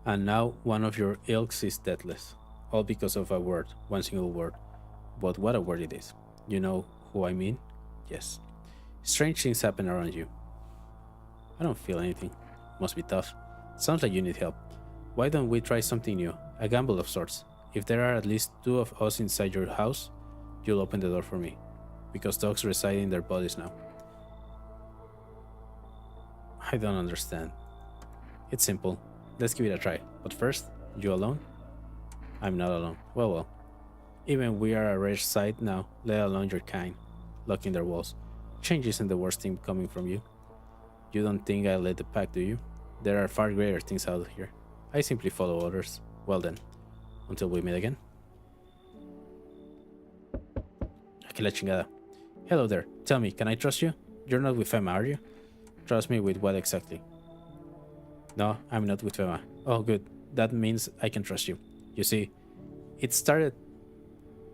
And now one of your ilks is deathless. All because of a word, one single word. But what a word it is. You know who I mean? Yes. Strange things happen around you. I don't feel anything. Must be tough. Sounds like you need help. Why don't we try something new? A gamble of sorts. If there are at least two of us inside your house, you'll open the door for me. Because dogs reside in their bodies now. I don't understand. It's simple. Let's give it a try. But first, you alone? I'm not alone. Well. Even we are a rare sight now, let alone your kind. Locking their walls. Change isn't the worst thing coming from you. You don't think I let the pack, do you? There are far greater things out here. I simply follow orders. Well then, until we meet again. Que la chingada. Hello there. Tell me, can I trust you? You're not with FEMA, are you? Trust me with what exactly? No, I'm not with FEMA. Oh, good. That means I can trust you. You see, it's standard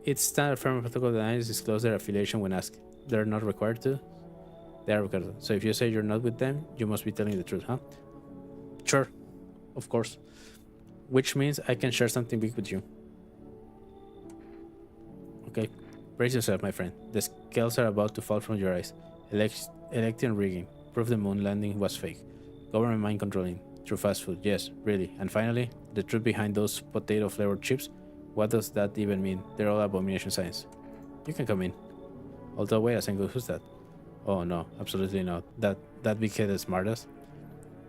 FEMA protocol that I disclose their affiliation when asked. They're not required to. They are required to. So if you say you're not with them, you must be telling the truth, huh? Sure. Of course. Which means I can share something big with you. Okay. Brace yourself, my friend. The scales are about to fall from your eyes. Election rigging. Proof the moon landing was fake. Government mind controlling. Through fast food. Yes, really. And finally, the truth behind those potato flavored chips. What does that even mean? They're all abomination science. You can come in. Although, wait a second, who's that? Oh no, absolutely not. That big-headed smartass?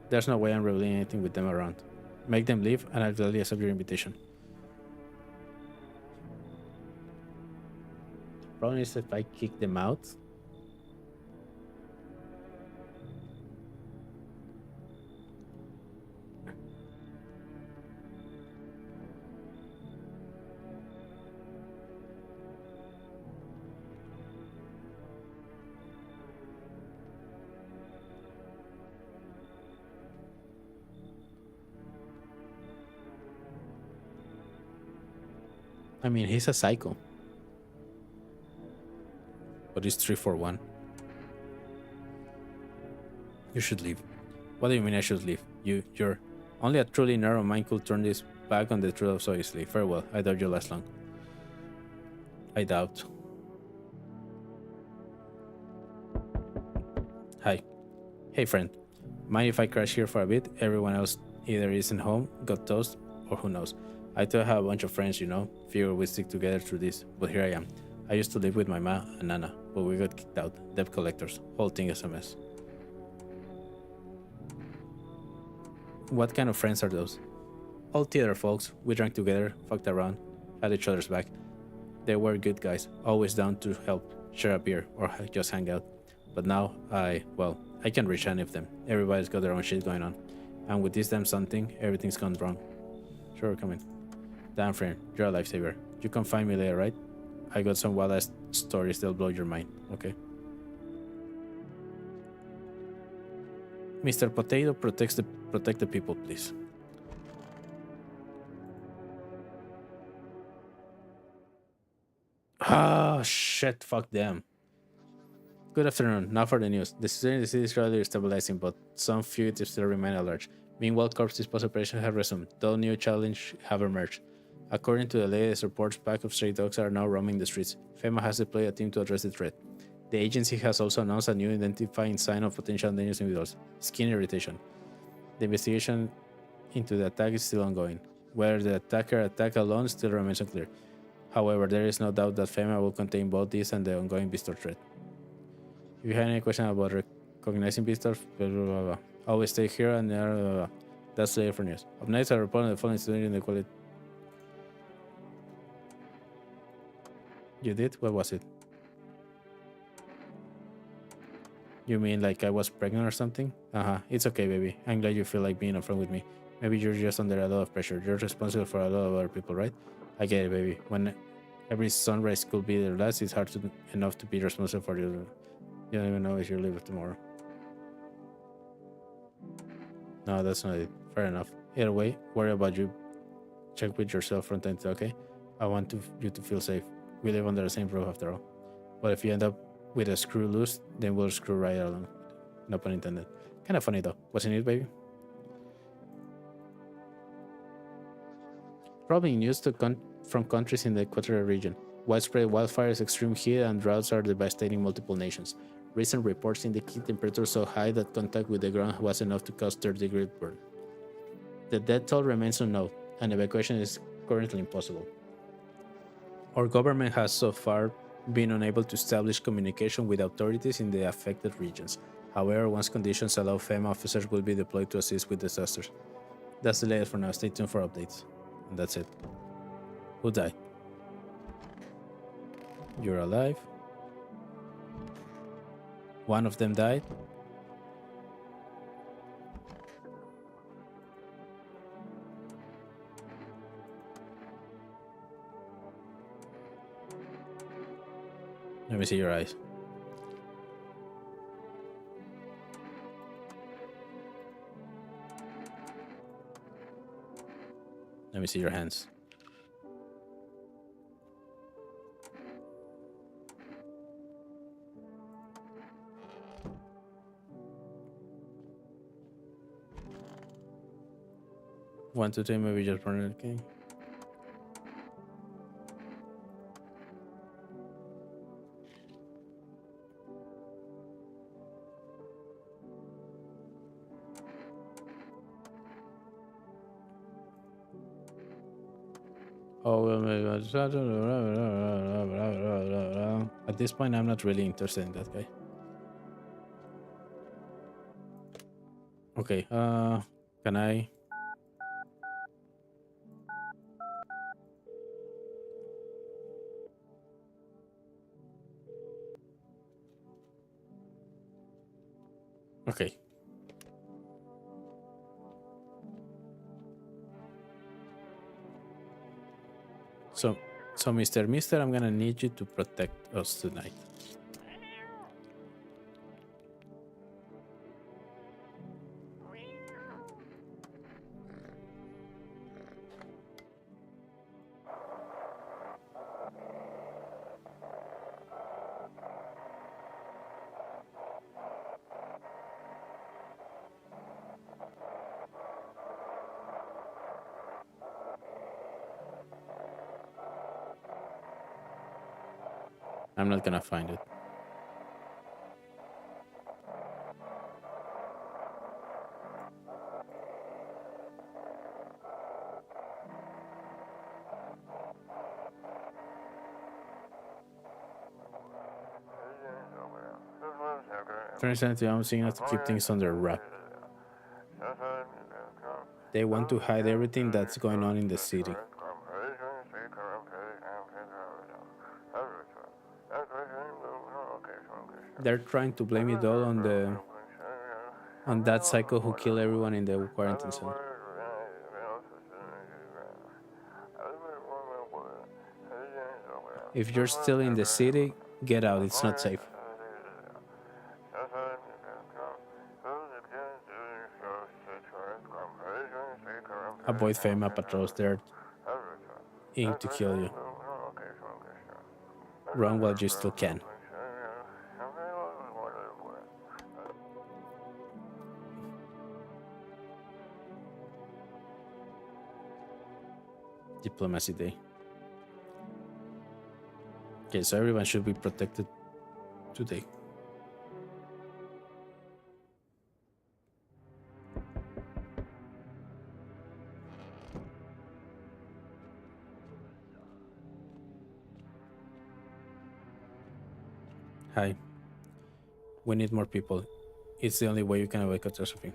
There's no way I'm revealing anything with them around. Make them leave and I'll gladly accept your invitation. The problem is if I kick them out. I mean, he's a psycho. But it's 3-4-1. You should leave. What do you mean I should leave? You're... Only a truly narrow mind could turn this back on the truth of so easily. Farewell. I doubt you'll last long. I doubt. Hi. Hey, friend. Mind if I crash here for a bit? Everyone else either isn't home, got toast, or who knows. I do have a bunch of friends, you know. Figure we stick together through this. But here I am. I used to live with my ma and Nana, but we got kicked out. Debt collectors. Whole thing is a mess. What kind of friends are those? All theater folks, we drank together, fucked around, had each other's back. They were good guys, always down to help, share a beer, or just hang out. But now, I can't reach any of them. Everybody's got their own shit going on. And with this damn sun thing, everything's gone wrong. Sure, come in. Damn friend, you're a lifesaver. You can find me later, right? I got some wild ass stories that'll blow your mind, okay? Mr. Potato protect the people, please. Ah, shit, fuck them. Good afternoon. Now for the news. The situation in the city is gradually stabilizing, but some fugitives still remain at large. Meanwhile, corpse disposal operations have resumed, though new challenges have emerged. According to the latest reports, packs of stray dogs are now roaming the streets. FEMA has deployed a team to address the threat. The agency has also announced a new identifying sign of potential dangerous individuals: skin irritation. The investigation into the attack is still ongoing. Whether the attacker attacked alone still remains unclear. However, there is no doubt that FEMA will contain both this and the ongoing visitor threat. If you have any question about recognizing visitors, blah, blah, blah, blah, always stay here and there. Blah, blah. That's the for news. Up next, I report on the following student in the quality. You did? What was it? You mean like I was pregnant or something? It's okay, baby. I'm glad you feel like being upfront with me. Maybe you're just under a lot of pressure. You're responsible for a lot of other people, right? I get it, baby. When every sunrise could be their last, it's enough to be responsible for you. You don't even know if you'll live tomorrow. No, that's not it. Fair enough. Either way, worry about you. Check with yourself from time to time, okay? I want you to feel safe. We live under the same roof after all. But if you end up with a screw loose, then we'll screw right along. No pun intended. Kind of funny though. Wasn't it, baby? Probably news from countries in the equatorial region. Widespread wildfires, extreme heat, and droughts are devastating multiple nations. Recent reports indicate temperatures so high that contact with the ground was enough to cause third-degree burn. The death toll remains unknown, and evacuation is currently impossible. Our government has so far been unable to establish communication with authorities in the affected regions. However, once conditions allow, FEMA officers will be deployed to assist with disasters. That's the latest for now. Stay tuned for updates. And that's it. Who died? You're alive. One of them died. Let me see your eyes. Let me see your hands. One, two, three, maybe just run it, okay? Oh, well, maybe at this point, I'm not really interested in that guy. Okay, can I? Okay. So Mr. I'm gonna need you to protect us tonight. I'm not gonna find it. Turns out I'm seeing how to keep things under wrap. They want to hide everything that's going on in the city. They're trying to blame it all on that psycho who killed everyone in the quarantine zone. If you're still in the city, get out. It's not safe. Avoid FEMA patrols. They're in to kill you. Run while you still can. Diplomacy Day. Okay, so everyone should be protected today. Hi. We need more people. It's the only way you can avoid catastrophe.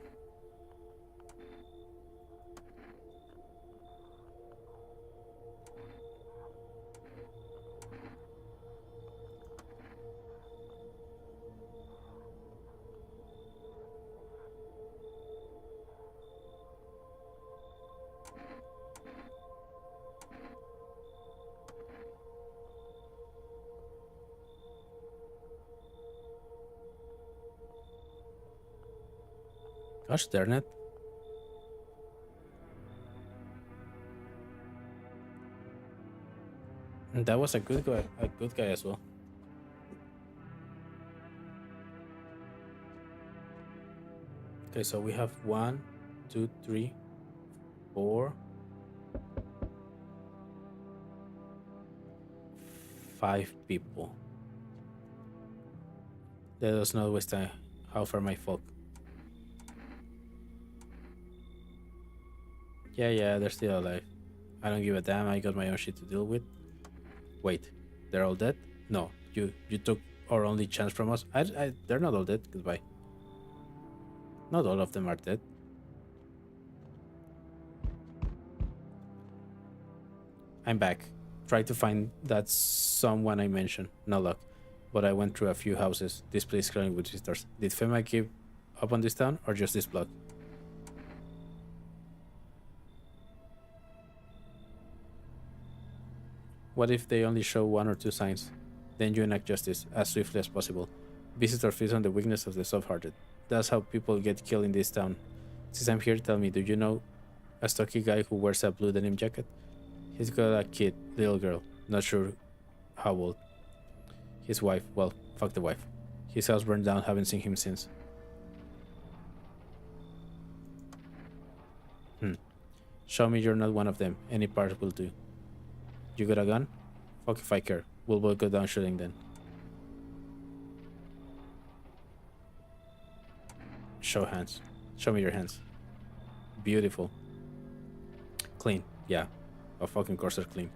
Gosh darn it. And that was a good guy as well. Okay, so we have 1, 2, 3, 4, 5 people. Let us not waste time. How far my folk? Yeah, they're still alive. I don't give a damn. I got my own shit to deal with. Wait, they're all dead? No, you took our only chance from us. They're not all dead. Goodbye. Not all of them are dead. I'm back. Try to find that someone I mentioned. No luck. But I went through a few houses. This place crawling with visitors. Did FEMA give up on this town or just this block? What if they only show 1 or 2 signs? Then you enact justice as swiftly as possible. Visitor feeds on the weakness of the soft-hearted. That's how people get killed in this town. Since I'm here, tell me, do you know a stocky guy who wears a blue denim jacket? He's got a kid, little girl, not sure how old. His wife, well, fuck the wife. His house burned down, haven't seen him since. Show me you're not one of them. Any part will do. You got a gun? Fuck if I care. We'll both go down shooting then. Show hands. Show me your hands. Beautiful. Clean. Yeah. Of fucking course they're clean.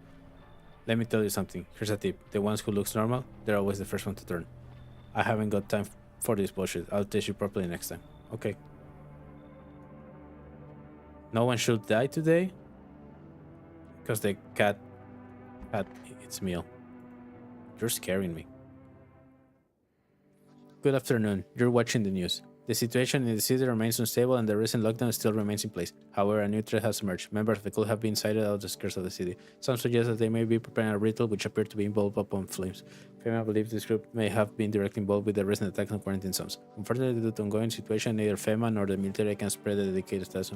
Let me tell you something. Here's a tip. The ones who looks normal, they're always the first one to turn. I haven't got time for this bullshit. I'll test you properly next time. Okay. No one should die today? Because the cat had its meal. You're scaring me. Good afternoon. You're watching the news. The situation in the city remains unstable and the recent lockdown still remains in place. However, a new threat has emerged. Members of the cult have been sighted out of the skirts of the city. Some suggest that they may be preparing a ritual which appeared to be involved upon flames. FEMA believes this group may have been directly involved with the recent attack on quarantine zones. Unfortunately, due to ongoing situation, neither FEMA nor the military can spread the dedicated status.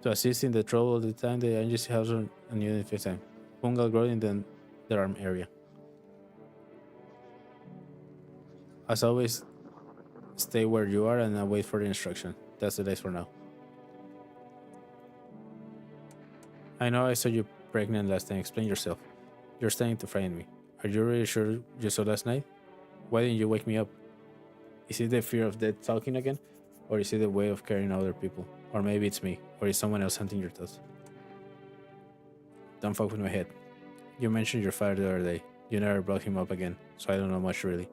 To assist in the trouble of the time, the agency has a new identification. Pungal Road in the Durham area. As always, stay where you are and wait for the instruction. That's the days for now. I know I saw you pregnant last time. Explain yourself. You're starting to frighten me. Are you really sure you saw last night? Why didn't you wake me up? Is it the fear of death talking again? Or is it the way of caring other people? Or maybe it's me. Or is someone else hunting your thoughts? Don't fuck with my head. You mentioned your father the other day. You never brought him up again, so I don't know much really.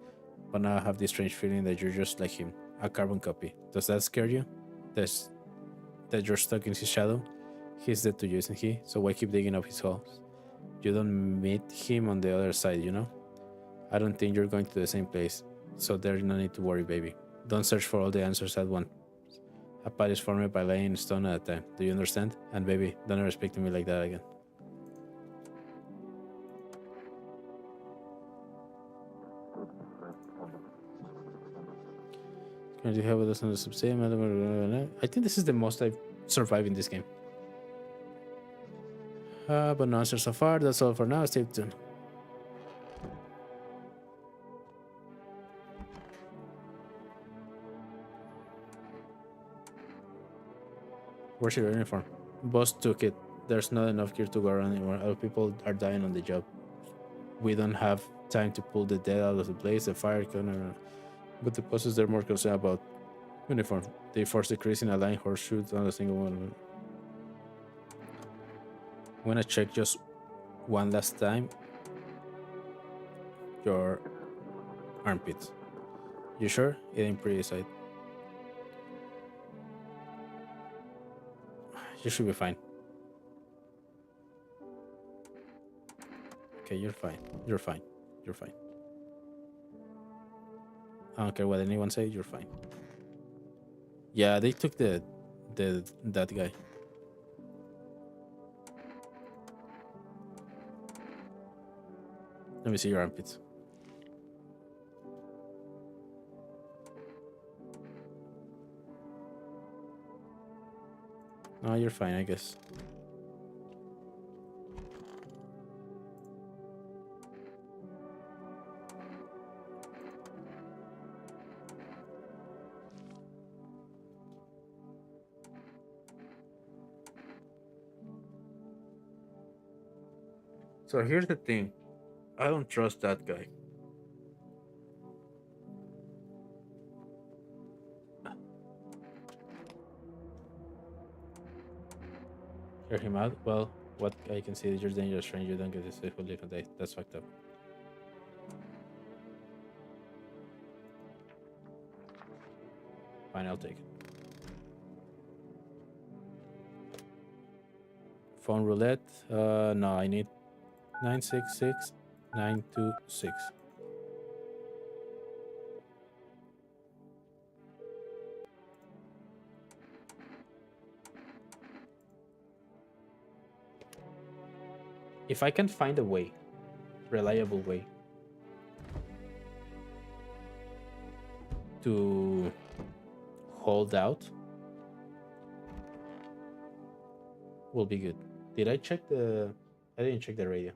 But now I have this strange feeling that you're just like him, a carbon copy. Does that scare you? that you're stuck in his shadow. He's dead to you, isn't he? So why keep digging up his holes? You don't meet him on the other side, you know? I don't think you're going to the same place, so there's no need to worry, baby. Don't search for all the answers at once. A path is formed by laying stone at a time. Do you understand? And baby, don't ever speak to me like that again. Can you have us on the substation? I think this is the most I've survived in this game. But no answer so far. That's all for now. Stay tuned. Where's your uniform? Boss took it. There's not enough gear to go around anymore. Other people are dying on the job. We don't have time to pull the dead out of the place. The fire can. But the bosses they're more concerned about uniform. They force the crease in a line horseshoe on a single one. I'm gonna check just one last time your armpits. You sure? It ain't pretty sight. You should be fine. Okay, you're fine. You're fine. You're fine. I don't care what anyone says, you're fine. Yeah, they took that guy. Let me see your armpits. No, you're fine, I guess. So here's the thing. I don't trust that guy. Hear him out? Well, what I can see is you're dangerous, friend. You don't get this safe live and die. That's fucked up. Fine, I'll take it. Phone roulette. No, I need 966 926. If I can find a way, reliable way to hold out, will be good. Did I check the... I didn't check the radio.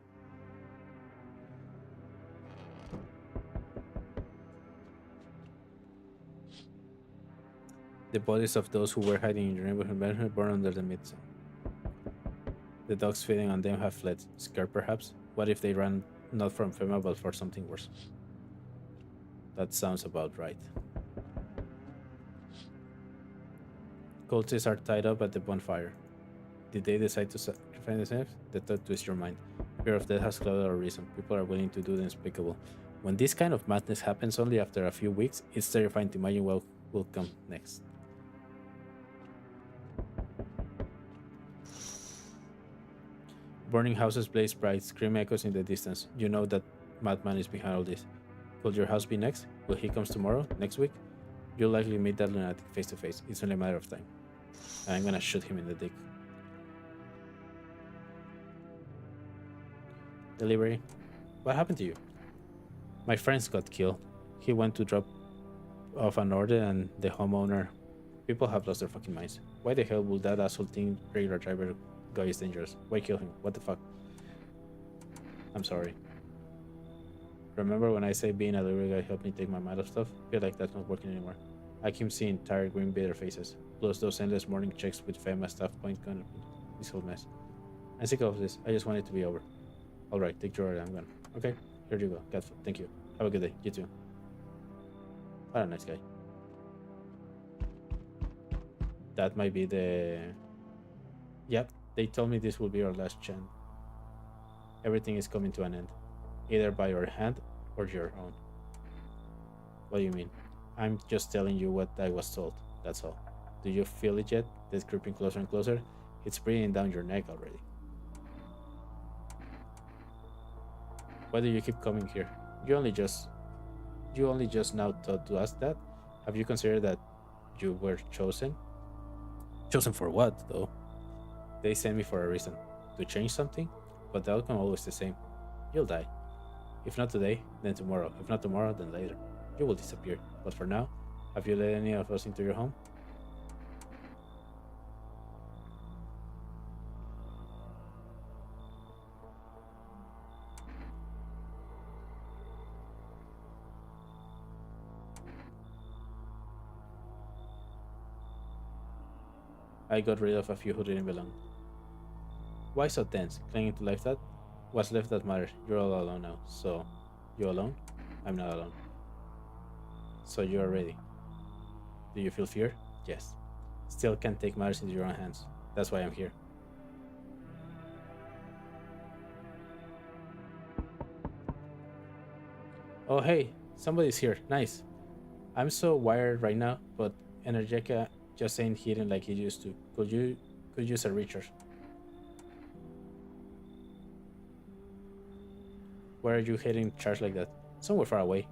The bodies of those who were hiding in your neighborhood were burned under the midst. The dogs feeding on them have fled. Scared perhaps? What if they ran not from FEMA but for something worse? That sounds about right. Cultists are tied up at the bonfire. Did they decide to sacrifice themselves? The thought twists your mind. Fear of death has clouded our reason. People are willing to do the unspeakable. When this kind of madness happens only after a few weeks, it's terrifying to imagine what will come next. Burning houses blaze bright, scream echoes in the distance. You know that madman is behind all this. Could your house be next? Will he comes tomorrow? Next week? You'll likely meet that lunatic face to face. It's only a matter of time. And I'm gonna shoot him in the dick. Delivery. What happened to you? My friends got killed. He went to drop off an order and the homeowner... People have lost their fucking minds. Why the hell would that asshole think regular driver guy is dangerous? Why kill him? What the fuck? I'm sorry. Remember when I say being a delivery guy helped me take my mind off stuff? I feel like that's not working anymore. I keep seeing tired, green, bitter faces. Plus those endless morning checks with FEMA staff point gun. This whole mess. I'm sick of this. I just want it to be over. Alright, take your order. I'm gone. Okay, here you go. Got food. Thank you. Have a good day. You too. What a nice guy. That might be the... Yep, they told me this will be our last chance. Everything is coming to an end. Either by your hand or your own. What do you mean? I'm just telling you what I was told. That's all. Do you feel it yet? It's creeping closer and closer. It's breathing down your neck already. Why do you keep coming here? You only just now thought to ask that? Have you considered that you were chosen? Chosen for what, though? They sent me for a reason. To change something? But the outcome always the same. You'll die. If not today, then tomorrow. If not tomorrow, then later. You will disappear. But for now, have you let any of us into your home? I got rid of a few who didn't belong. Why so tense? Clinging to life that? What's left that matters? You're all alone now. So, you alone? I'm not alone. So you are ready. Do you feel fear? Yes. Still can't take matters into your own hands. That's why I'm here. Oh hey, somebody's here. Nice. I'm so wired right now, but Energetica just ain't hitting like it used to. Could use a recharge. Where are you heading charge like that? Somewhere far away.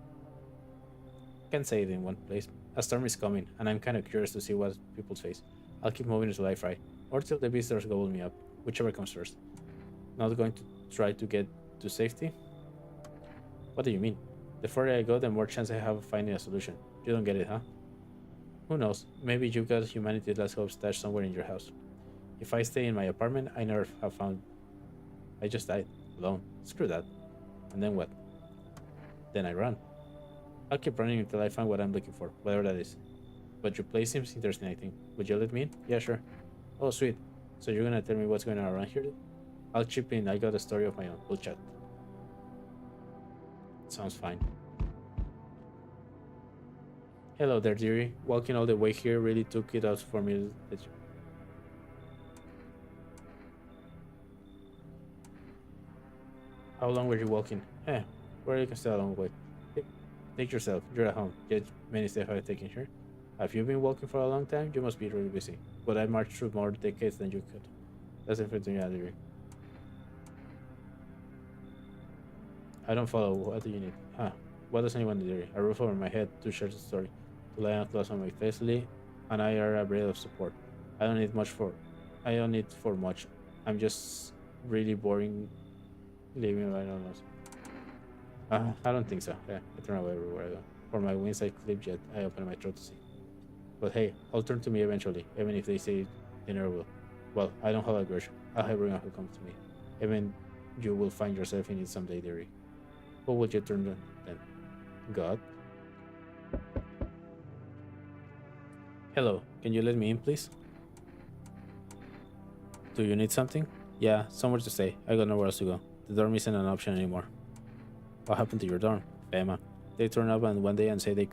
Can't say it in one place. A storm is coming, and I'm kind of curious to see what people's face. I'll keep moving until I fry, or till the visitors gobble me up, whichever comes first. Not going to try to get to safety? What do you mean? The further I go, the more chance I have of finding a solution. You don't get it, huh? Who knows? Maybe you've got humanity's last hope stashed somewhere in your house. If I stay in my apartment, I never have found. I just died alone. Screw that. And then what? Then I run. I'll keep running until I find what I'm looking for, whatever that is. But your place seems interesting, I think. Would you let me in? Yeah, sure. Oh, sweet. So you're gonna tell me what's going on around here? I'll chip in. I got a story of my own. We'll chat. Sounds fine. Hello there, dearie. Walking all the way here really took it out for me. How long were you walking? Where you can stay a long way. Take yourself. You're at home. Yet many steps have taken here. Have you been walking for a long time? You must be really busy. But I marched through more decades than you could. That's the difference in reality. I don't follow. What do you need? What does anyone need? A roof over my head, two shirts of story, to lie on clothes on my face, and I are a breath of support. I don't need much for. I don't need for much. I'm just really boring living right now. I don't think so. Yeah, I turn away everywhere I go. For my wings I clip yet, I open my throat to see. But hey, I'll turn to me eventually, even if they say they never will. Well, I don't have a grudge. I'll have everyone who comes to me. Even you will find yourself in it someday, dearie. Who would you turn to then? God? Hello, can you let me in, please? Do you need something? Yeah, somewhere to stay. I got nowhere else to go. The dorm isn't an option anymore. What happened to your dorm? FEMA. They turned up and one day and said they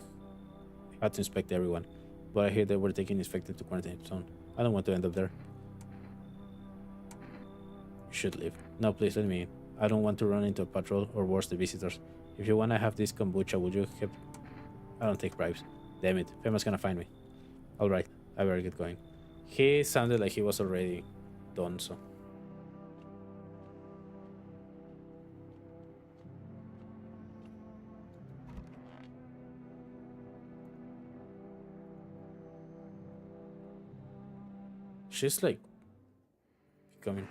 had to inspect everyone. But I hear they were taking infected to quarantine zone. I don't want to end up there. You should leave. No, please let me in. I don't want to run into a patrol or worse, the visitors. If you want to have this kombucha, would you keep... I don't take bribes. Damn it, FEMA's gonna find me. Alright, I better get going. He sounded like he was already done, so... She's like... becoming...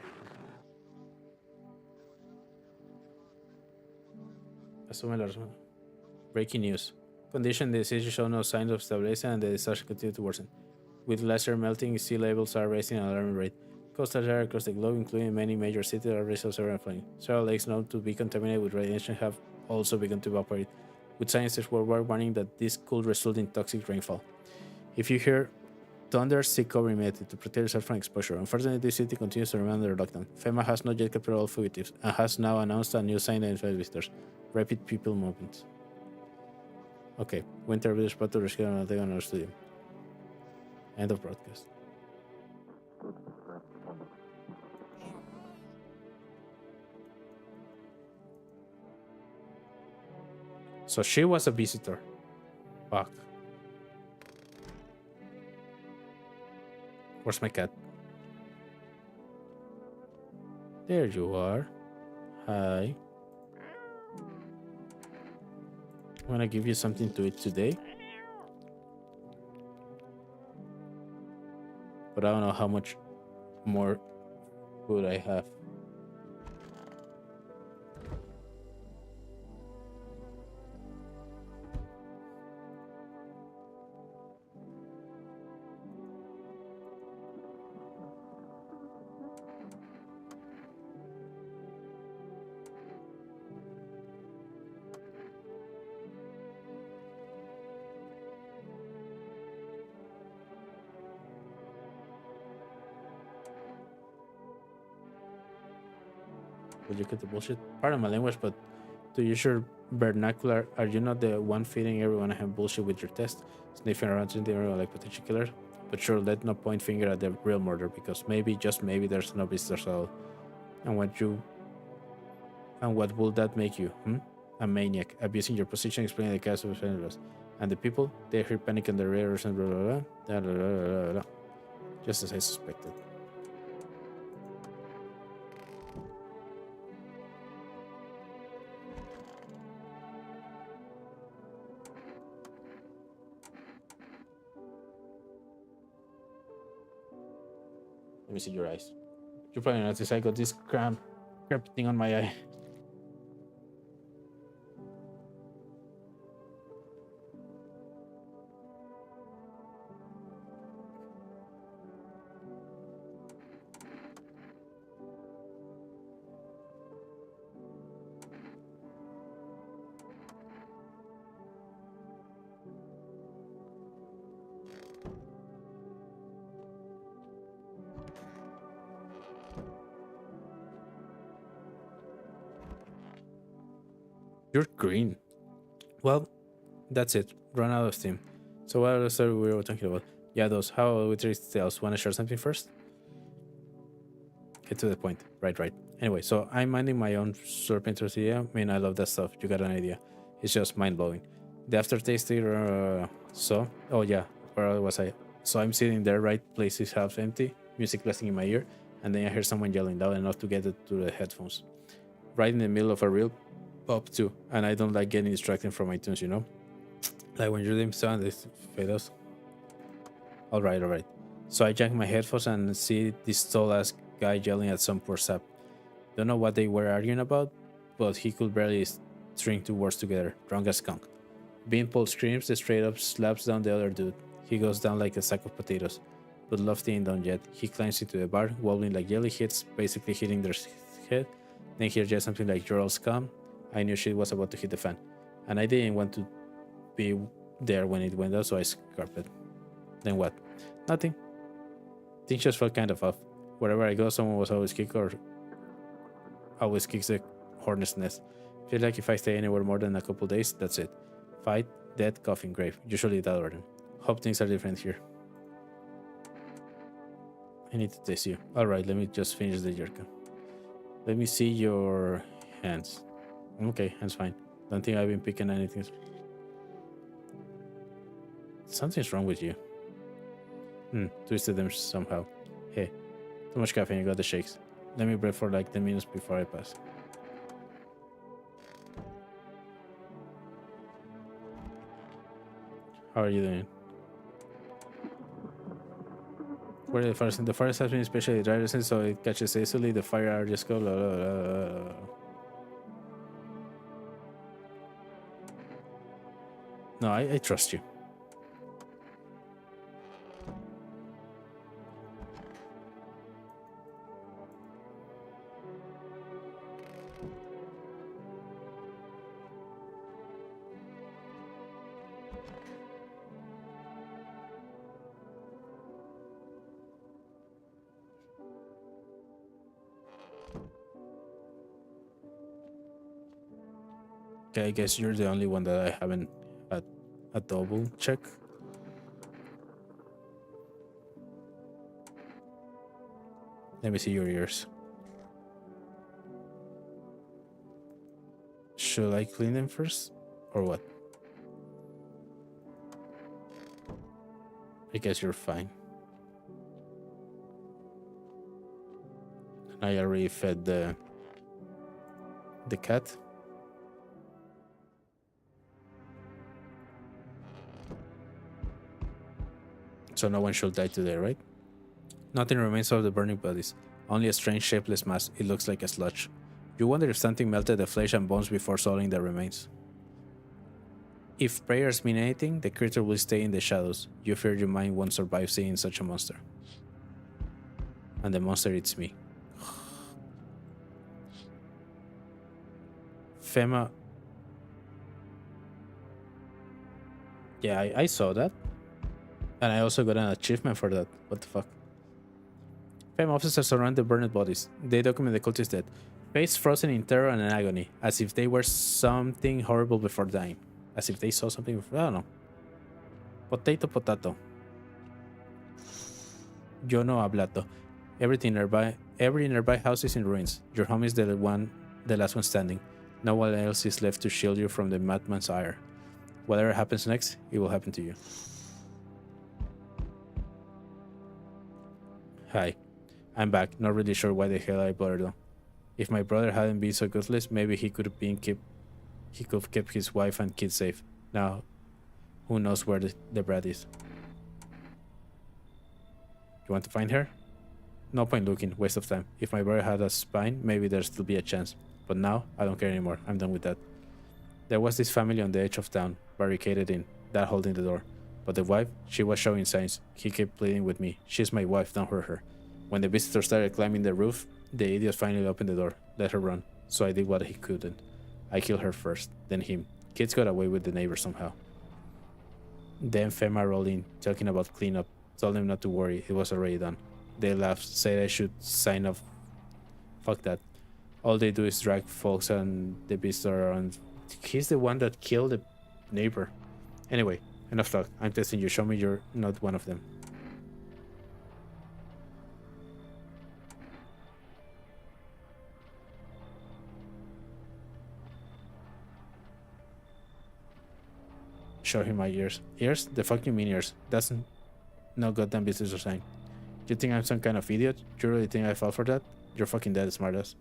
Breaking news. Condition the city show no signs of stabilization and the disaster continues to worsen. With glacier melting, sea levels are rising at an alarming rate. Coastal areas across the globe, including many major cities, are risk of severe flooding. Several lakes known to be contaminated with radiation have also begun to evaporate, with scientists worldwide warning that this could result in toxic rainfall. If you hear thunder, seek cover immediately to protect yourself from exposure. Unfortunately, this city continues to remain under lockdown. FEMA has not yet captured all fugitives and has now announced a new sign identified visitors. Rapid people movements. Okay, winter village spot to rescue another studio. End of broadcast. So she was a visitor. Fuck. Where's my cat? There you are. Hi. I'm gonna give you something to eat today. But I don't know how much more food I have. Will you get the bullshit? Pardon my language, but to use your vernacular, are you not the one feeding everyone have bullshit with your test? Sniffing around in the area like potential killer? But sure, let no point finger at the real murder, because maybe, just maybe, there's no visitors at all. And what will that make you? A maniac, abusing your position, explaining the cause of the and the people, they hear panic and the raiders and blah blah blah, blah, blah, blah, blah. Just as I suspected. Let me see your eyes. You probably noticed I got this cramp thing on my eye. You're green. Well, that's it. Run out of steam. So what other story we were talking about? Yeah, those. How we treat sales. Want to share something first? Get to the point. Right. Anyway, so I'm minding my own serpent tortilla. I mean, I love that stuff. You got an idea. It's just mind blowing. The aftertaste oh yeah, where was I? So I'm sitting there, right? Place is half empty, music blasting in my ear, and then I hear someone yelling loud enough to get it to the headphones. Right in the middle of a real pop too, and I don't like getting distracted from my tunes, you know? Like when you're doing sound, this fados. Alright. So I jack my headphones and see this tall ass guy yelling at some poor sap. Don't know what they were arguing about, but he could barely string two words together. Drunk as skunk. Beanpole screams, straight up slaps down the other dude. He goes down like a sack of potatoes. But Lofty ain't done yet. He climbs into the bar, wobbling like jelly hits, basically hitting their head. Then he just something like "You're all scum." I knew shit was about to hit the fan. And I didn't want to be there when it went out, so I scarped it. Then what? Nothing. Things just felt kind of off. Wherever I go, someone was always kicks the hornet's nest. Feel like if I stay anywhere more than a couple days, that's it. Fight, death, coffin, grave. Usually that order. Hope things are different here. I need to test you. Alright, let me just finish the jerka. Let me see your hands. Okay, hands fine. Don't think I've been picking anything. Something's wrong with you. Twisted them somehow. Hey, too much caffeine, you got the shakes. Let me breathe for like 10 minutes before I pass. How are you doing? Where the forest? The forest has been especially dry recently, so it catches easily. The fire are just go. Blah, blah, blah, blah. No, I trust you. Okay, I guess you're the only one that I haven't had a double check. Let me see your ears. Should I clean them first? Or what? I guess you're fine. I already fed the cat. So no one should die today, right? Nothing remains of the burning bodies. Only a strange shapeless mass. It looks like a sludge. You wonder if something melted the flesh and bones before soiling the remains. If prayers mean anything, the creature will stay in the shadows. You fear your mind won't survive seeing such a monster. And the monster eats me. Fema. Yeah, I saw that. And I also got an achievement for that. What the fuck? Fema officers surround the burned bodies. They document the cultist dead. Face frozen in terror and agony, as if they were something horrible before dying. As if they saw something before. I don't know. Potato, potato. Yo no hablato. Every nearby house is in ruins. Your home is the last one standing. No one else is left to shield you from the madman's ire. Whatever happens next, it will happen to you. Hi, I'm back. Not really sure why the hell I bothered though. If my brother hadn't been so gutless, maybe he could have kept his wife and kids safe. Now, who knows where the brat is? You want to find her? No point looking, waste of time. If my brother had a spine, maybe there'd still be a chance. But now, I don't care anymore. I'm done with that. There was this family on the edge of town, barricaded in, dad holding the door. But the wife, she was showing signs. He kept pleading with me. She's my wife, don't hurt her. When the visitors started climbing the roof, the idiot finally opened the door, let her run. So I did what he couldn't. I killed her first, then him. Kids got away with the neighbor somehow. Then Fema rolled in, talking about cleanup. Told them not to worry, it was already done. They laughed, said I should sign off. Fuck that. All they do is drag folks and the visitor around. He's the one that killed the neighbor. Anyway, enough talk. I'm testing you. Show me you're not one of them. Show him my ears. Ears? The fuck you mean ears? That's no goddamn business or sign. You think I'm some kind of idiot? You really think I fell for that? You're fucking dead, smartass.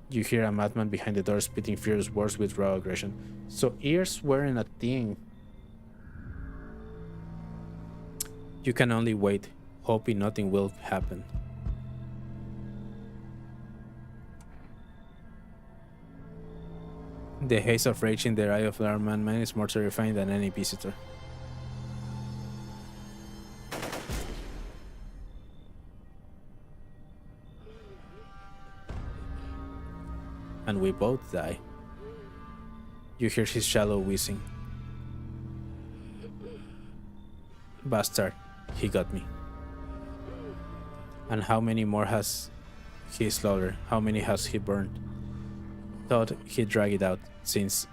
You hear a madman behind the door spitting furious words with raw aggression. So ears weren't a thing. You can only wait, hoping nothing will happen. The haze of rage in the eye of our man is more terrifying than any visitor. And we both die. You hear his shadow wheezing. Bastard, he got me. And how many more has he slaughtered? How many has he burned? Thought he'd drag it out, since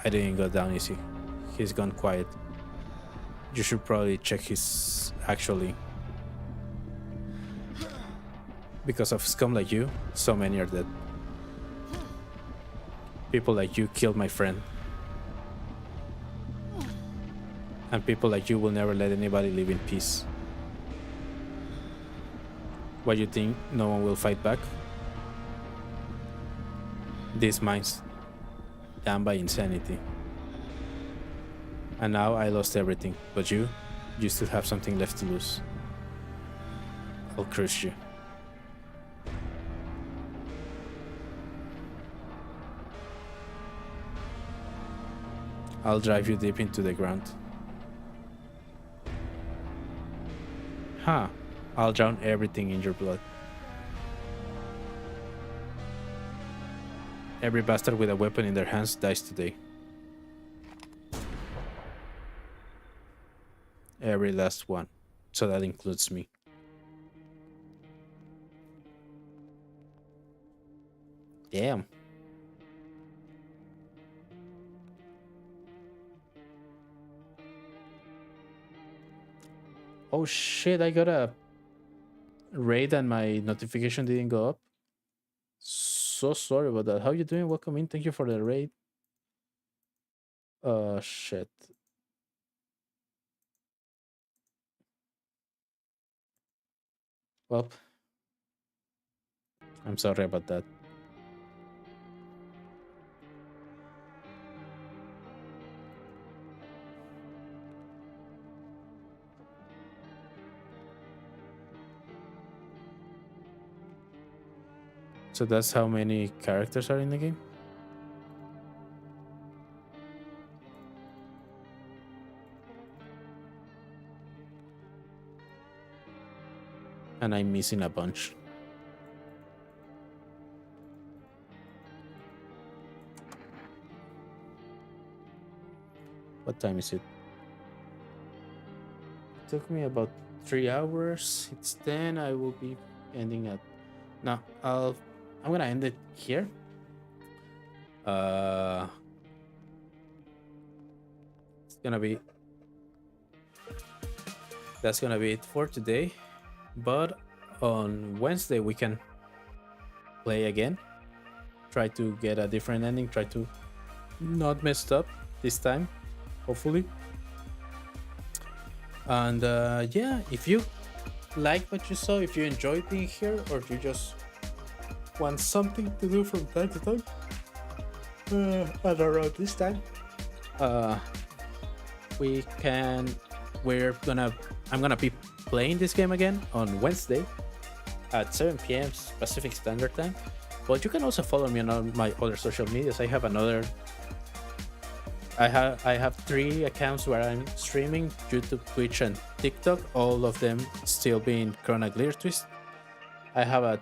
I didn't go down easy. He's gone quiet. You should probably check his actually. Because of scum like you, so many are dead. People like you killed my friend. And people like you will never let anybody live in peace. What, you think no one will fight back? These minds, damned by insanity. And now I lost everything, but you still have something left to lose. I'll crush you. I'll drive you deep into the ground. Huh, I'll drown everything in your blood. Every bastard with a weapon in their hands dies today. Every last one. So that includes me. Damn. Oh shit, I got a raid and my notification didn't go up. So sorry about that. How you doing? Welcome in. Thank you for the raid. Shit. Well, I'm sorry about that. So that's how many characters are in the game? And I'm missing a bunch. What time is it? It took me about 3 hours. It's 10. I will be ending at. No, I'm gonna end it here. Uh, it's gonna be. That's gonna be it for today. But on Wednesday we can play again. Try to get a different ending. Try to not messed up this time, hopefully. And yeah, if you like what you saw, if you enjoyed being here, or if you just want something to do from time to time, at around this time, uh, we can. I'm gonna be playing this game again on Wednesday at 7 p.m. Pacific Standard Time. But you can also follow me on all my other social medias. I have 3 accounts where I'm streaming: YouTube, Twitch, and TikTok. All of them still being Chronaglier Twist. I have a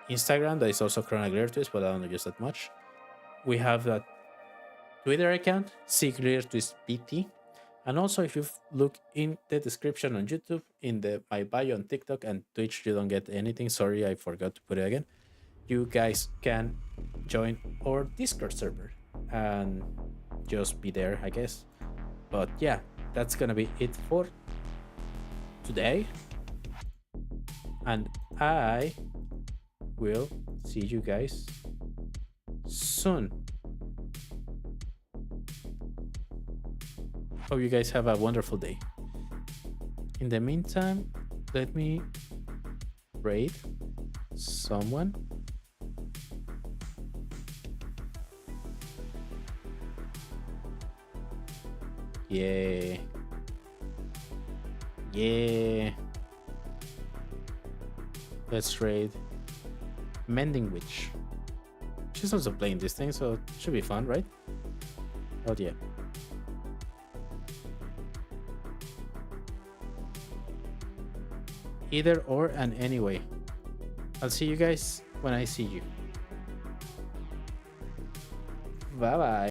Instagram that is also Chronaglier Twist, but I don't use that much. We have a Twitter account, Clear Twist PT. And also, if you look in the description on YouTube, in my bio on TikTok and Twitch, you don't get anything. Sorry, I forgot to put it again. You guys can join our Discord server and just be there, I guess. But yeah, that's gonna be it for today. And I will see you guys soon. Hope you guys have a wonderful day. In the meantime, let me raid someone. Yeah. Yeah. Let's raid Mending Witch. She's also playing this thing, so it should be fun, right? Oh yeah. Either or and anyway. I'll see you guys when I see you. Bye bye.